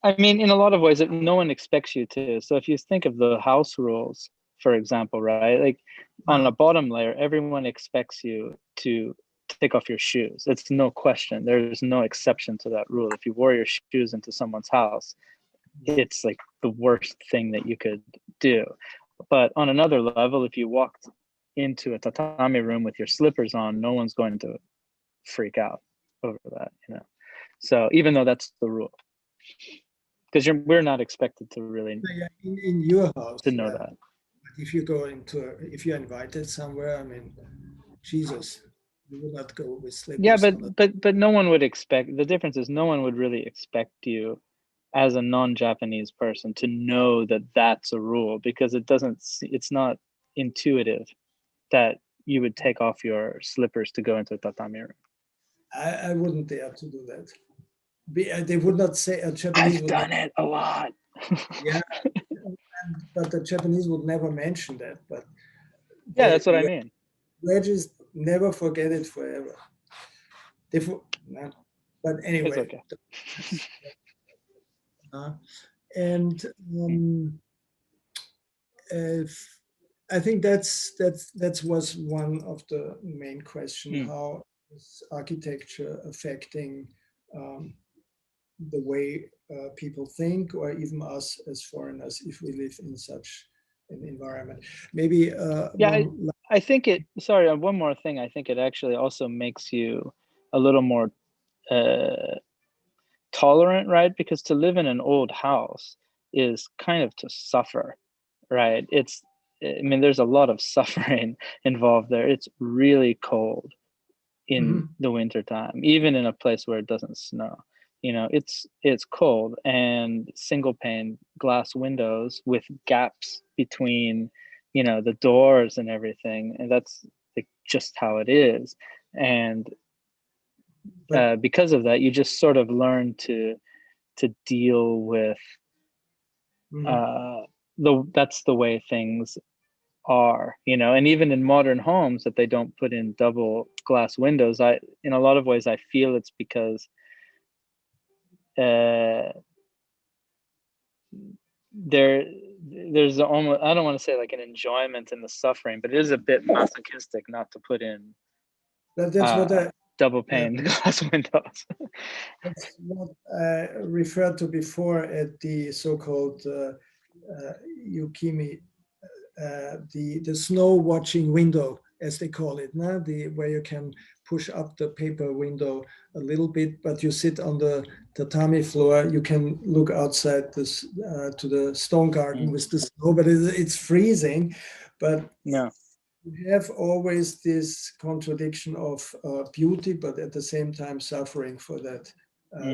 I mean, in a lot of ways, no one expects you to. So if you think of the house rules, for example, right? Like on a bottom layer, everyone expects you to take off your shoes. It's no question. There's no exception to that rule. If you wore your shoes into someone's house, it's like the worst thing that you could do. But on another level, if you walked into a tatami room with your slippers on, no one's going to freak out over that, you know. So even though that's the rule, because we're not expected to really in your house to know that. If you go if you're invited somewhere, I mean, Jesus, you would not go with slippers. Yeah, but no one would expect. The difference is no one would really expect you as a non-Japanese person to know that that's a rule, because it's not intuitive that you would take off your slippers to go into a tatami room. I wouldn't dare to do that. They would not say a Japanese. I've done it a lot. Yeah, but the Japanese would never mention that. But yeah, that's what I mean. Wedges never forget it forever. But anyway, it's okay. And I think that was one of the main questions. How is architecture affecting the way people think, or even us as foreigners, if we live in such an environment? Maybe I think one more thing. I think it actually also makes you a little more tolerant, right? Because to live in an old house is kind of to suffer, right? I mean, there's a lot of suffering involved there. It's really cold in the wintertime, even in a place where it doesn't snow. You know, it's cold, and single pane glass windows with gaps between, you know, the doors and everything. And that's like just how it is. And because of that, you just sort of learn to deal with that's the way things are, you know. And even in modern homes that they don't put in double glass windows, in a lot of ways I feel it's because there's almost, I don't want to say like an enjoyment in the suffering, but it is a bit masochistic not to put in double pane glass windows. That's what I referred to before at the so-called yukimi, the snow watching window as they call it, no? Where you can push up the paper window a little bit, but you sit on the tatami floor. You can look outside this to the stone garden with the snow, but it's freezing. But yeah, you have always this contradiction of beauty, but at the same time suffering for that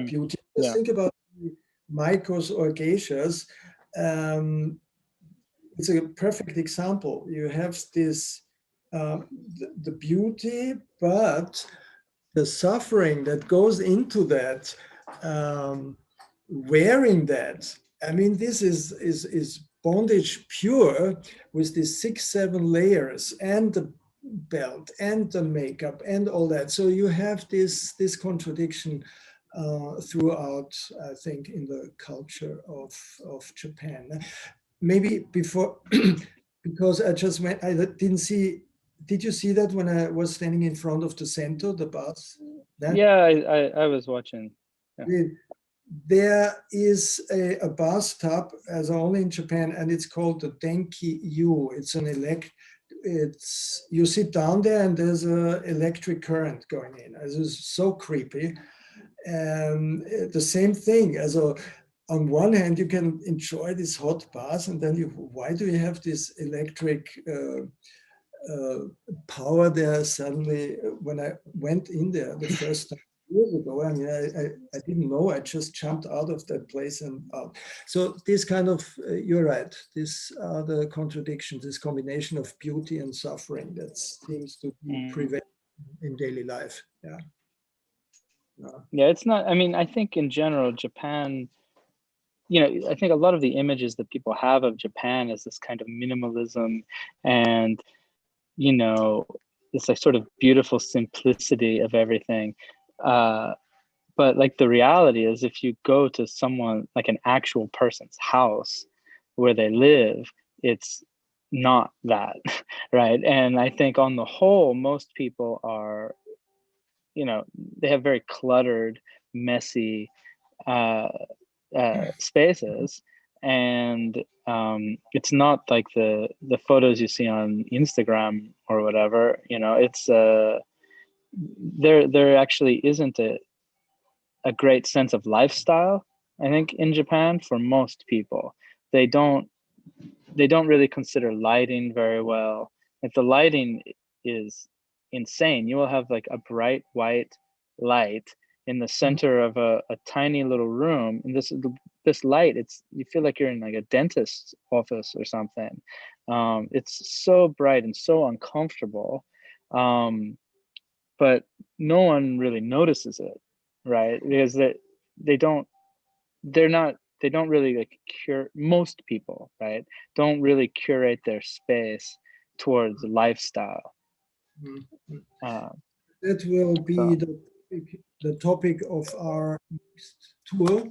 beauty. Just yeah, think about micos or geishas. It's a perfect example. You have this the beauty, but the suffering that goes into that, wearing that. I mean, this is bondage pure, with these 6-7 layers and the belt and the makeup and all that. So you have this contradiction throughout, I think, in the culture of Japan. Maybe before, because I didn't see. Did you see that when I was standing in front of the Sento, the bus? yeah. I was watching. Yeah. There is a bathtub, as only in Japan, and it's called the Denki Yu. It's an you sit down there and there's an electric current going in. It's so creepy. And the same thing as on one hand, you can enjoy this hot bath, and then why do you have this electric power there suddenly? When I went in there the first time years ago, I mean, I didn't know. I just jumped out of that place and out. So this kind of, you're right. These are the contradictions, this combination of beauty and suffering that seems to be prevalent in daily life. Yeah. Yeah, it's not, I mean, I think in general, Japan, I think a lot of the images that people have of Japan is this kind of minimalism and, this like sort of beautiful simplicity of everything. But like the reality is, if you go to someone, like an actual person's house where they live, it's not that, right? And I think on the whole, most people are, they have very cluttered, messy spaces, and it's not like the photos you see on Instagram or whatever. It's there actually isn't a great sense of lifestyle, I think, in Japan for most people. They don't really consider lighting very well. If the lighting is insane, you will have like a bright white light in the center of a tiny little room, and this light, you feel like you're in like a dentist's office or something. It's so bright and so uncomfortable, but no one really notices it, right? Because they don't really like most people, right, don't really curate their space towards lifestyle. That will be the topic of our next tour.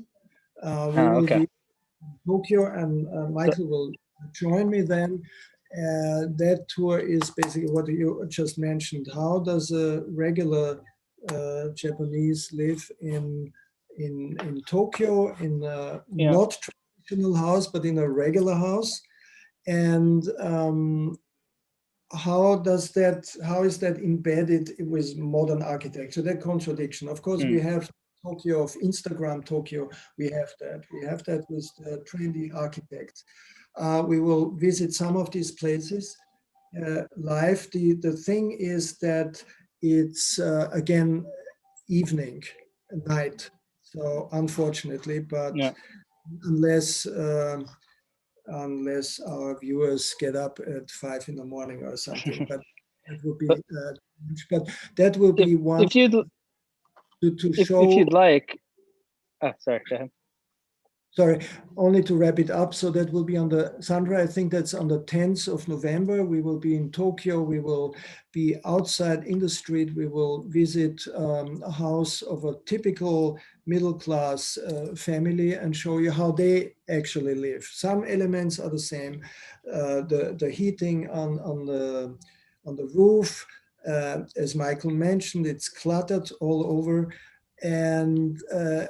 We will be in Tokyo, and Michael will join me then. That tour is basically what you just mentioned. How does a regular Japanese live in Tokyo, in a not traditional house, but in a regular house? And how is that embedded with modern architecture? That contradiction. Of course, we have Tokyo of Instagram Tokyo. We have that with the trendy architects. We will visit some of these places live. The thing is that it's again evening, night. So unfortunately, but unless our viewers get up at 5 in the morning or something, but that would be but that will be one if you'd to show. If you'd like, sorry, go ahead. Sorry, only to wrap it up. So that will be on Sandra, I think that's on the 10th of November. We will be in Tokyo. We will be outside in the street. We will visit a house of a typical middle-class family and show you how they actually live. Some elements are the same. The heating on the roof, as Michael mentioned, it's cluttered all over. And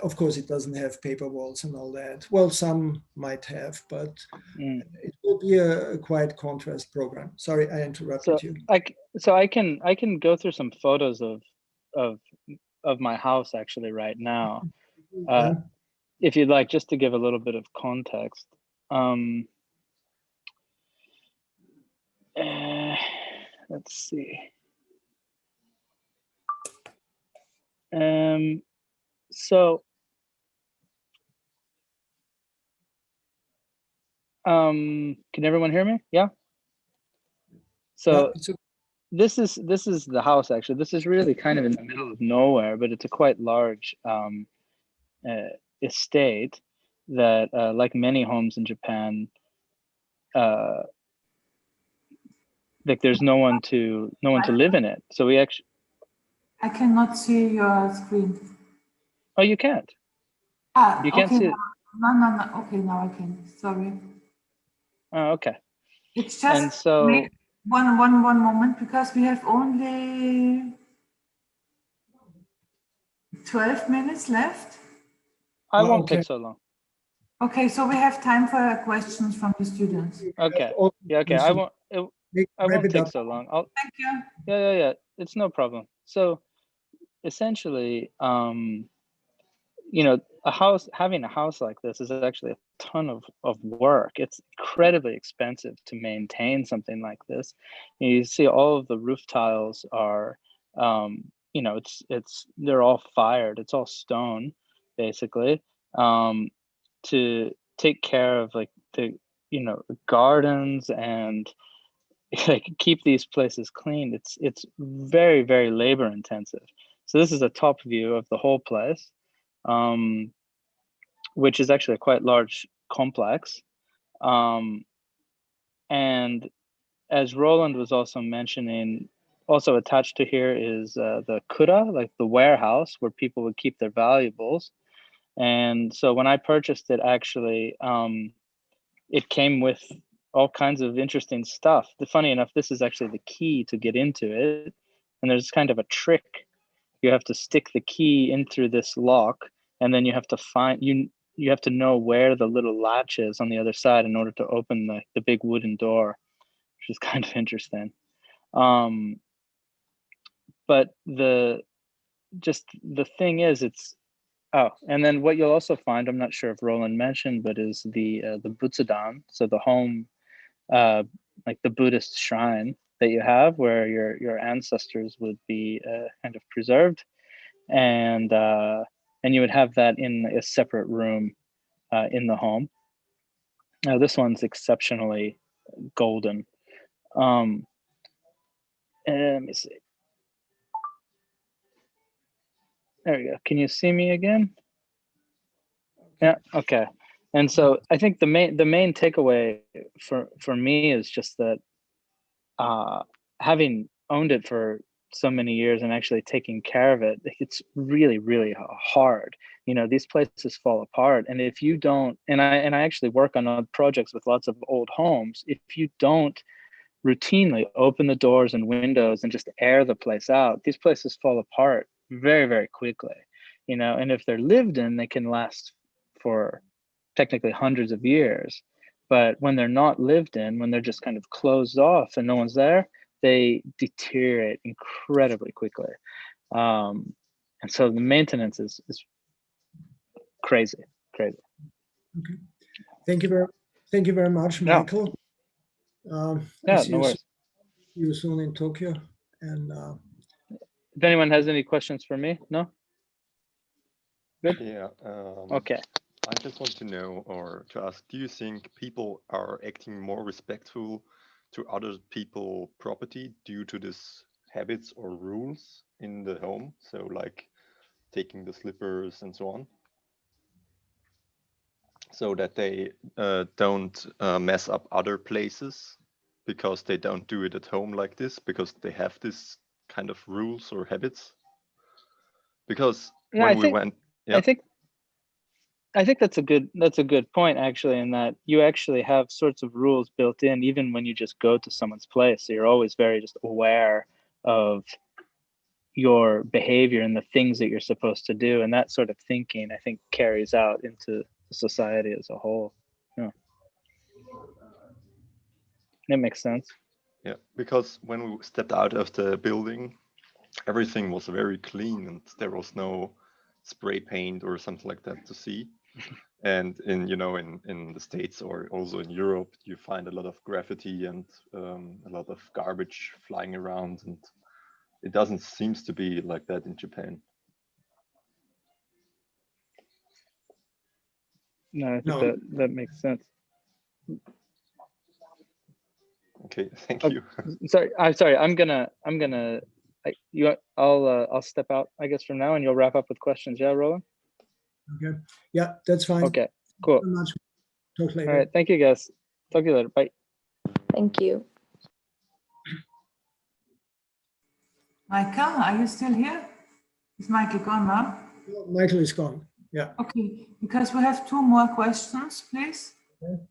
of course, it doesn't have paper walls and all that. Well, some might have, but it will be a quite contrast program. Sorry, I interrupted you. I can go through some photos of my house actually right now, if you'd like, just to give a little bit of context. Let's see. So can everyone hear me? Yeah. So this is the house actually. This is really kind of in the middle of nowhere, but it's a quite large estate that, like many homes in Japan, like there's no one to live in it. So we actually. I cannot see your screen. Oh, you can't. You can't see it. No. Okay, now I can. Sorry. Oh, okay. It's just and so one moment, because we have only 12 minutes left. I won't take so long. Okay, so we have time for questions from the students. Okay. Yeah. Okay. I won't take so long. Thank you. Yeah. It's no problem. So essentially, you know, having a house like this is actually a ton of work. It's incredibly expensive to maintain something like this. You see all of the roof tiles are, you know, they're all fired. It's all stone, basically. To take care of like the, you know, gardens and like keep these places clean, it's very, very labor intensive. So this is a top view of the whole place, which is actually a quite large complex. And as Roland was also mentioning, also attached to here is the kura, like the warehouse where people would keep their valuables. And so when I purchased it, actually, it came with all kinds of interesting stuff. Funny enough, this is actually the key to get into it. And there's kind of a trick. You have to stick the key in through this lock, and then you have to you have to know where the little latch is on the other side in order to open the big wooden door, which is kind of interesting. But the thing is, and then what you'll also find, I'm not sure if Roland mentioned, but is the butsudan, so the home, like the Buddhist shrine that you have where your ancestors would be kind of preserved, and you would have that in a separate room in the home. Now this one's exceptionally golden. And let me see. There we go. Can you see me again? Yeah. Okay. And so I think the main takeaway for me is just that having owned it for so many years and actually taking care of it, it's really, really hard. You know, these places fall apart, and if you don't, and I actually work on projects with lots of old homes, if you don't routinely open the doors and windows and just air the place out, these places fall apart very, very quickly. You know, and if they're lived in, they can last for technically hundreds of years. But when they're not lived in, when they're just kind of closed off and no one's there, they deteriorate incredibly quickly. And so the maintenance is crazy. Okay. Thank you very much, Michael. No worries. See you soon in Tokyo. And if anyone has any questions for me, no? Good? Yeah. Okay. I just want to know or to ask, do you think people are acting more respectful to other people's property due to these habits or rules in the home? So like taking the slippers and so on, so that they don't mess up other places because they don't do it at home like this, because they have this kind of rules or habits. Because I think that's a good point, actually, in that you actually have sorts of rules built in even when you just go to someone's place. So you're always very just aware of, your behavior and the things that you're supposed to do, and that sort of thinking, I think, carries out into society as a whole. Yeah. That makes sense. Yeah, because when we stepped out of the building, everything was very clean and there was no spray paint or something like that to see. And in the States or also in Europe, you find a lot of graffiti and a lot of garbage flying around, and it doesn't seems to be like that in Japan. No, I think that makes sense. Okay, thank you. I'm sorry. I'll step out, I guess, from now, and you'll wrap up with questions. Yeah, Roland? Okay. Yeah, that's fine. Okay, cool. Thank you very much. Talk later. All right, thank you, guys. Talk to you later. Bye. Thank you. Michael, are you still here? Is Michael gone now? Michael is gone. Yeah. Okay, because we have two more questions, please. Okay.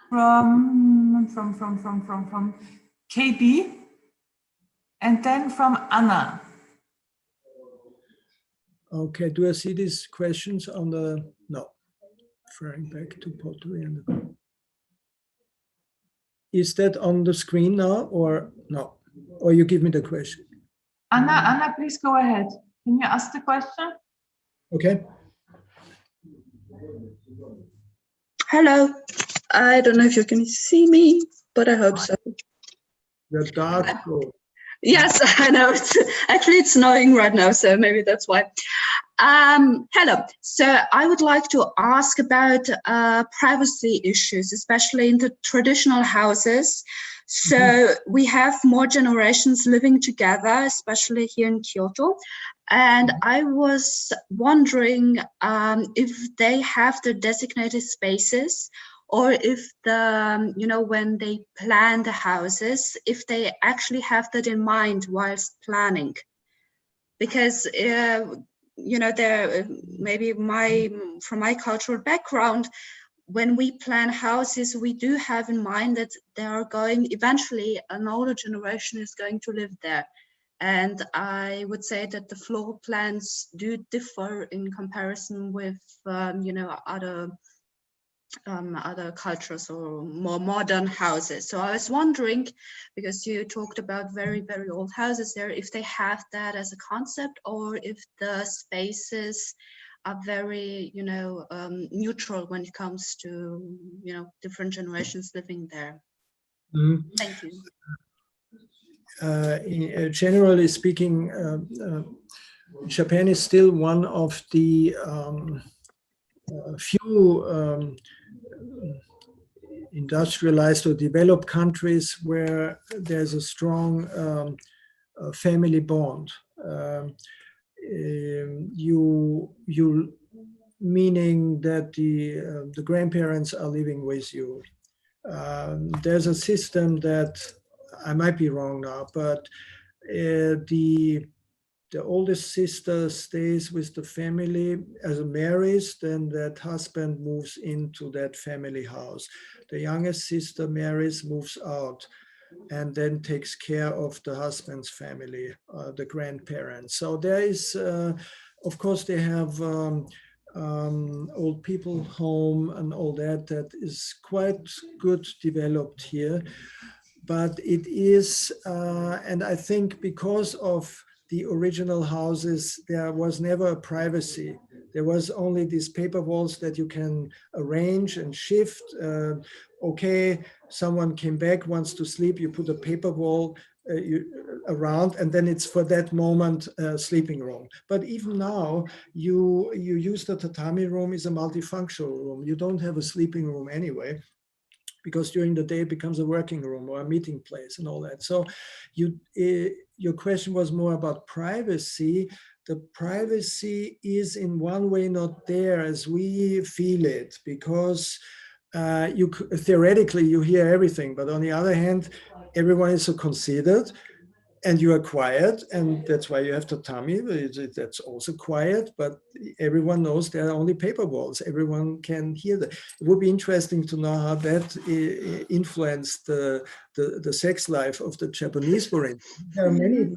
From KB, and then from Anna. Okay, do I see these questions on the, no, referring back to pottery and the, is that on the screen now or no? Or you give me the question? Anna, please go ahead. Can you ask the question? Okay. Hello. I don't know if you can see me, but I hope so. The dark. Yes, I know. It's snowing right now, so maybe that's why. Hello. So I would like to ask about privacy issues, especially in the traditional houses. So we have more generations living together, especially here in Kyoto. And I was wondering if they have the designated spaces, or if when they plan the houses, if they actually have that in mind whilst planning. Because maybe from my cultural background, when we plan houses, we do have in mind that eventually an older generation is going to live there. And I would say that the floor plans do differ in comparison with other cultures or more modern houses. So I was wondering, because you talked about very, very old houses there, if they have that as a concept, or if the spaces are very, neutral when it comes to, different generations living there. Mm-hmm. Thank you. Generally speaking, Japan is still one of the few industrialized or developed countries where there's a strong family bond. Meaning that the grandparents are living with you. There's a system that, I might be wrong now, but the oldest sister stays with the family as a marries, then that husband moves into that family house. The youngest sister marries, moves out, and then takes care of the husband's family, the grandparents. So there is, of course, they have old people home and all that is quite good developed here. But it is, and I think because of the original houses, there was never a privacy. There was only these paper walls that you can arrange and shift. Okay, someone came back, wants to sleep, you put a paper wall around, and then it's for that moment sleeping room. But even now, you use the tatami room is a multifunctional room. You don't have a sleeping room anyway, because during the day it becomes a working room or a meeting place and all that. So your question was more about privacy. The privacy is in one way not there as we feel it, because theoretically you hear everything, but on the other hand, everyone is so considered and you are quiet, and that's why you have tatami, that's also quiet, but everyone knows there are only paper walls. Everyone can hear that. It would be interesting to know how that influenced the sex life of the Japanese, for instance. There are many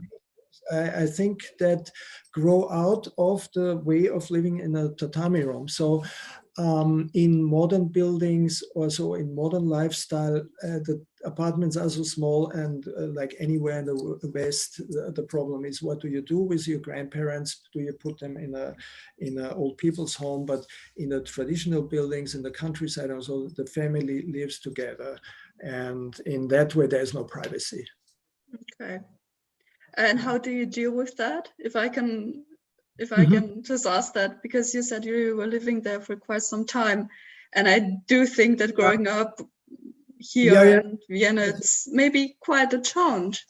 I think that grow out of the way of living in a tatami room. So in modern buildings, also in modern lifestyle, the apartments are so small, and like anywhere in the West, the problem is, what do you do with your grandparents? Do you put them in a old people's home? But in the traditional buildings in the countryside, also the family lives together, and in that way, there's no privacy. Okay. And how do you deal with that? If I can just ask that, because you said you were living there for quite some time, and I do think that growing up here in Vienna, it's maybe quite a challenge.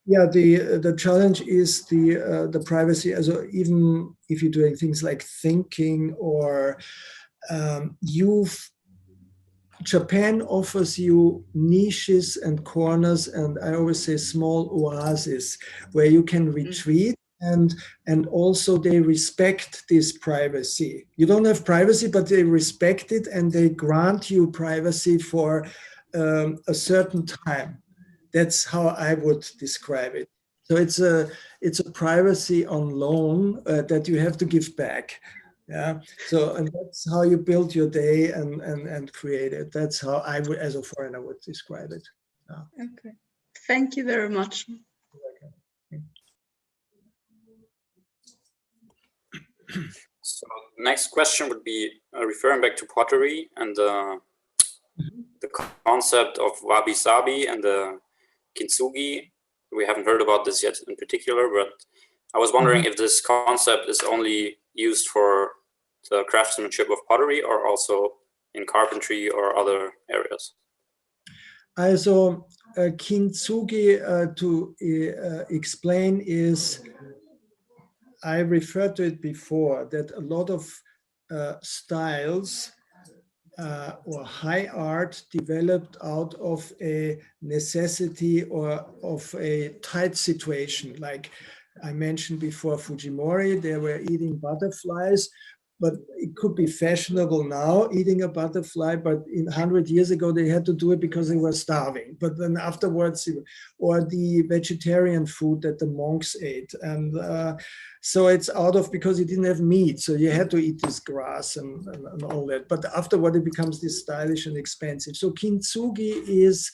Yeah, the challenge is the privacy. Also, even if you're doing things like thinking, or Japan offers you niches and corners, and I always say small oases where you can retreat, and also they respect this privacy. You don't have privacy, but they respect it, and they grant you privacy for a certain time. That's how I would describe it. So it's a privacy on loan that you have to give back. Yeah. So, and that's how you build your day and create it. That's how I would, as a foreigner, would describe it. Yeah. Okay. Thank you very much. So next question would be referring back to pottery and the concept of wabi-sabi and the kintsugi. We haven't heard about this yet in particular, but I was wondering if this concept is only used for the craftsmanship of pottery, or also in carpentry or other areas. Also, kintsugi, to explain, is, I referred to it before, that a lot of styles or high art developed out of a necessity or of a tight situation. Like I mentioned before, Fujimori, they were eating butterflies, but it could be fashionable now, eating a butterfly, but 100 years ago, they had to do it because they were starving. But then afterwards, or the vegetarian food that the monks ate. And so it's out of, because you didn't have meat, so you had to eat this grass and all that. But afterward, it becomes this stylish and expensive. So kintsugi is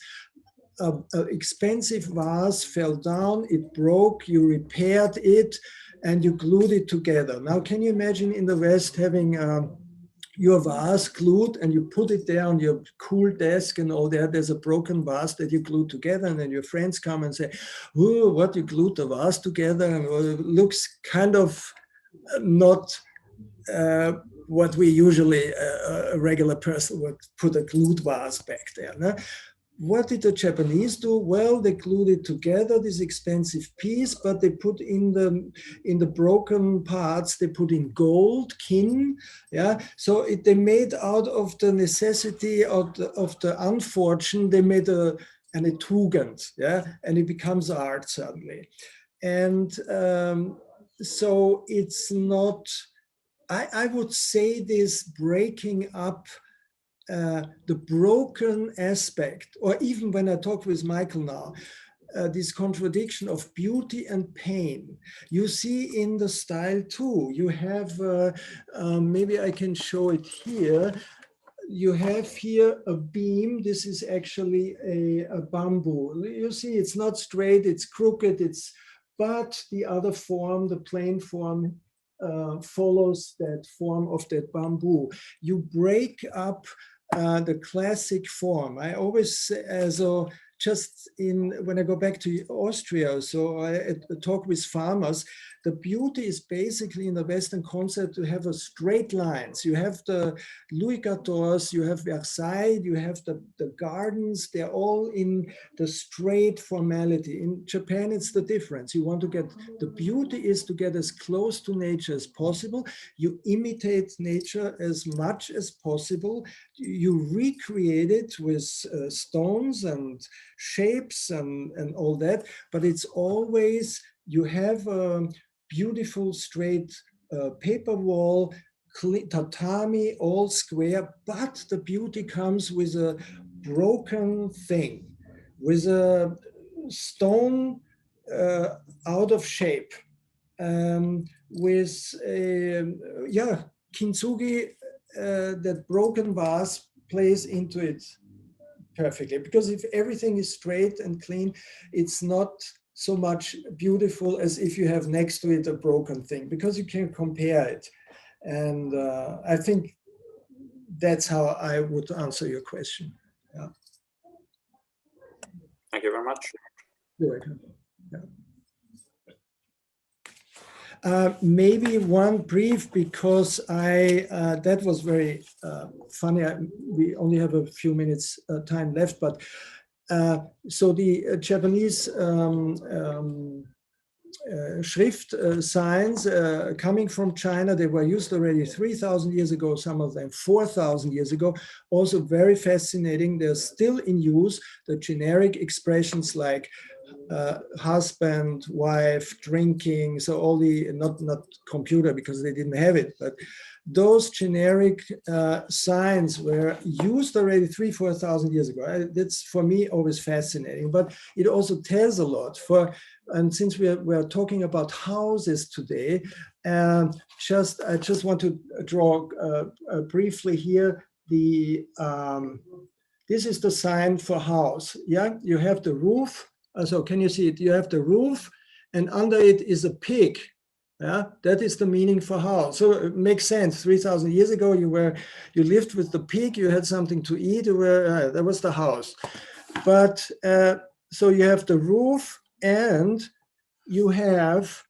an expensive vase, fell down, it broke, you repaired it, and you glued it together. Now, can you imagine in the West having your vase glued, and you put it there on your cool desk and all that? There's a broken vase that you glued together, and then your friends come and say, "Oh, what, you glued the vase together?" And it looks kind of not what we usually, a regular person would put a glued vase back there. No? What did the Japanese do? Well, they glued it together, this expensive piece, but they put in the broken parts, they put in gold, kin, yeah. So they made out of the necessity of the unfortunate, they made a Tugend, yeah, and it becomes art suddenly. And so it's not, I would say, this breaking up the broken aspect, or even when I talk with Michael now, this contradiction of beauty and pain, you see in the style too. You have, maybe I can show it here. You have here a beam. This is actually a bamboo. You see, it's not straight, it's crooked, but the other form, the plain form, follows that form of that bamboo. You break up the classic form. I always say, when I go back to Austria, so I talk with farmers, the beauty is basically in the Western concept to have a straight lines. You have the Louis XIV, you have Versailles, you have the gardens, they're all in the straight formality. In Japan, it's the difference. You want to get, the beauty is to get as close to nature as possible. You imitate nature as much as possible. You recreate it with stones and shapes and all that, but it's always, you have a beautiful straight paper wall, tatami, all square, but the beauty comes with a broken thing, with a stone out of shape with kintsugi, that broken vase plays into it perfectly, because if everything is straight and clean, it's not so much beautiful as if you have next to it a broken thing, because you can compare it. And I think that's how I would answer your question. Yeah. Thank you very much. You're welcome. Yeah. Maybe one brief, because that was very funny. We only have a few minutes time left, but so the Japanese Schrift signs coming from China, they were used already 3,000 years ago, some of them 4,000 years ago. Also very fascinating. They're still in use. The generic expressions like husband, wife, drinking, so all the, not computer because they didn't have it, but those generic signs were used already 3,000-4,000 years ago. That's for me always fascinating, but it also tells a lot. And since we're talking about houses today, I just want to draw briefly here the this is the sign for house. Yeah, you have the roof. So can you see it? You have the roof, and under it is a pig. Yeah, that is the meaning for house. So it makes sense. 3,000 years ago, you lived with the pig. You had something to eat. That was the house. But so you have the roof, and you have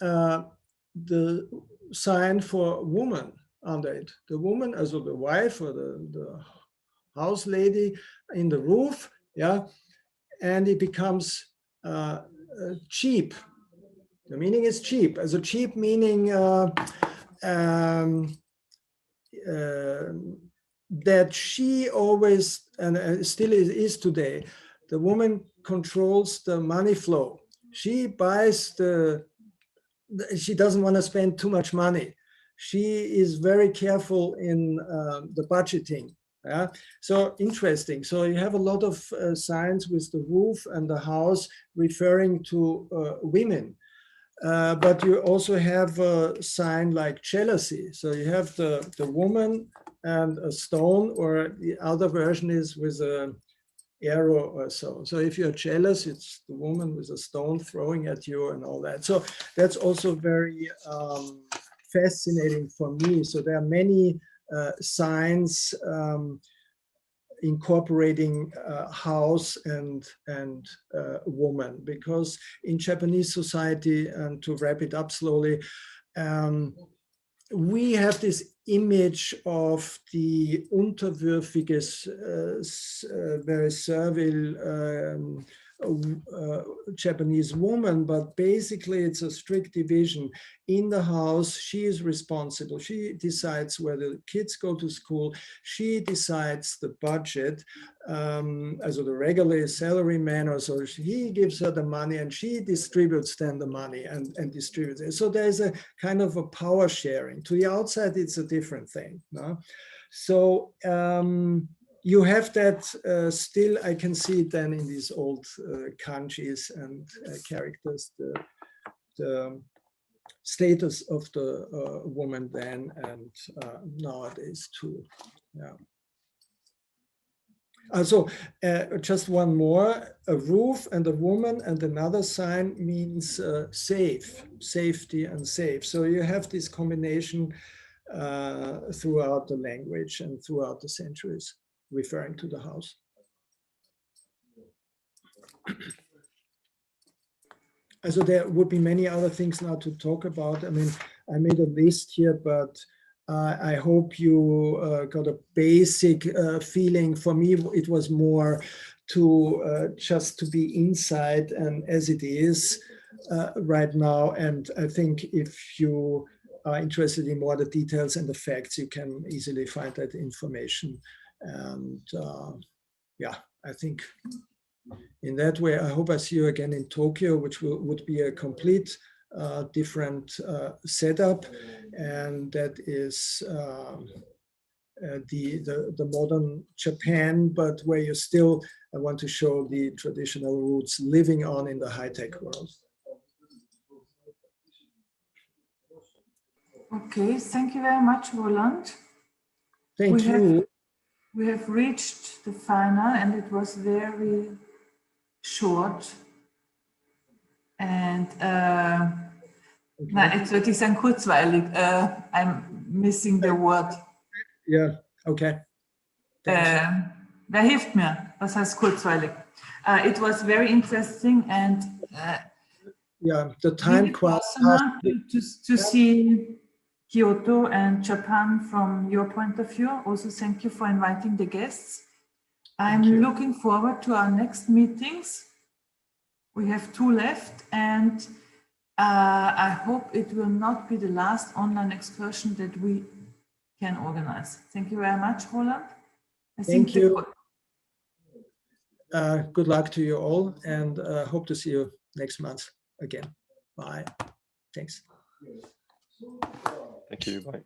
the sign for woman under it. The woman, also the wife or the house lady in the roof. Yeah. And it becomes cheap. The meaning is cheap. As a cheap meaning that she always, and still is today, the woman controls the money flow. She buys she doesn't want to spend too much money. She is very careful in the budgeting. Yeah, so interesting. So you have a lot of signs with the roof and the house referring to women, but you also have a sign like jealousy. So you have the woman and a stone, or the other version is with an arrow or so. So if you're jealous, it's the woman with a stone throwing at you and all that. So that's also very fascinating for me. So there are many signs incorporating house and woman, because in Japanese society, and to wrap it up slowly, we have this image of the unterwürfiges, very servile Japanese woman, but basically it's a strict division. In the house, she is responsible. She decides where the kids go to school. She decides the budget, also the regular salary man, or so he gives her the money and she distributes then the money and distributes it. So there's a kind of a power sharing. To the outside, it's a different thing. No? So you have that still, I can see it then in these old kanjis and characters, the status of the woman then and nowadays too. Yeah. So just one more, a roof and a woman, and another sign means safe, safety and safe. So you have this combination throughout the language and throughout the centuries, referring to the house. So there would be many other things now to talk about. I mean, I made a list here, but I hope you got a basic feeling. For me, it was more to just to be inside and as it is right now. And I think if you are interested in more the details and the facts, you can easily find that information. And yeah, I think in that way, I hope I see you again in Tokyo, which would be a complete different setup. And that is the modern Japan, but where you still want to show the traditional roots living on in the high-tech world. Okay, thank you very much, Roland. Thank you. We have reached the final, and it was very short. And na, jetzt würde ich sagen kurzweilig. I'm missing the word. Yeah, okay. Wer hilft mir? Was heißt kurzweilig? It was very interesting and yeah, the time to see Kyoto and Japan from your point of view. Also, thank you for inviting the guests. I'm looking forward to our next meetings. We have 2 left, and I hope it will not be the last online excursion that we can organize. Thank you very much, Roland. Thank you. Good luck to you all, and hope to see you next month again. Bye. Thanks. Thank you. Bye.